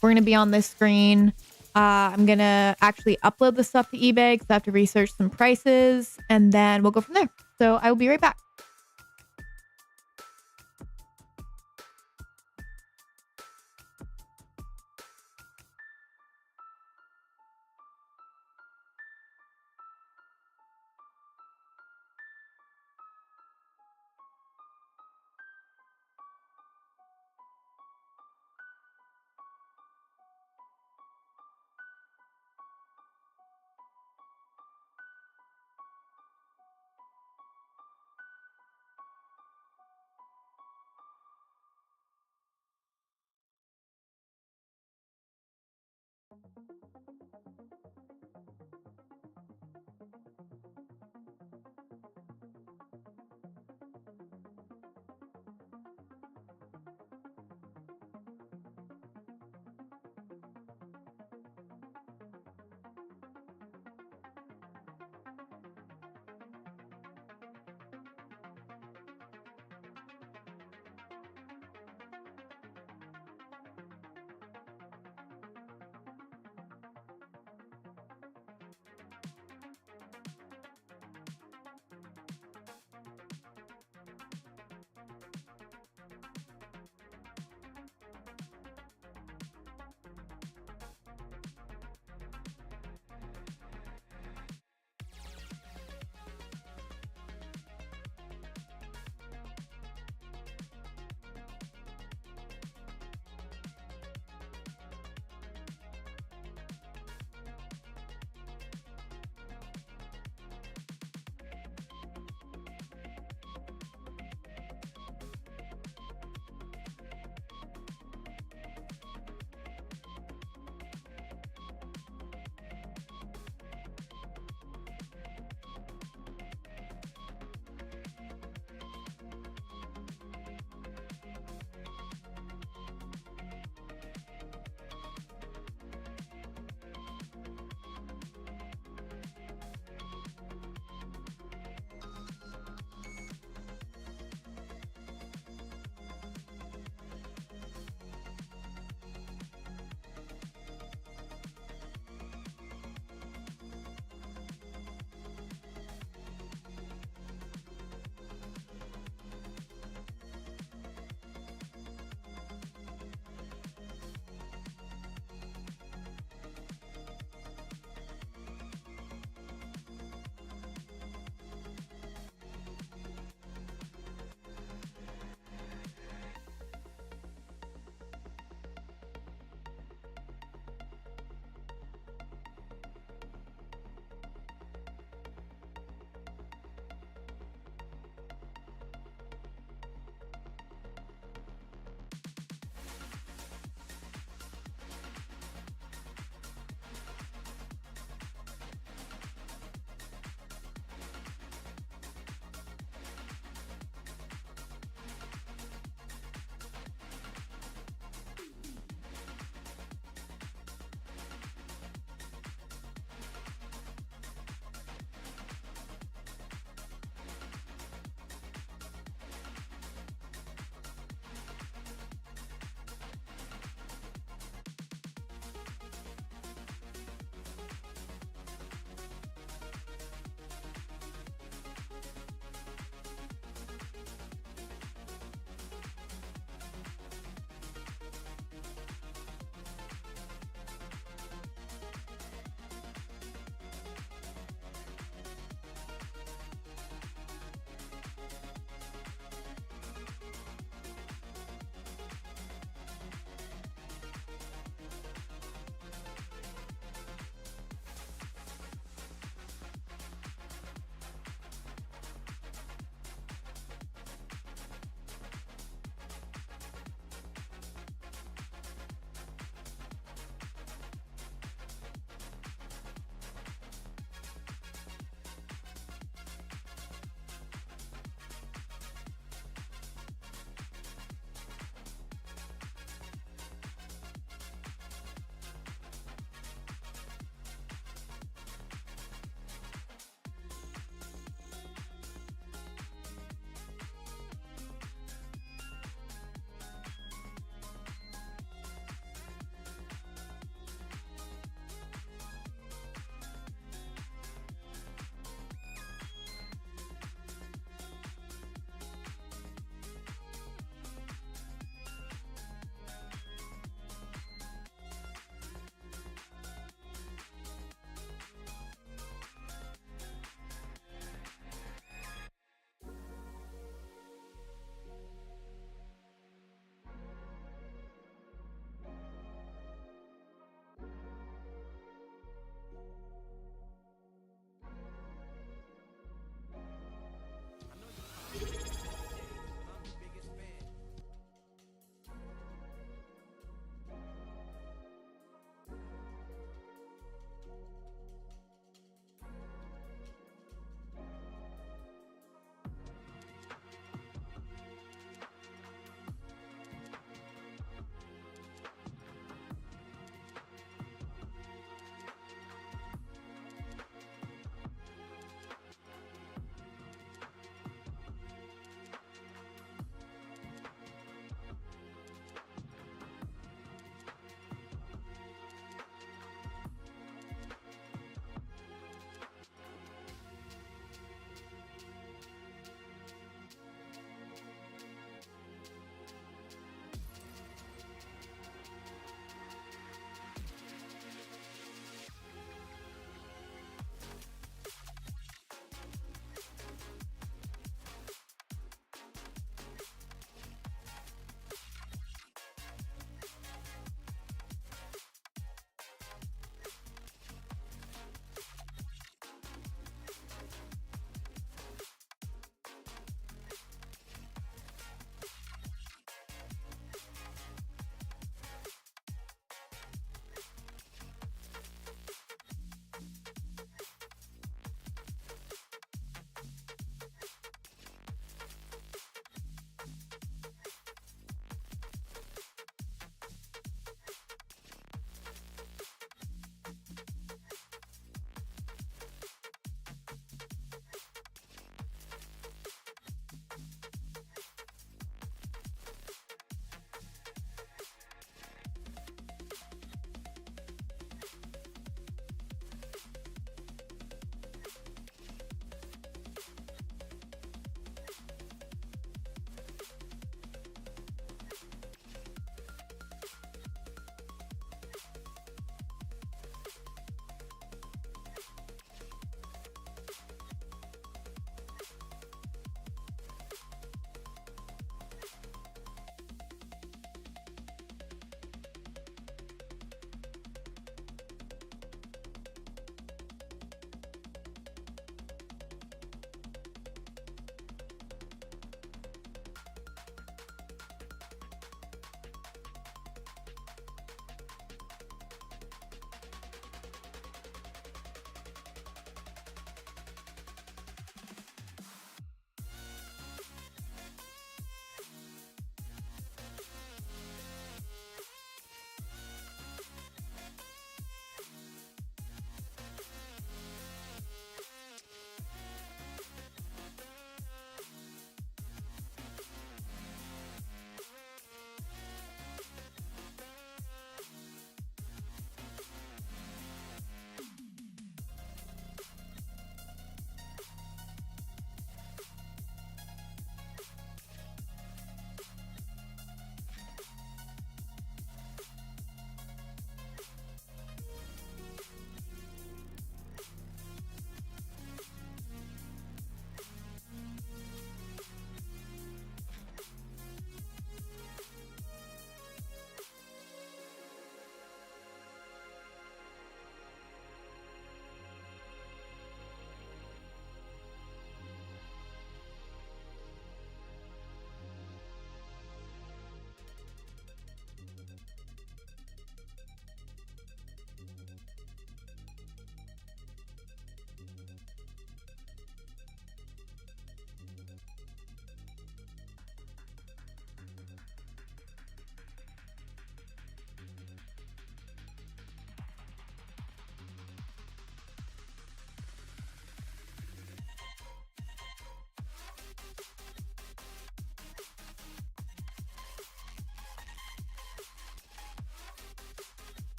We're gonna be on this screen. I'm gonna actually upload the stuff to eBay because I have to research some prices, and then we'll go from there. So I will be right back.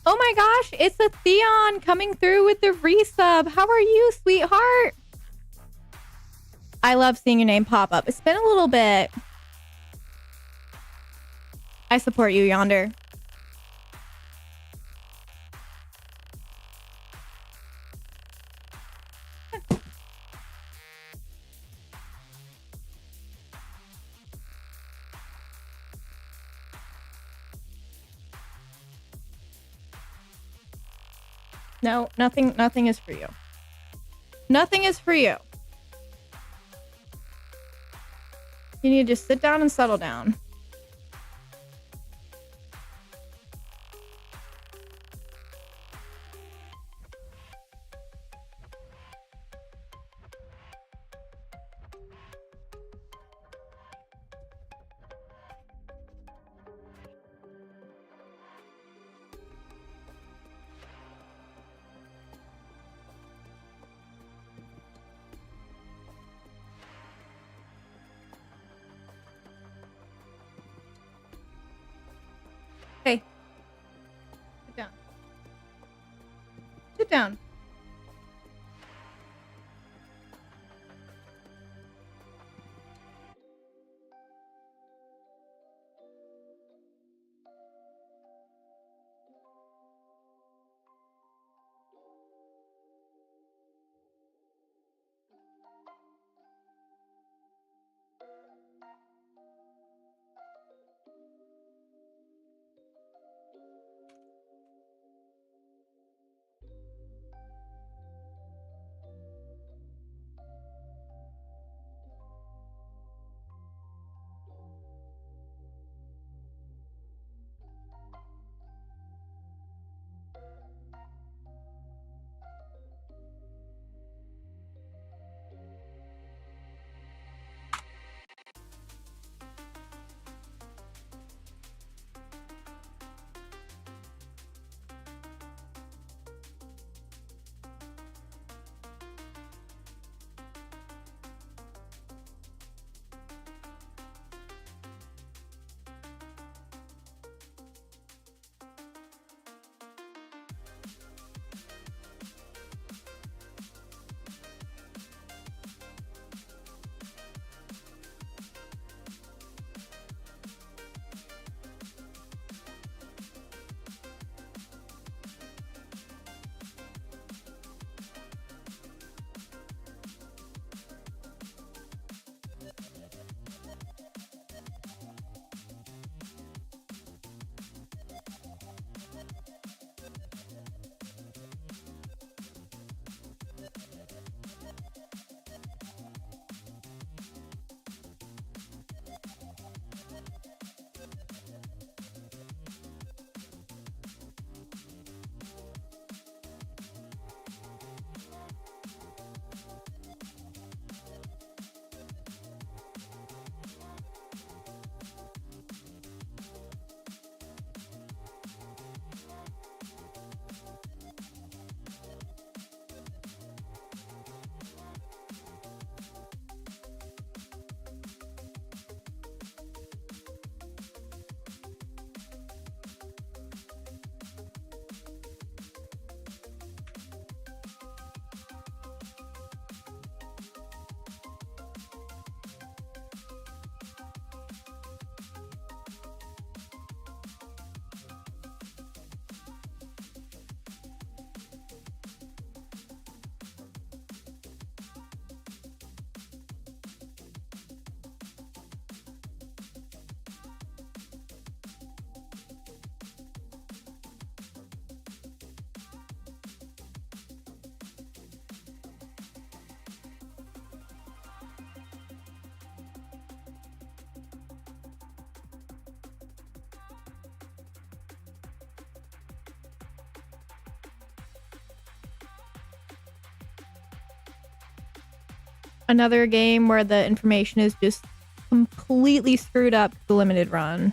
Oh my gosh, it's a Theon coming through with the resub. How are you, sweetheart? I love seeing your name pop up. It's been a little bit. I support you, Yonder. No, nothing is for you. Nothing is for you. You need to just sit down and settle down. Hey. Sit down. Sit down. Another game where the information is just completely screwed up the limited run.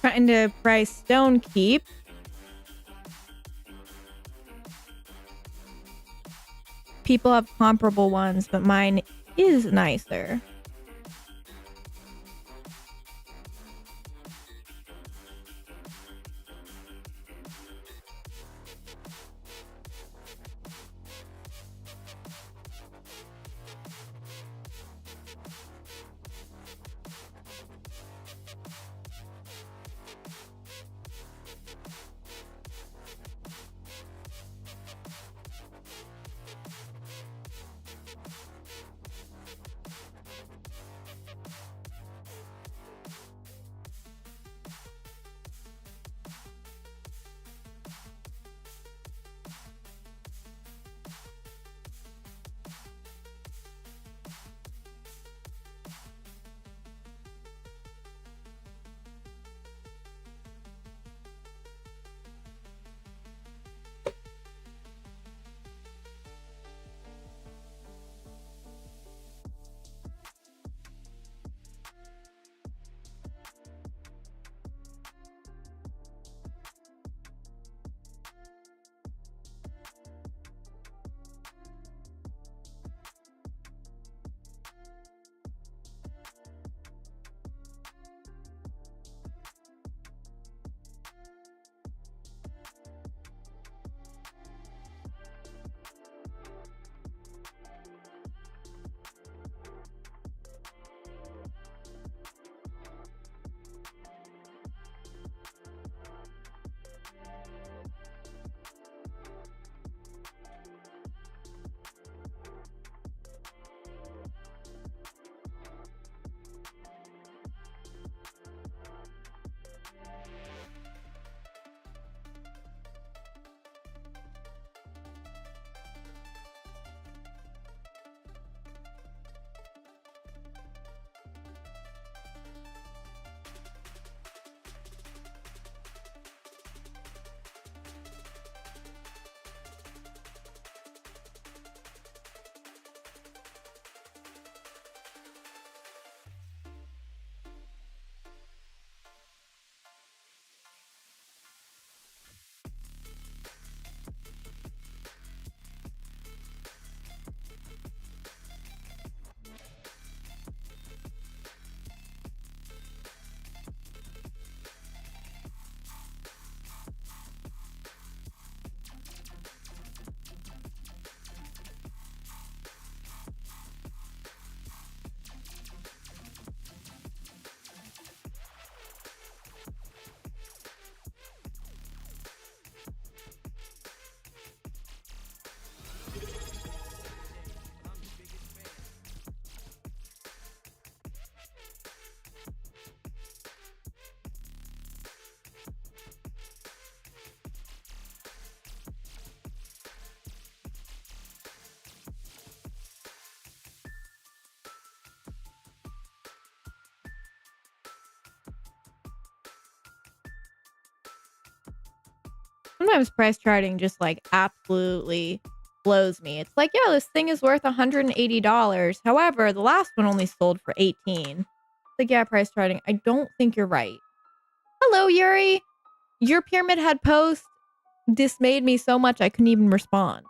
Trying to price Stone Keep. People have comparable ones, but mine is nicer. Sometimes price charting just like absolutely blows me. It's like, yeah, this thing is worth $180. However, the last one only sold for 18. It's like, yeah, price charting. I don't think you're right. Hello, Yuri. Your Pyramid Head post dismayed me so much I couldn't even respond.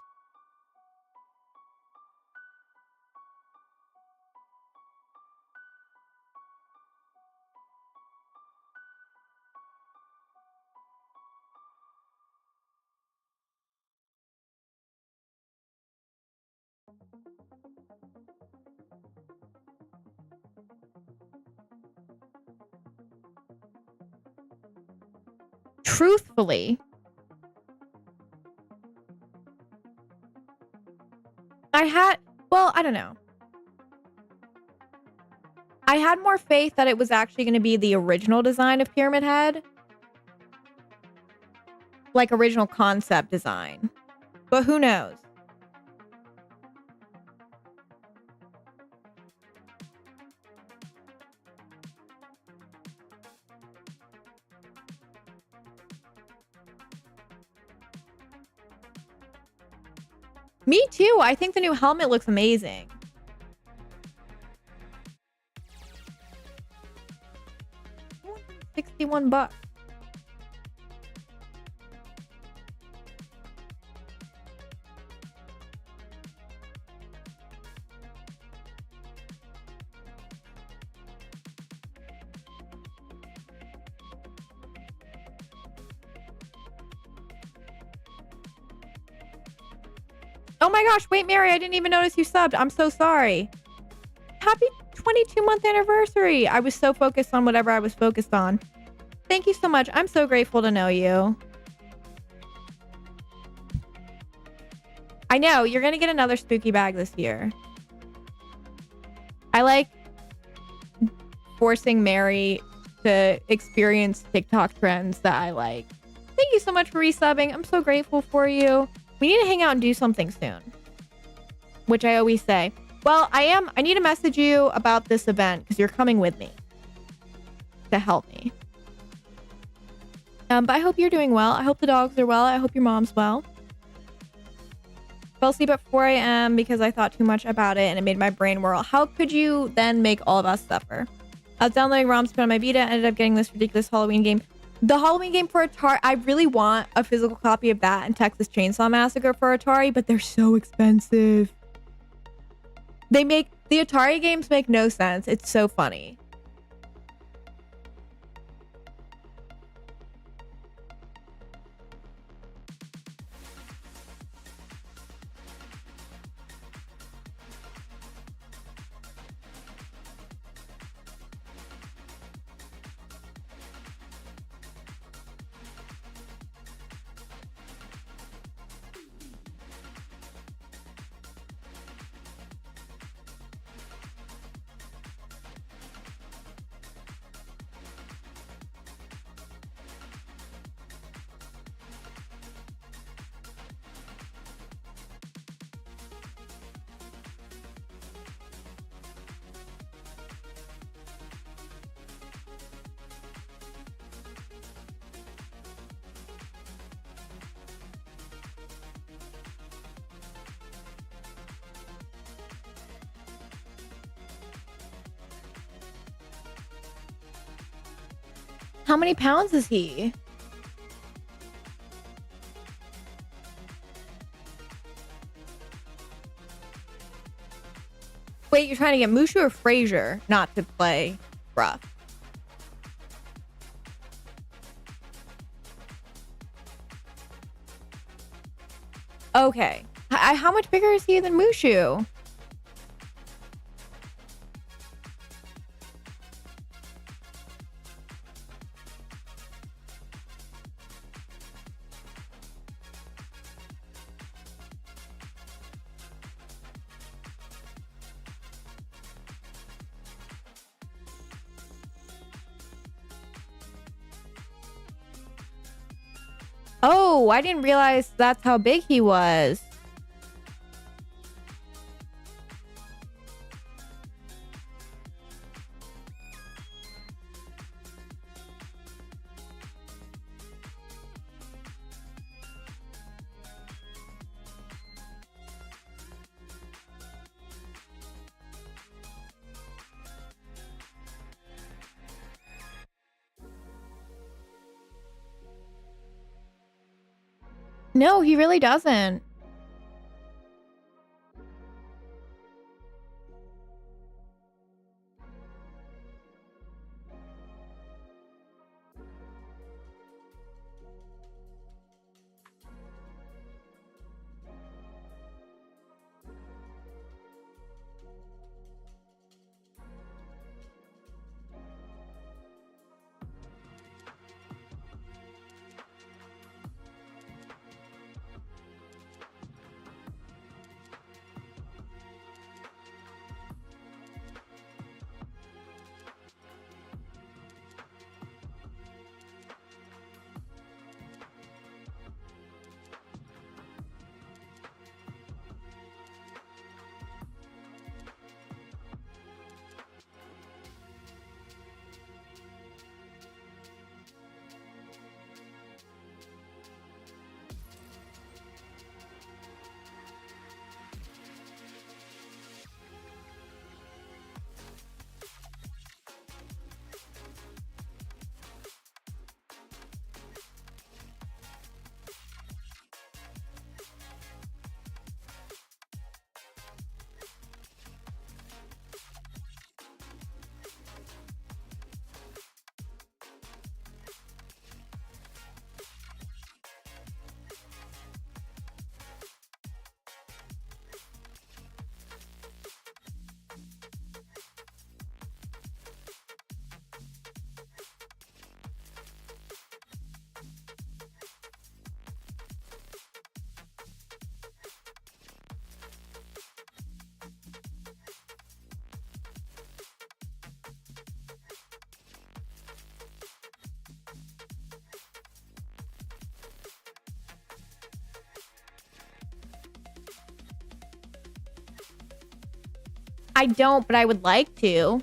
Truthfully, I don't know. I had more faith that it was actually going to be the original design of Pyramid Head. Like original concept design. But who knows? Me too. I think the new helmet looks amazing. $61. Oh my gosh, wait, Mary, I didn't even notice you subbed. I'm so sorry. Happy 22-month anniversary. I was so focused on whatever I was focused on. Thank you so much. I'm so grateful to know you. I know, you're going to get another spooky bag this year. I like forcing Mary to experience TikTok trends that I like. Thank you so much for resubbing. I'm so grateful for you. We need to hang out and do something soon, which I always say. Well, I need to message you about this event because you're coming with me to help me. But I hope you're doing well. I hope the dogs are well. I hope your mom's well. Fell asleep at 4 a.m. because I thought too much about it and it made my brain whirl. How could you then make all of us suffer? I was downloading ROMs to put on my Vita, ended up getting this ridiculous Halloween game. The Halloween game for Atari, I really want a physical copy of that and Texas Chainsaw Massacre for Atari, but they're so expensive. The Atari games make no sense. It's so funny. How many pounds is he? Wait, you're trying to get Mushu or Frazier not to play rough? Okay. How much bigger is he than Mushu? Oh, I didn't realize that's how big he was. No, he really doesn't. I don't, but I would like to.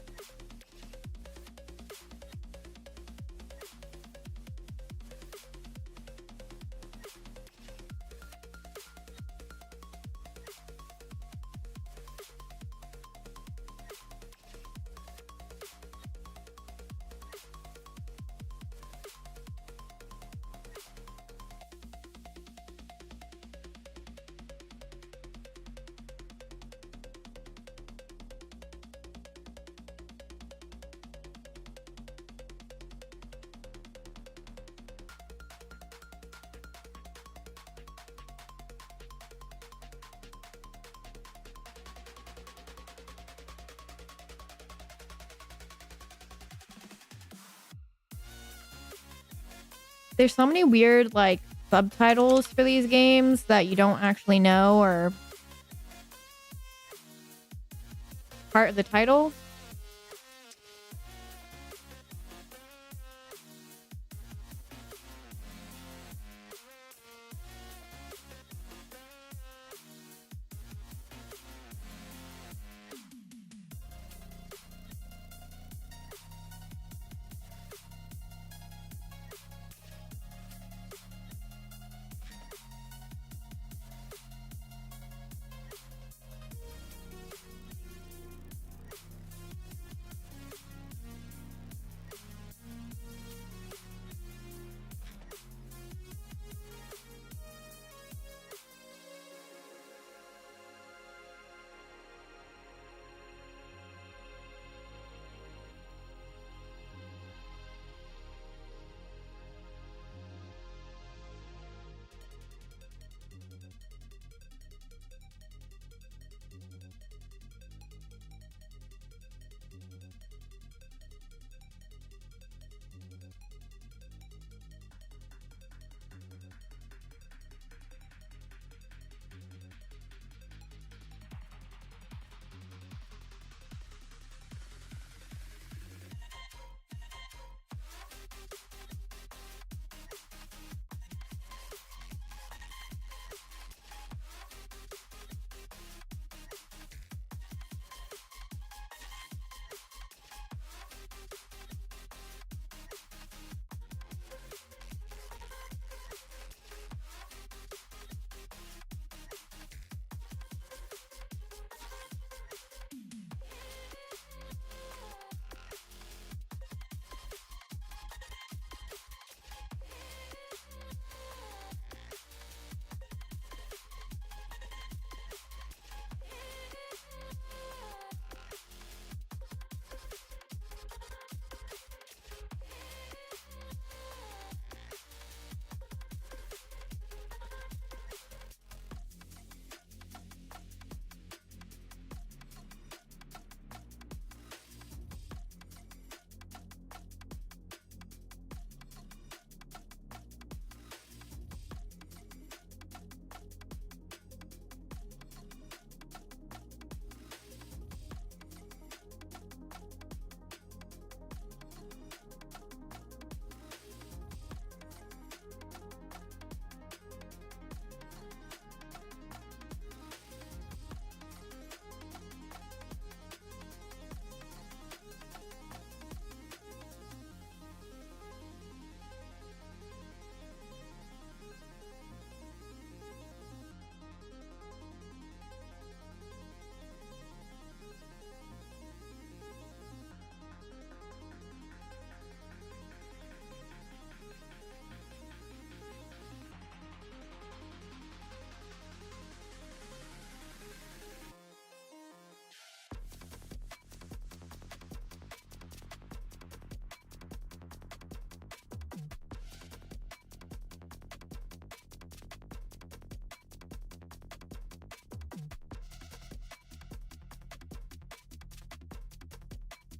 There's so many weird like subtitles for these games that you don't actually know or part of the title.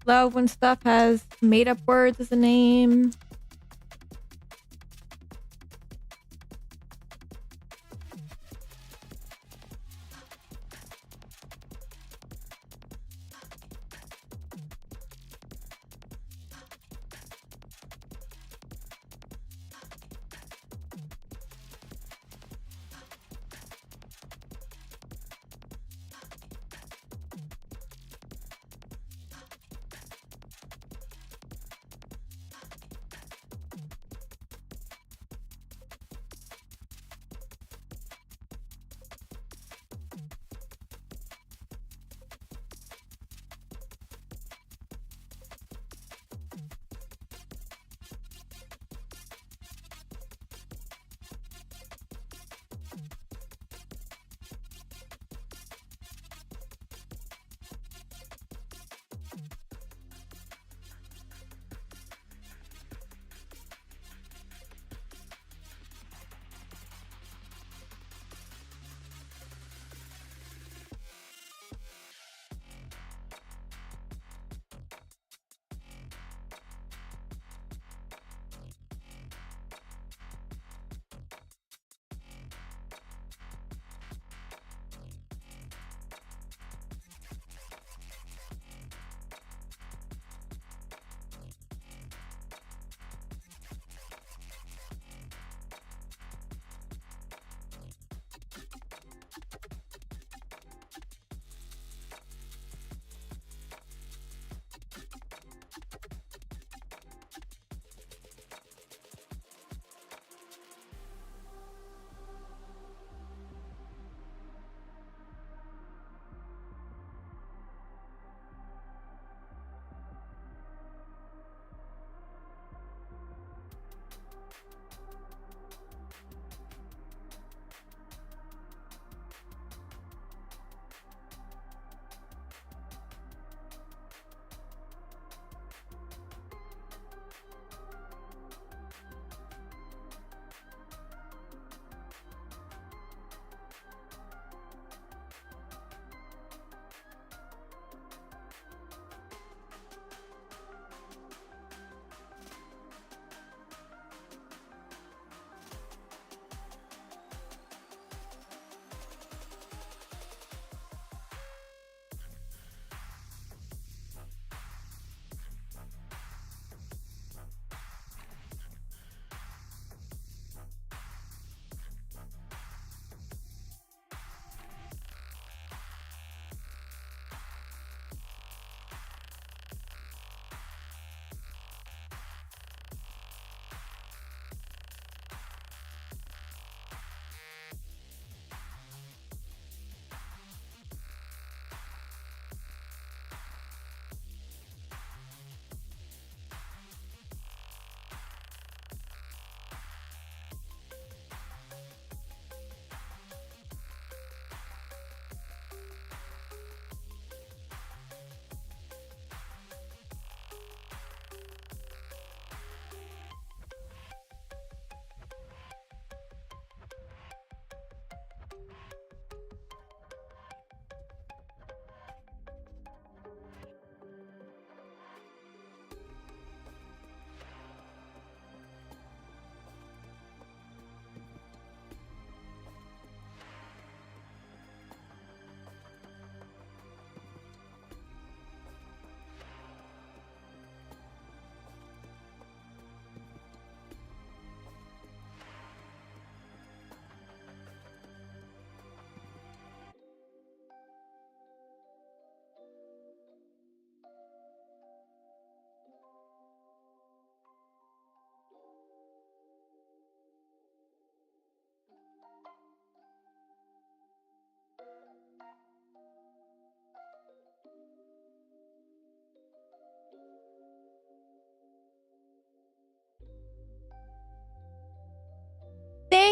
Love when stuff has made up words as a name.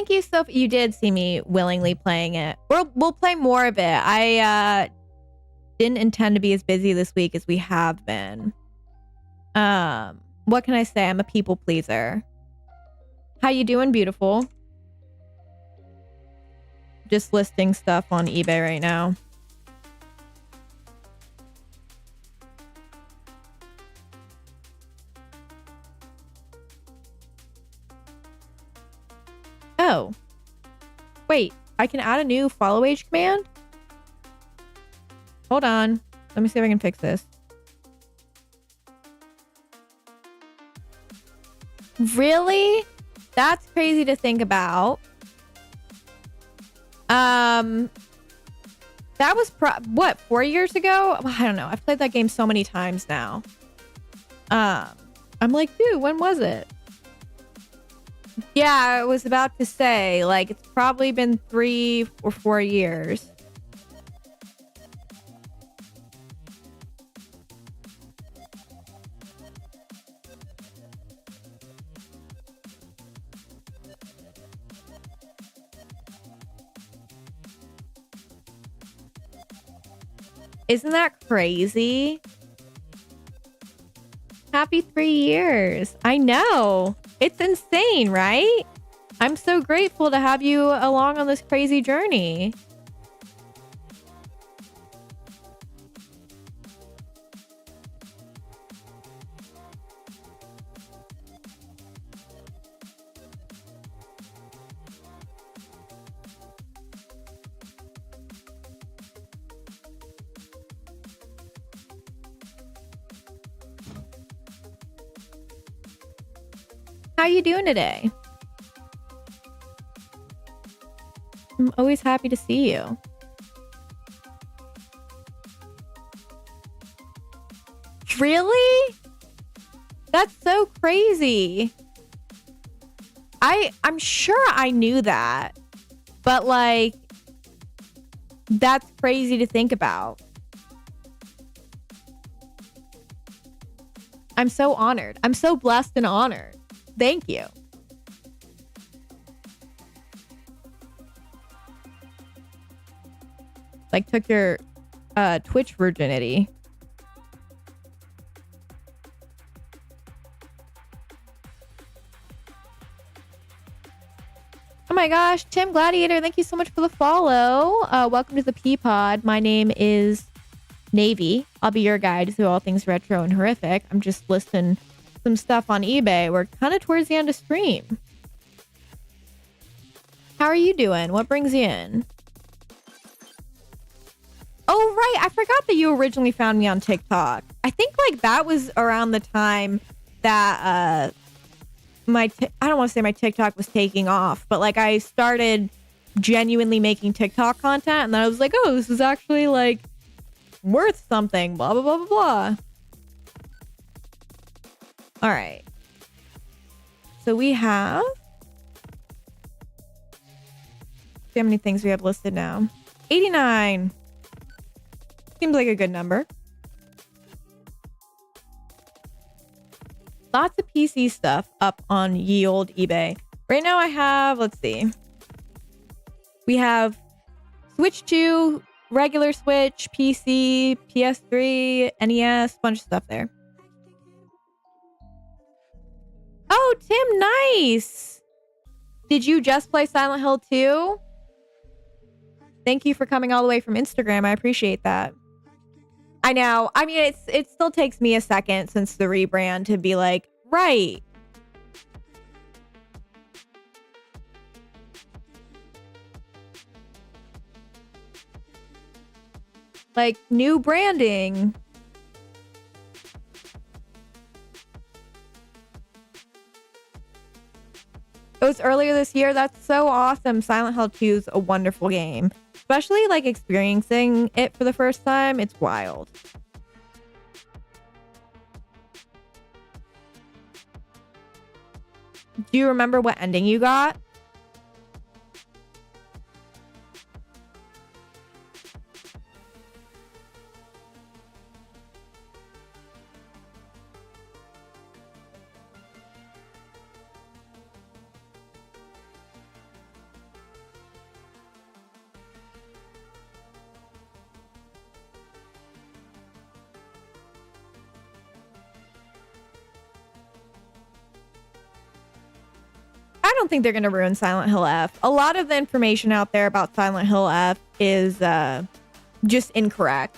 thank you so. You did see me willingly playing it. We'll play more of it. I didn't intend to be as busy this week as we have been. What can I say? I'm a people pleaser. How you doing, beautiful? Just listing stuff on eBay right now. Oh. Wait, I can add a new follow age command? Hold on. Let me see if I can fix this. Really? That's crazy to think about. That was what, 4 years ago? I don't know. I've played that game so many times now. I'm like, dude, when was it? Yeah, I was about to say, like, it's probably been 3 or 4 years. Isn't that crazy? Happy 3 years. I know. It's insane, right? I'm so grateful to have you along on this crazy journey. How you doing today? I'm always happy to see you. Really? That's so crazy. I'm sure I knew that, but like, that's crazy to think about. I'm so honored. I'm so blessed and honored. Thank you. Like, took your Twitch virginity. Oh my gosh, Tim Gladiator, thank you so much for the follow. Welcome to the P-Pod. My name is Navy. I'll be your guide through all things retro and horrific. I'm just listing some stuff on eBay. We're kind of towards the end of stream. How are you doing? What brings you in? Oh, right. I forgot that you originally found me on TikTok. I think like that was around the time that I don't want to say my TikTok was taking off, but like I started genuinely making TikTok content, and then I was like, oh, this is actually like worth something, blah, blah, blah, blah, blah. All right. So we have... See how many things we have listed now. 89. Seems like a good number. Lots of PC stuff up on ye old eBay. Right now I have, let's see. We have Switch 2, regular Switch, PC, PS3, NES, bunch of stuff there. Oh, Tim, nice. Did you just play Silent Hill 2? Thank you for coming all the way from Instagram. I appreciate that. I know. I mean, it still takes me a second since the rebrand to be like, right. Like, new branding. It was earlier this year. That's so awesome. Silent Hill 2 is a wonderful game. Especially, like, experiencing it for the first time. It's wild. Do you remember what ending you got? don't think they're going to ruin Silent Hill F. A lot of the information out there about Silent Hill F is just incorrect.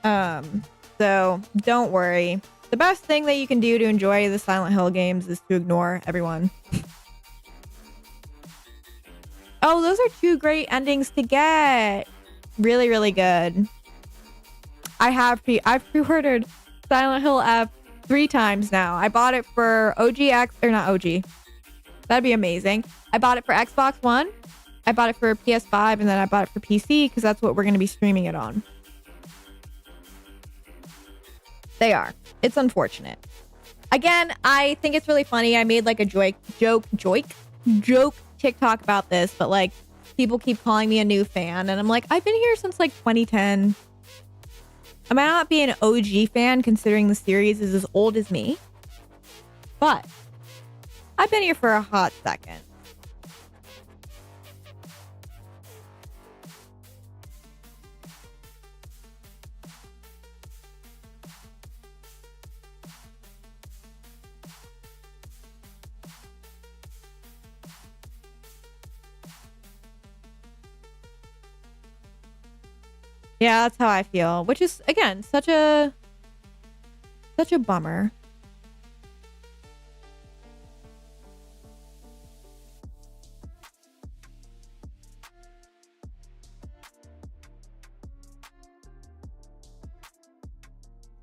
So don't worry. The best thing that you can do to enjoy the Silent Hill games is to ignore everyone. Oh, those are 2 great endings to get. Really, really good. I've pre-ordered Silent Hill F 3 times now. I bought it for OGX, or not OG. That'd be amazing. I bought it for Xbox One. I bought it for PS5, and then I bought it for PC because that's what we're going to be streaming it on. They are. It's unfortunate. Again, I think it's really funny. I made like a joke TikTok about this, but like people keep calling me a new fan, and I'm like, I've been here since like 2010. I might not be an OG fan considering the series is as old as me, but I've been here for a hot second. Yeah, that's how I feel, which is again such a bummer.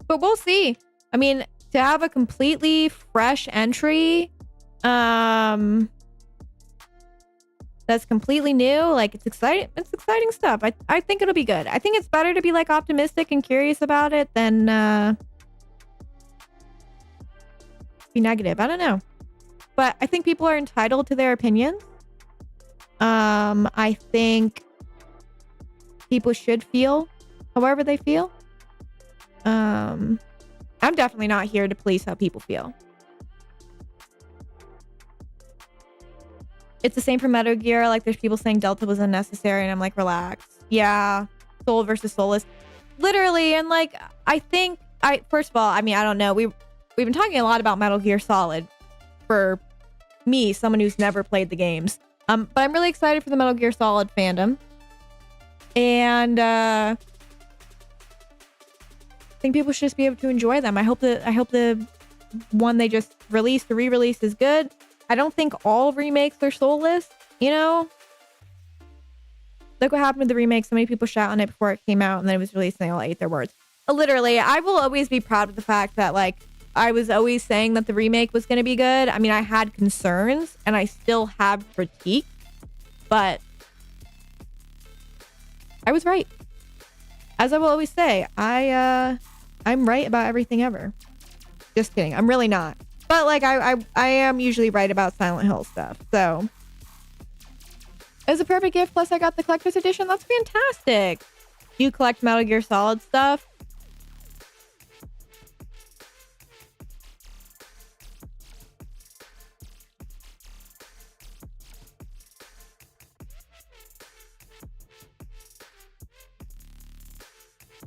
But we'll see. I mean, to have a completely fresh entry, that's completely new, like it's exciting. It's exciting stuff. I think it'll be good. I think it's better to be like optimistic and curious about it than be negative. I don't know, but I think people are entitled to their opinions. I think people should feel however they feel. I'm definitely not here to police how people feel. It's the same for Metal Gear. Like, there's people saying Delta was unnecessary, and I'm like, relax. Yeah, soul versus soulless, literally. And like, first of all, I mean, I don't know. We've been talking a lot about Metal Gear Solid for me, someone who's never played the games. But I'm really excited for the Metal Gear Solid fandom, and I think people should just be able to enjoy them. I hope the one they just released, the re-release, is good. I don't think all remakes are soulless, you know? Look what happened with the remake. So many people shot on it before it came out, and then it was released and they all ate their words. Literally, I will always be proud of the fact that, like, I was always saying that the remake was going to be good. I mean, I had concerns, and I still have critique, but I was right. As I will always say, I'm right about everything ever. Just kidding. I'm really not. But like I am usually right about Silent Hill stuff. So it was a perfect gift. Plus I got the collector's edition. That's fantastic. Do you collect Metal Gear Solid stuff?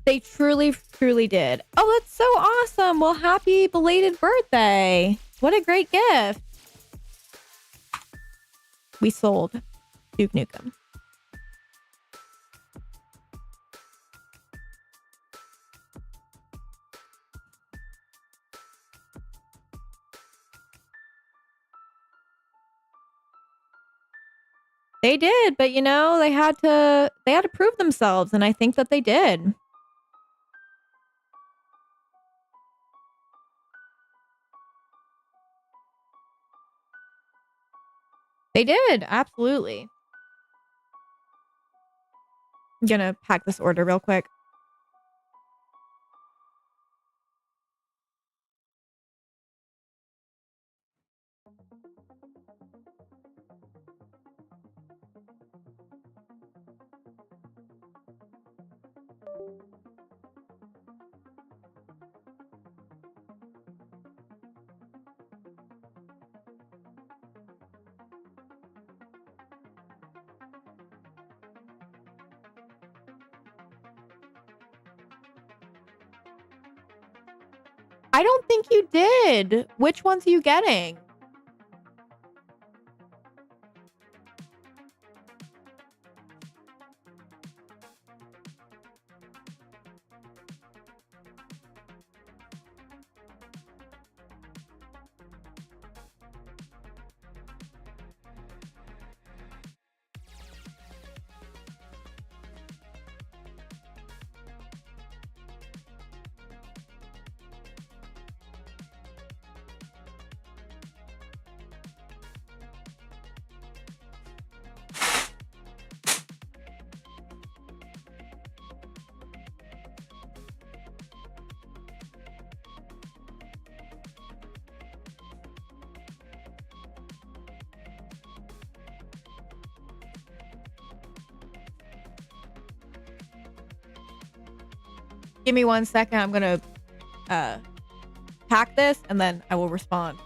They truly, truly did. Oh, that's so awesome. Well, happy belated birthday. What a great gift. We sold Duke Nukem. They did, but you know, they had to prove themselves, and I think that they did. They did, absolutely. I'm gonna pack this order real quick. I don't think you did. Which ones are you getting? Give me 1 second. I'm gonna pack this and then I will respond.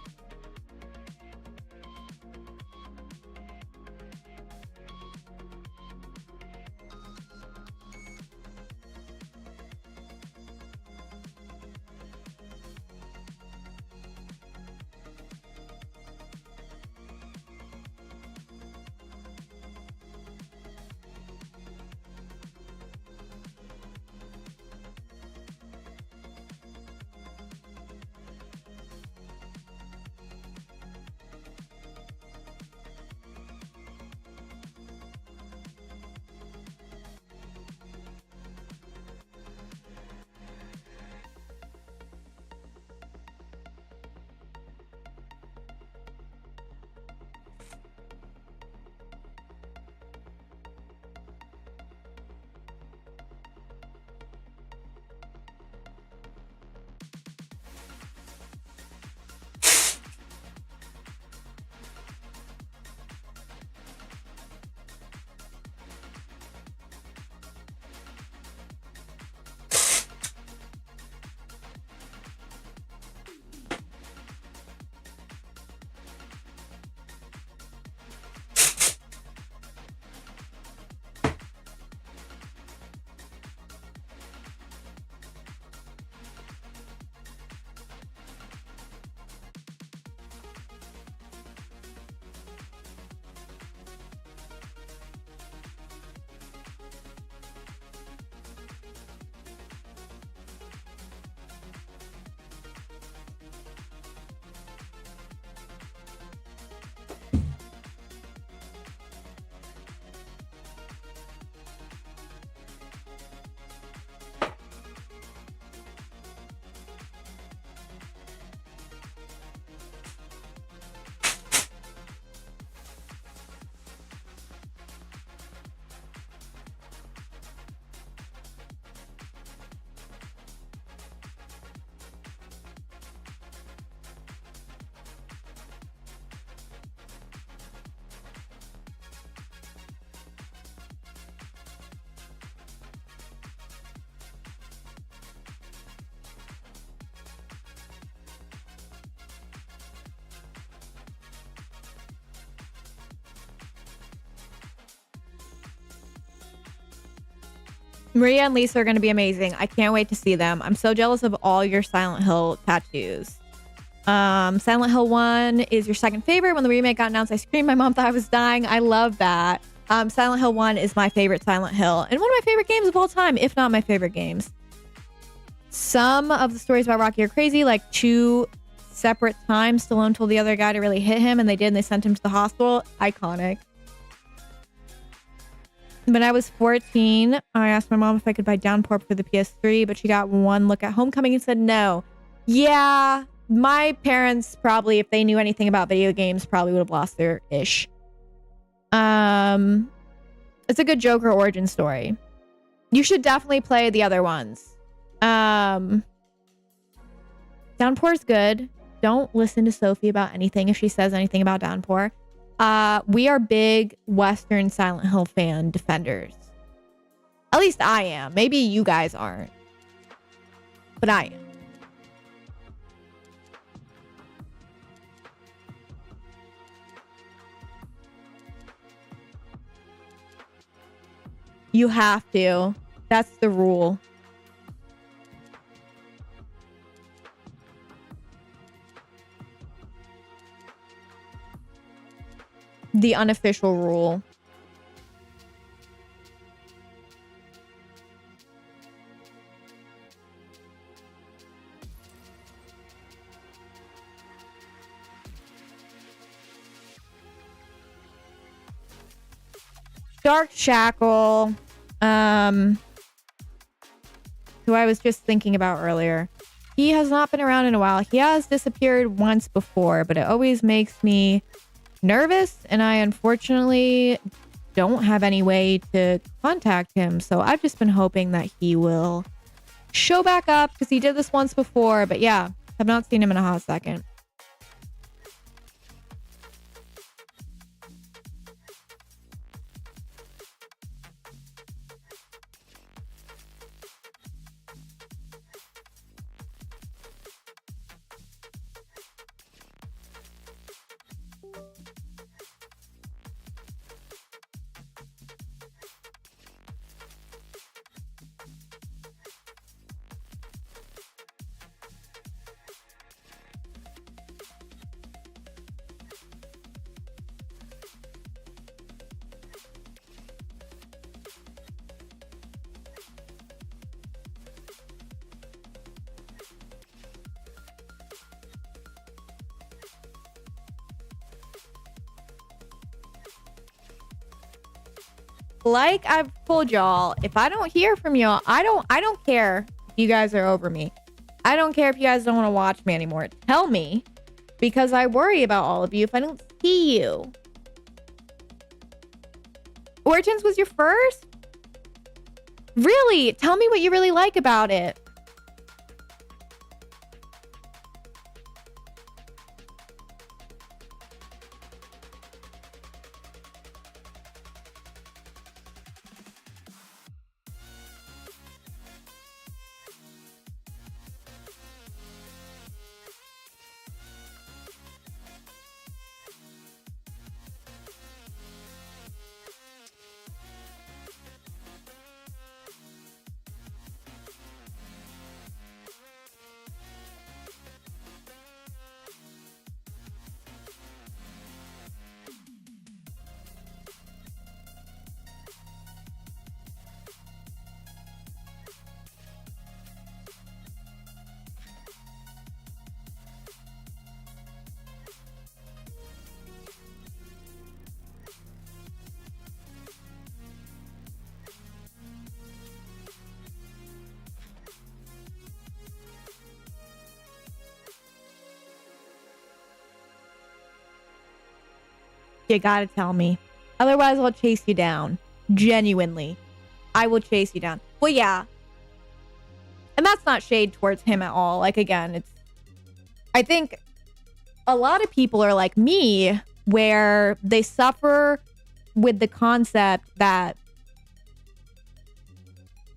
Maria and Lisa are going to be amazing. I can't wait to see them. I'm so jealous of all your Silent Hill tattoos. Silent Hill 1 is your second favorite. When the remake got announced, I screamed. My mom thought I was dying. I love that. Silent Hill 1 is my favorite Silent Hill and one of my favorite games of all time, if not my favorite games. Some of the stories about Rocky are crazy, like 2 separate times Stallone told the other guy to really hit him, and they did, and they sent him to the hospital. Iconic. When I was 14, I asked my mom if I could buy Downpour for the PS3, but she got one look at Homecoming and said no. Yeah, my parents probably, if they knew anything about video games, probably would have lost their ish. It's a good Joker origin story. You should definitely play the other ones. Downpour's good. Don't listen to Sophie about anything if she says anything about Downpour. We are big Western Silent Hill fan defenders. At least I am. Maybe you guys aren't. But I am. You have to. That's the rule. The unofficial rule. Dark Shackle, who I was just thinking about earlier. He has not been around in a while. He has disappeared once before, but it always makes me nervous, and I unfortunately don't have any way to contact him. So I've just been hoping that he will show back up, because he did this once before. But yeah, I've not seen him in a hot second. Like I've told y'all, if I don't hear from y'all, I don't care if you guys are over me. I don't care if you guys don't want to watch me anymore. Tell me, because I worry about all of you if I don't see you. Origins was your first? Really? Tell me what you really like about it. You gotta tell me. Otherwise, I'll chase you down. Genuinely. I will chase you down. Well, yeah. And that's not shade towards him at all. Like, again, it's... I think a lot of people are like me, where they suffer with the concept that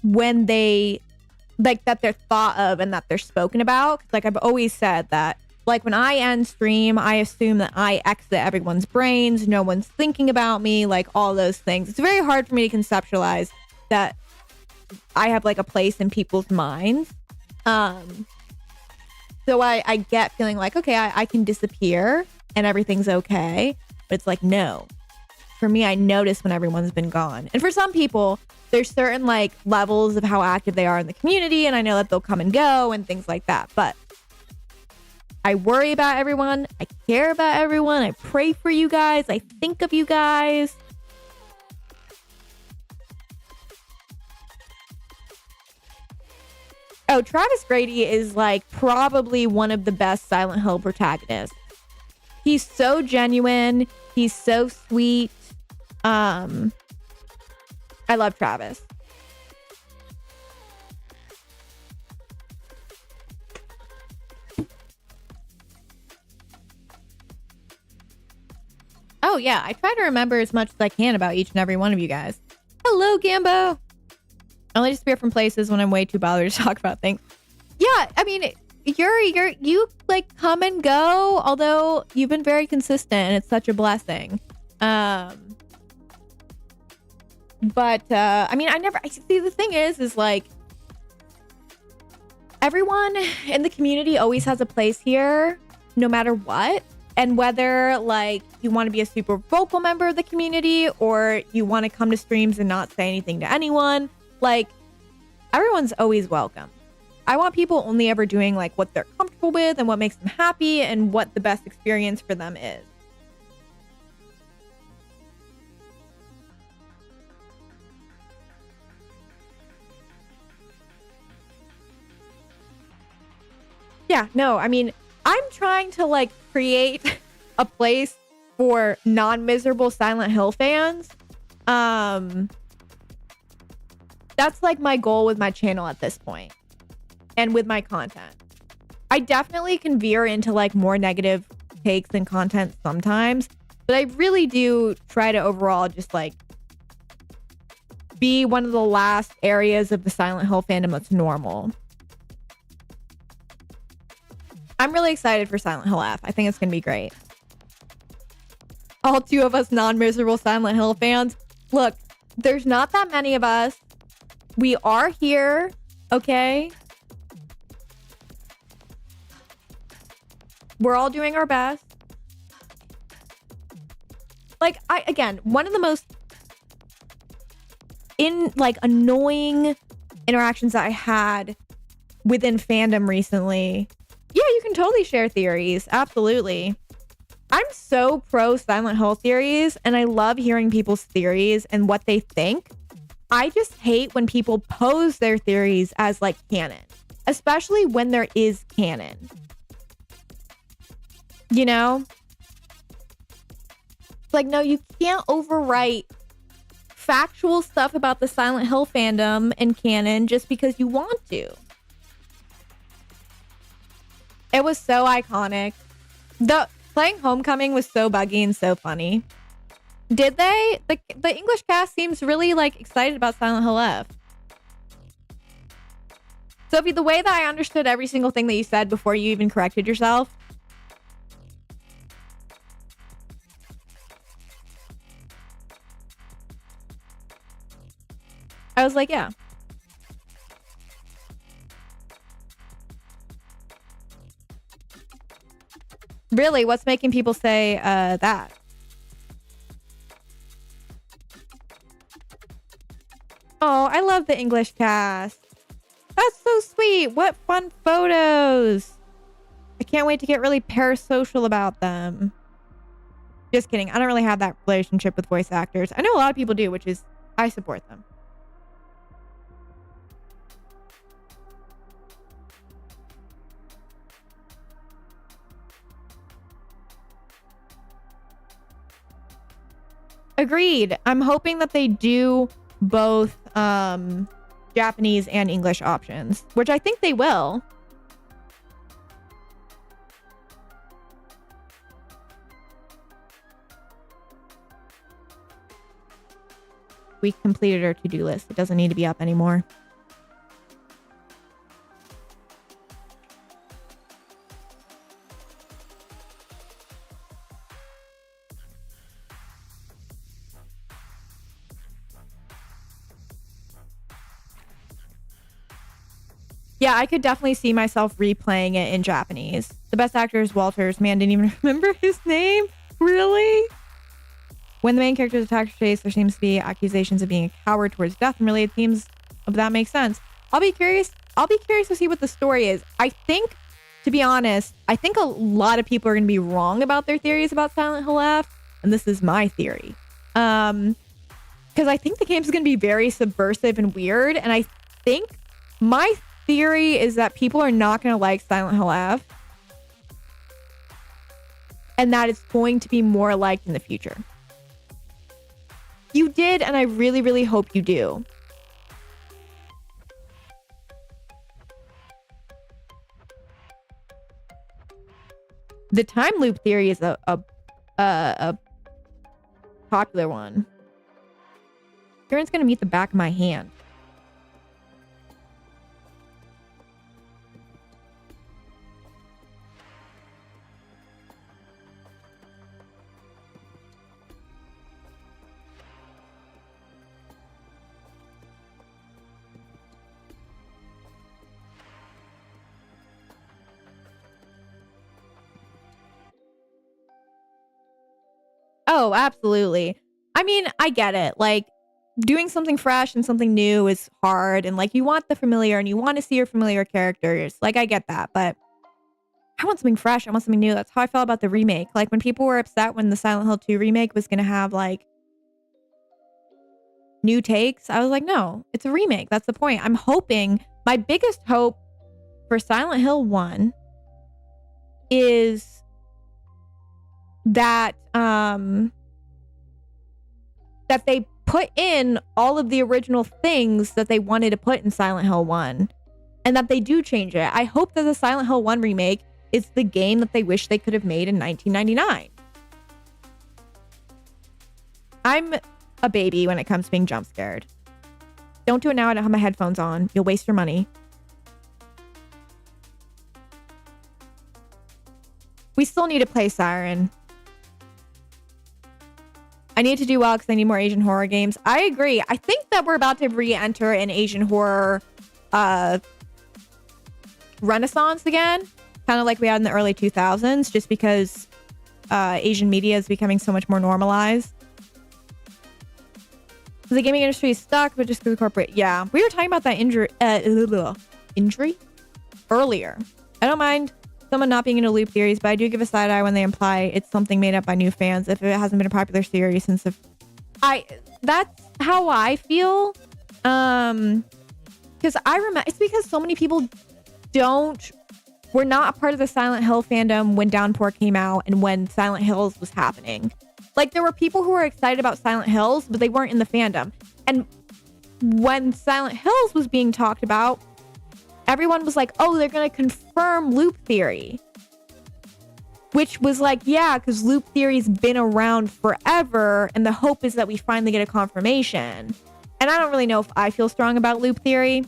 when they... like, that they're thought of and that they're spoken about. Like, I've always said that, like, when I end stream, I assume that I exit everyone's brains. No one's thinking about me, like, all those things. It's very hard for me to conceptualize that I have, like, a place in people's minds. So I get feeling like, okay, I can disappear and everything's okay. But it's like, no. For me, I notice when everyone's been gone. And for some people, there's certain, like, levels of how active they are in the community. And I know that they'll come and go and things like that. But I worry about everyone. I care about everyone. I pray for you guys. I think of you guys. Oh, Travis Grady is, like, probably one of the best Silent Hill protagonists. He's so genuine. He's so sweet. I love Travis. Oh, yeah. I try to remember as much as I can about each and every one of you guys. Hello, Gambo. I only disappear from places when I'm way too bothered to talk about things. Yeah, I mean, you like come and go, although you've been very consistent and it's such a blessing. But I mean, I see, the thing is like, everyone in the community always has a place here, no matter what. And whether, like, you want to be a super vocal member of the community or you want to come to streams and not say anything to anyone, like, everyone's always welcome. I want people only ever doing, like, what they're comfortable with and what makes them happy and what the best experience for them is. Yeah, no, I mean, I'm trying to, like, create a place for non-miserable Silent Hill fans. That's, like, my goal with my channel at this point and with my content. I definitely can veer into, like, more negative takes and content sometimes, but I really do try to overall just, like, be one of the last areas of the Silent Hill fandom that's normal. I'm really excited for Silent Hill F. I think it's going to be great. All two of us non-miserable Silent Hill fans. Look, there's not that many of us. We are here, okay? We're all doing our best. Like, again, one of the most annoying interactions that I had within fandom recently. Yeah, you can totally share theories. Absolutely. I'm so pro Silent Hill theories, and I love hearing people's theories and what they think. I just hate when people pose their theories as like canon, especially when there is canon. You know? It's like, no, you can't overwrite factual stuff about the Silent Hill fandom and canon just because you want to. It was so iconic. Playing Homecoming was so buggy and so funny. Did they? The English cast seems really like excited about Silent Hill F. Sophie, the way that I understood every single thing that you said before you even corrected yourself. I was like, yeah. Really? What's making people say that? Oh, I love the English cast. That's so sweet. What fun photos. I can't wait to get really parasocial about them. Just kidding. I don't really have that relationship with voice actors. I know a lot of people do, which is, I support them. Agreed. I'm hoping that they do both Japanese and English options, which I think they will. We completed our to-do list. It doesn't need to be up anymore. Yeah, I could definitely see myself replaying it in Japanese. The best actor is Walters. Man, didn't even remember his name. Really? When the main character is attacked or chased, there seems to be accusations of being a coward towards death and related themes of that make sense. I'll be curious to see what the story is. I think, to be honest, I think a lot of people are going to be wrong about their theories about Silent Hill F, and this is my theory. Because I think the game is going to be very subversive and weird, and I think my theory is that people are not going to like Silent Hill F, and that it's going to be more liked in the future. You did, and I really, really hope you do. The time loop theory is a popular one. Karen's gonna meet the back of my hand. Oh, absolutely. I mean, I get it. Like, doing something fresh and something new is hard. And like, you want the familiar and you want to see your familiar characters. Like, I get that. But I want something fresh. I want something new. That's how I felt about the remake. Like, when people were upset when the Silent Hill 2 remake was going to have like new takes, I was like, no, it's a remake. That's the point. I'm hoping, my biggest hope for Silent Hill 1 is that that they put in all of the original things that they wanted to put in Silent Hill 1 and that they do change it. I hope that the Silent Hill 1 remake is the game that they wish they could have made in 1999. I'm a baby when it comes to being jump scared. Don't do it now. I don't have my headphones on. You'll waste your money. We still need to play Siren. I need to do well because I need more Asian horror games. I agree. I think that we're about to re-enter an Asian horror renaissance again, kind of like we had in the early 2000s, just because Asian media is becoming so much more normalized. The gaming industry is stuck, but just because of corporate. Yeah, we were talking about that injury earlier. I don't mind someone not being into loop theories, but I do give a side eye when they imply it's something made up by new fans if it hasn't been a popular series since that's how I feel. Because I remember it's because so many people were not a part of the Silent Hill fandom when Downpour came out and when Silent Hills was happening. Like, there were people who were excited about Silent Hills, but they weren't in the fandom. And when Silent Hills was being talked about, everyone was like, oh, they're going to confirm loop theory. Which was like, yeah, because loop theory's been around forever, and the hope is that we finally get a confirmation. And I don't really know if I feel strong about loop theory.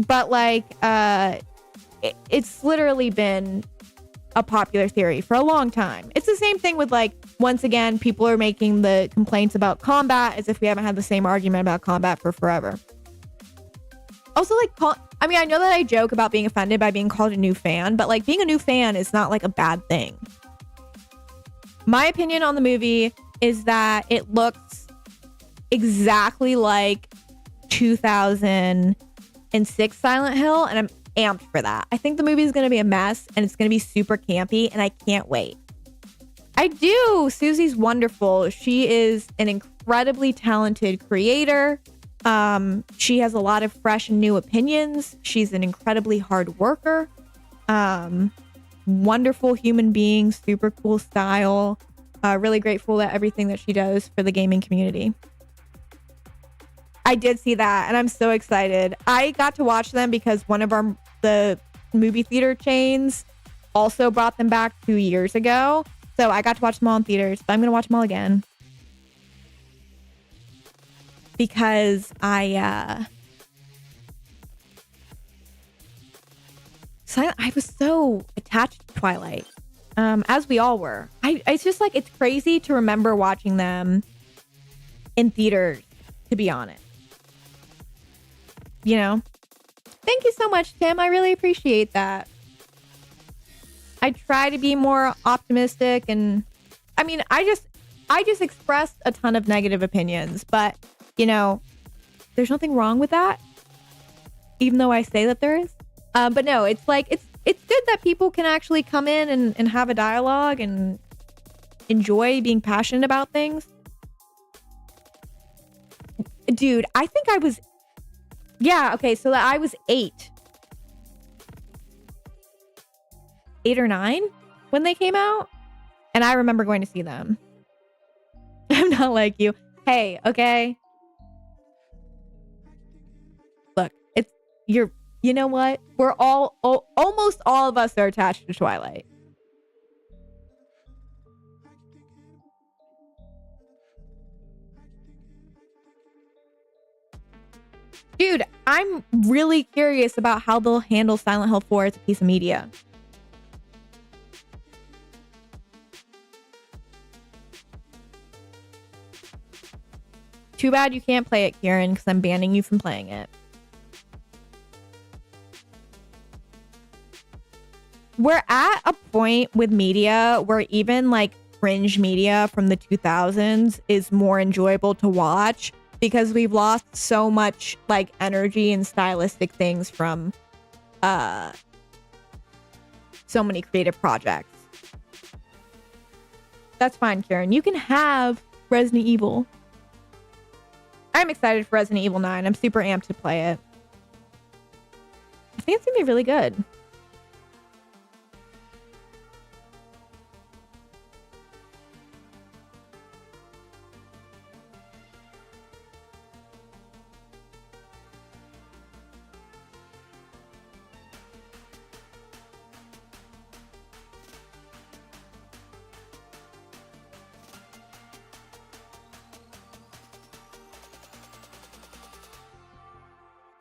But, like, it's literally been a popular theory for a long time. It's the same thing with, like, once again, people are making the complaints about combat as if we haven't had the same argument about combat for forever. Also, like, I mean, I know that I joke about being offended by being called a new fan, but, like, being a new fan is not, like, a bad thing. My opinion on the movie is that it looks exactly like 2006 Silent Hill, and I'm amped for that. I think the movie is going to be a mess, and it's going to be super campy, and I can't wait. I do. Susie's wonderful. She is an incredibly talented creator. She has a lot of fresh and new opinions. She's an incredibly hard worker. Wonderful human being, super cool style. Really grateful at everything that she does for the gaming community. I did see that, and I'm so excited. I got to watch them because one of the movie theater chains also brought them back 2 years ago. So I got to watch them all in theaters, but I'm going to watch them all again. Because I was so attached to Twilight, as we all were. It's just like, it's crazy to remember watching them in theaters, to be honest. You know? Thank you so much, Tim. I really appreciate that. I try to be more optimistic, and I mean, I just expressed a ton of negative opinions, but you know, there's nothing wrong with that, even though I say that there is. But no, it's like, it's good that people can actually come in and have a dialogue and enjoy being passionate about things. Dude, I think I was, yeah, okay, so I was 8 or 9 when they came out, and I remember going to see them. I'm not like you. Hey, okay. Look, you know what? We're almost all of us are attached to Twilight. Dude, I'm really curious about how they'll handle Silent Hill 4 as a piece of media. Too bad you can't play it, Kieran, because I'm banning you from playing it. We're at a point with media where even like cringe media from the 2000s is more enjoyable to watch because we've lost so much like energy and stylistic things from so many creative projects. That's fine, Kieran. You can have Resident Evil. I'm excited for Resident Evil 9. I'm super amped to play it. I think it's gonna be really good.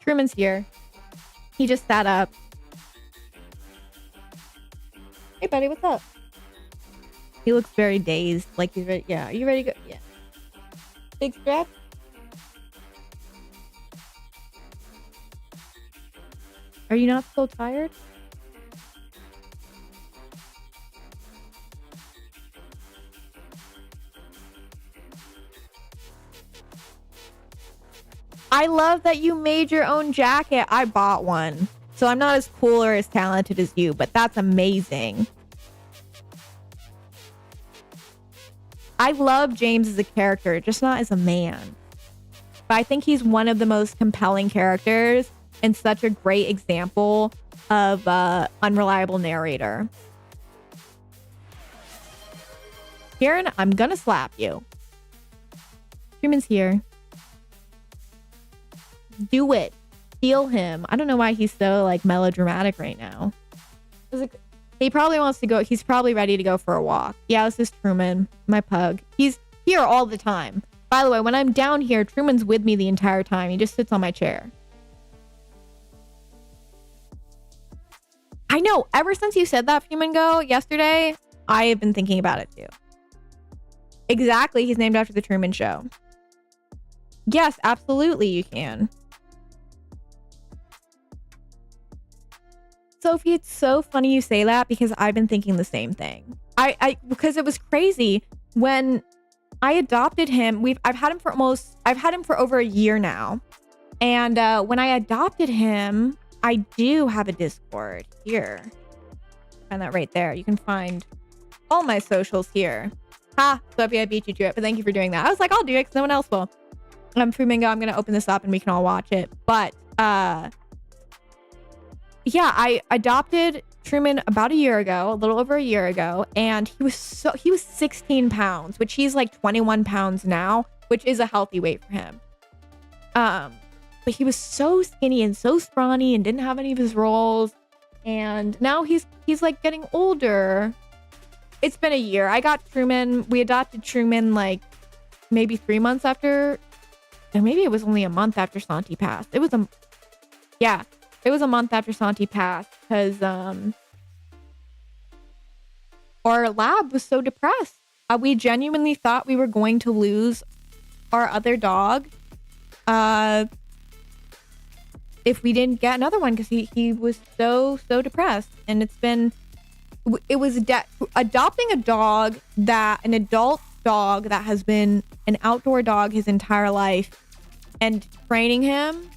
Truman's here. He just sat up. Hey, buddy, what's up? He looks very dazed. Like he's ready. Yeah, are you ready to go? Yeah. Big stretch. Are you not so tired? I love that you made your own jacket. I bought one. So I'm not as cool or as talented as you, but that's amazing. I love James as a character, just not as a man. But I think he's one of the most compelling characters and such a great example of unreliable narrator. Kieran, I'm gonna slap you. Truman's here. Do it. Steal him. I don't know why he's so like melodramatic right now. He probably wants to go. He's probably ready to go for a walk. Yeah, this is Truman, my pug. He's here all the time. By the way, when I'm down here, Truman's with me the entire time. He just sits on my chair. I know. Ever since you said that, Flamingo, yesterday, I have been thinking about it too. Exactly. He's named after the Truman Show. Yes, absolutely you can. Sophie, it's so funny you say that because I've been thinking the same thing. Because it was crazy when I adopted him. I've had him for over a year now. And when I adopted him, I do have a Discord here. Find that right there. You can find all my socials here. Ha, Sophie, I beat you to it, but thank you for doing that. I was like, I'll do it because no one else will. Flamingo, I'm going to open this up and we can all watch it. But yeah, I adopted Truman about a year ago, a little over a year ago, and he was 16 pounds, which he's like 21 pounds now, which is a healthy weight for him. But he was so skinny and so scrawny and didn't have any of his rolls. And now he's like getting older. It's been a year. I got Truman. We adopted Truman like maybe 3 months after, or maybe it was only a month after Santi passed. It was a month after Santi passed because our lab was so depressed. We genuinely thought we were going to lose our other dog if we didn't get another one because he was so depressed. And adopting a dog an adult dog that has been an outdoor dog his entire life and training him.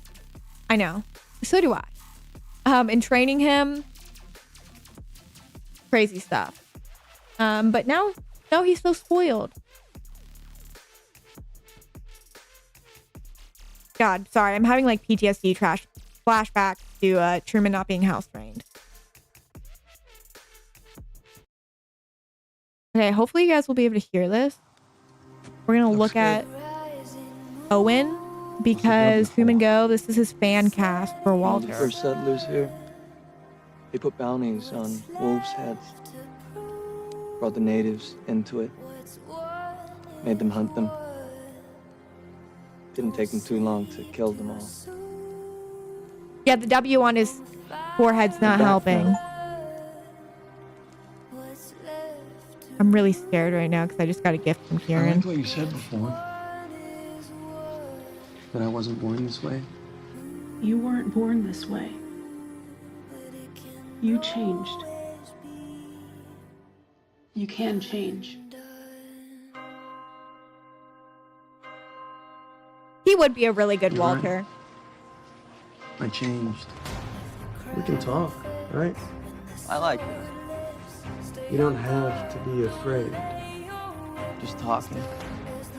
I know. So do I. And training him, crazy stuff. But now he's so spoiled. God, sorry, I'm having like PTSD flashbacks to Truman not being house trained. Okay, hopefully you guys will be able to hear this. We're gonna look at Owen. Because Flamingo, this is his fan cast for Walter. The first settlers here, they put bounties on wolves' heads. Brought the natives into it. Made them hunt them. Didn't take them too long to kill them all. Yeah, the W on his forehead's not helping. I'm really scared right now because I just got a gift from I Kieran. liked what you said before. That I wasn't born this way. You weren't born this way. You changed. You can change. He would be a really good You're Walter. I changed. We can talk, right? I like this. You don't have to be afraid. Just talking.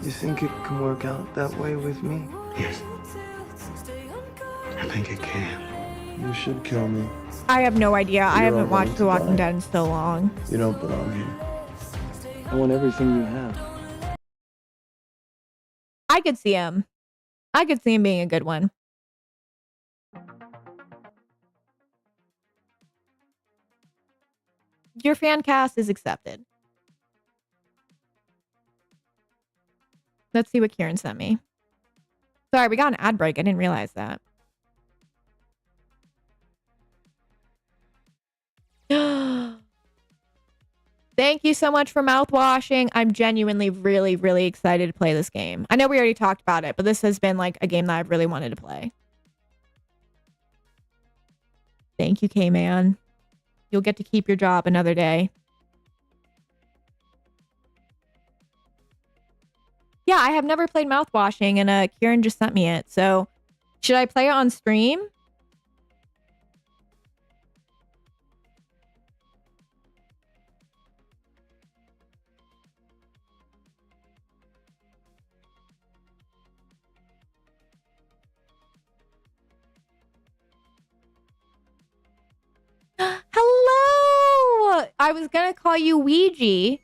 You think it can work out that way with me? Yes. I think it can. You should kill me. I have no idea. I You're haven't all watched going The to Walking die. Dead in so long. You don't belong here. I want everything you have. I could see him. I could see him being a good one. Your fan cast is accepted. Let's see what Kieran sent me. Sorry, we got an ad break. I didn't realize that. Thank you so much for mouthwashing. I'm genuinely really, really excited to play this game. I know we already talked about it, but this has been like a game that I've really wanted to play. Thank you, K-Man. You'll get to keep your job another day. Yeah, I have never played mouthwashing, and Kieran just sent me it. So, should I play it on stream? Hello! I was gonna call you Ouija,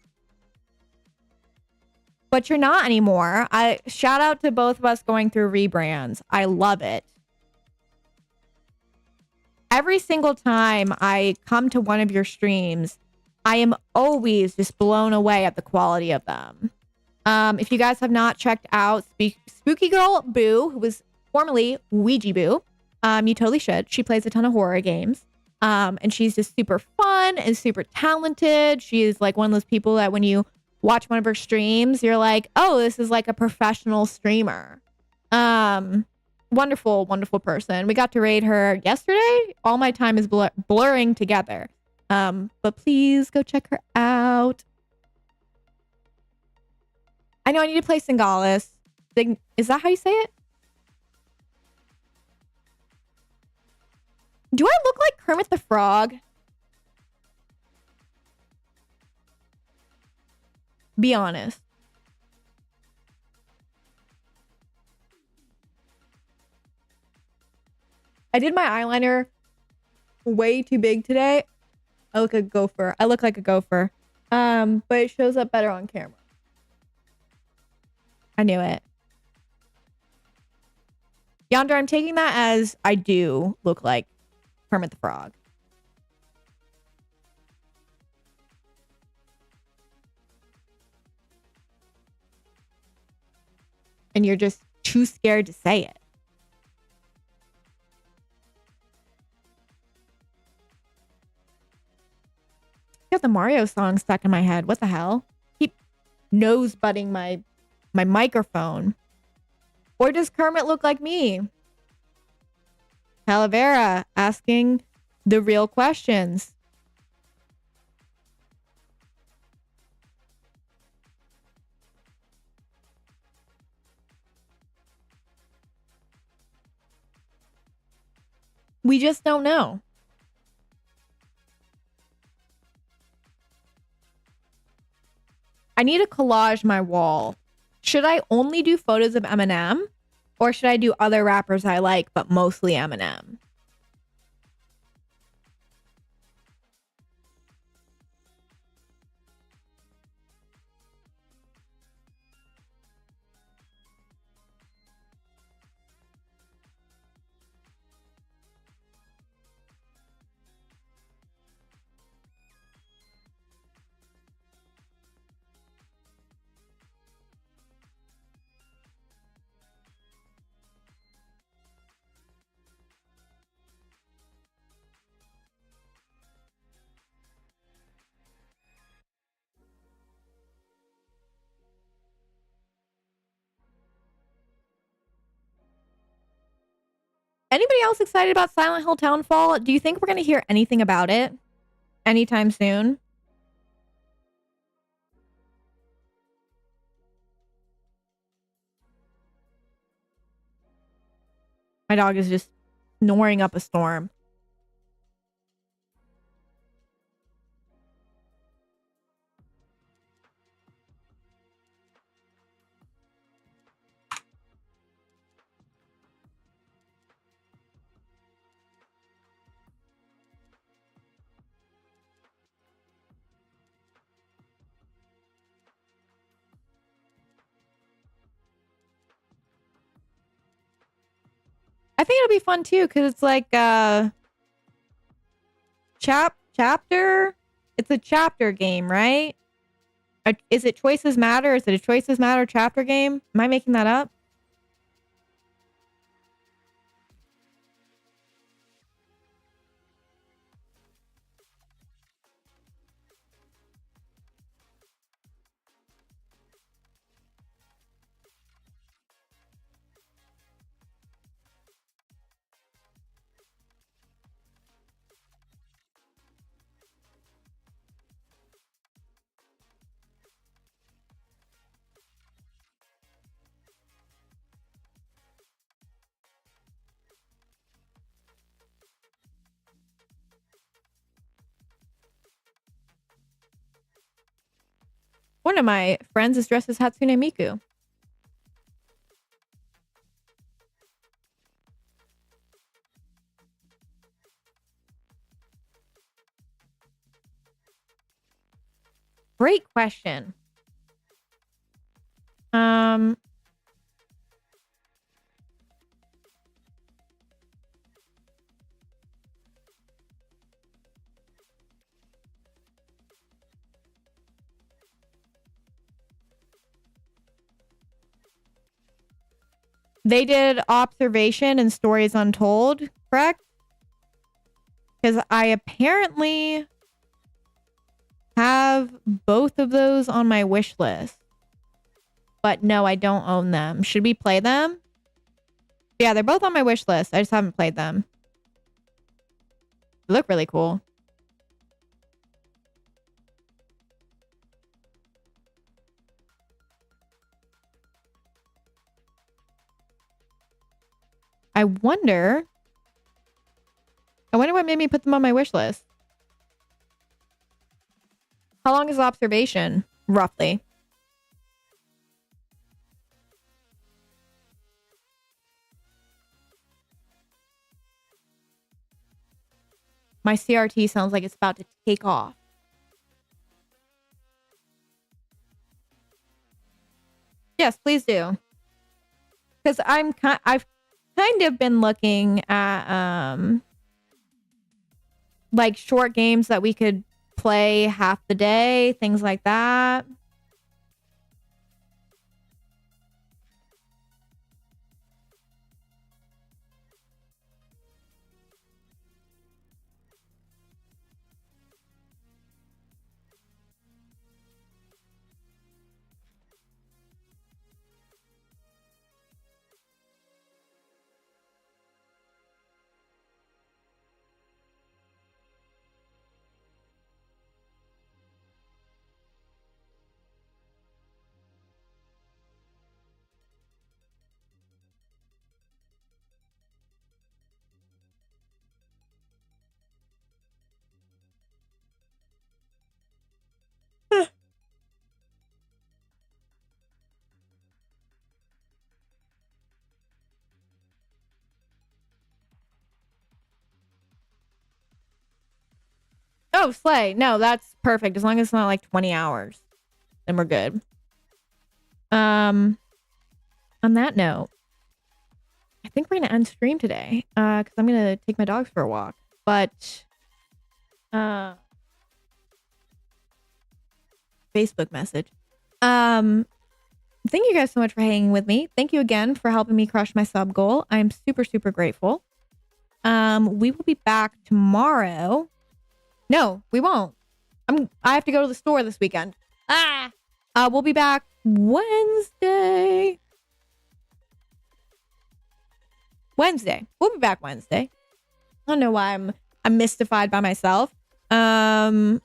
but you're not anymore. Shout out to both of us going through rebrands. I love it. Every single time I come to one of your streams, I am always just blown away at the quality of them. If you guys have not checked out Spooky Girl Boo, who was formerly Ouija Boo, you totally should. She plays a ton of horror games. And she's just super fun and super talented. She is like one of those people that when you watch one of her streams, you're like, oh, this is like a professional streamer. Wonderful, wonderful person. We got to raid her yesterday. All my time is blurring together. But please go check her out. I know I need to play Singalis. Is that how you say it? Do I look like Kermit the Frog? Be honest. I did my eyeliner way too big today. I look like a gopher. I look like a gopher. But it shows up better on camera. I knew it. Yonder, I'm taking that as I do look like Kermit the Frog. And you're just too scared to say it. I got the Mario song stuck in my head. What the hell? Keep nose butting my microphone. Or does Kermit look like me? Calavera asking the real questions. We just don't know. I need to collage my wall. Should I only do photos of Eminem? Or should I do other rappers I like, but mostly Eminem? Anybody else excited about Silent Hill Townfall? Do you think we're going to hear anything about it anytime soon? My dog is just snoring up a storm. I think it'll be fun too, because it's like chapter. It's a chapter game, right? Is it Choices Matter? Is it a Choices Matter chapter game? Am I making that up? One of my friends is dressed as Hatsune Miku. Great question. They did observation and stories untold, correct? Because I apparently have both of those on my wish list. But no, I don't own them. Should we play them? Yeah, they're both on my wish list. I just haven't played them. They look really cool. I wonder what made me put them on my wish list. How long is observation, roughly? My CRT sounds like it's about to take off. Yes, please do. Because I've kind of been looking at like short games that we could play half the day, things like that. Oh, slay. No, that's perfect. As long as it's not like 20 hours, then we're good. On that note, I think we're gonna end stream today. Because I'm gonna take my dogs for a walk. But Facebook message. Thank you guys so much for hanging with me. Thank you again for helping me crush my sub goal. I'm super, super grateful. We will be back tomorrow. No, we won't. I have to go to the store this weekend. We'll be back Wednesday. We'll be back Wednesday. I don't know why I'm mystified by myself. Next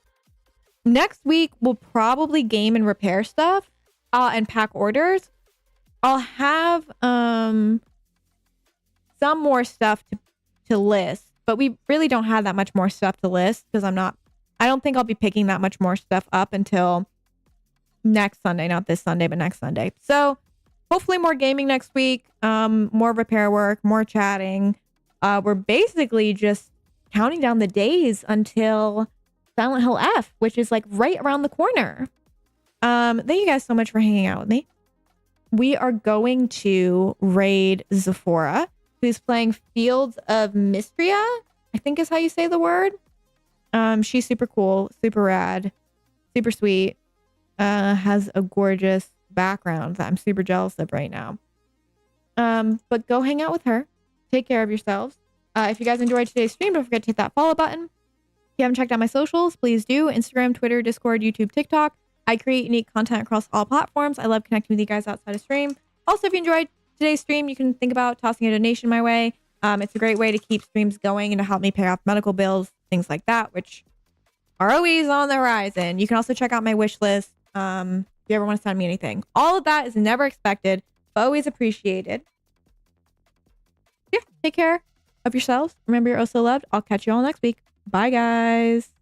week we'll probably game and repair stuff. And pack orders. I'll have some more stuff to list, but we really don't have that much more stuff to list because I don't think I'll be picking that much more stuff up until next Sunday, not this Sunday, but next Sunday. So hopefully more gaming next week, more repair work, more chatting. We're basically just counting down the days until Silent Hill F, which is like right around the corner. Thank you guys so much for hanging out with me. We are going to raid Zephora, who's playing Fields of Mystria, I think is how you say the word. She's super cool, super rad, super sweet, has a gorgeous background that I'm super jealous of right now. But go hang out with her. Take care of yourselves. If you guys enjoyed today's stream, don't forget to hit that follow button. If you haven't checked out my socials, please do. Instagram, Twitter, Discord, YouTube, TikTok. I create unique content across all platforms. I love connecting with you guys outside of stream. Also, if you enjoyed today's stream, you can think about tossing a donation my way. It's a great way to keep streams going and to help me pay off medical bills, things like that, which are always on the horizon. You can also check out my wish list if you ever want to send me anything. All of that is never expected, but always appreciated. Yeah, take care of yourselves. Remember, you're oh so loved. I'll catch you all next week. Bye, guys.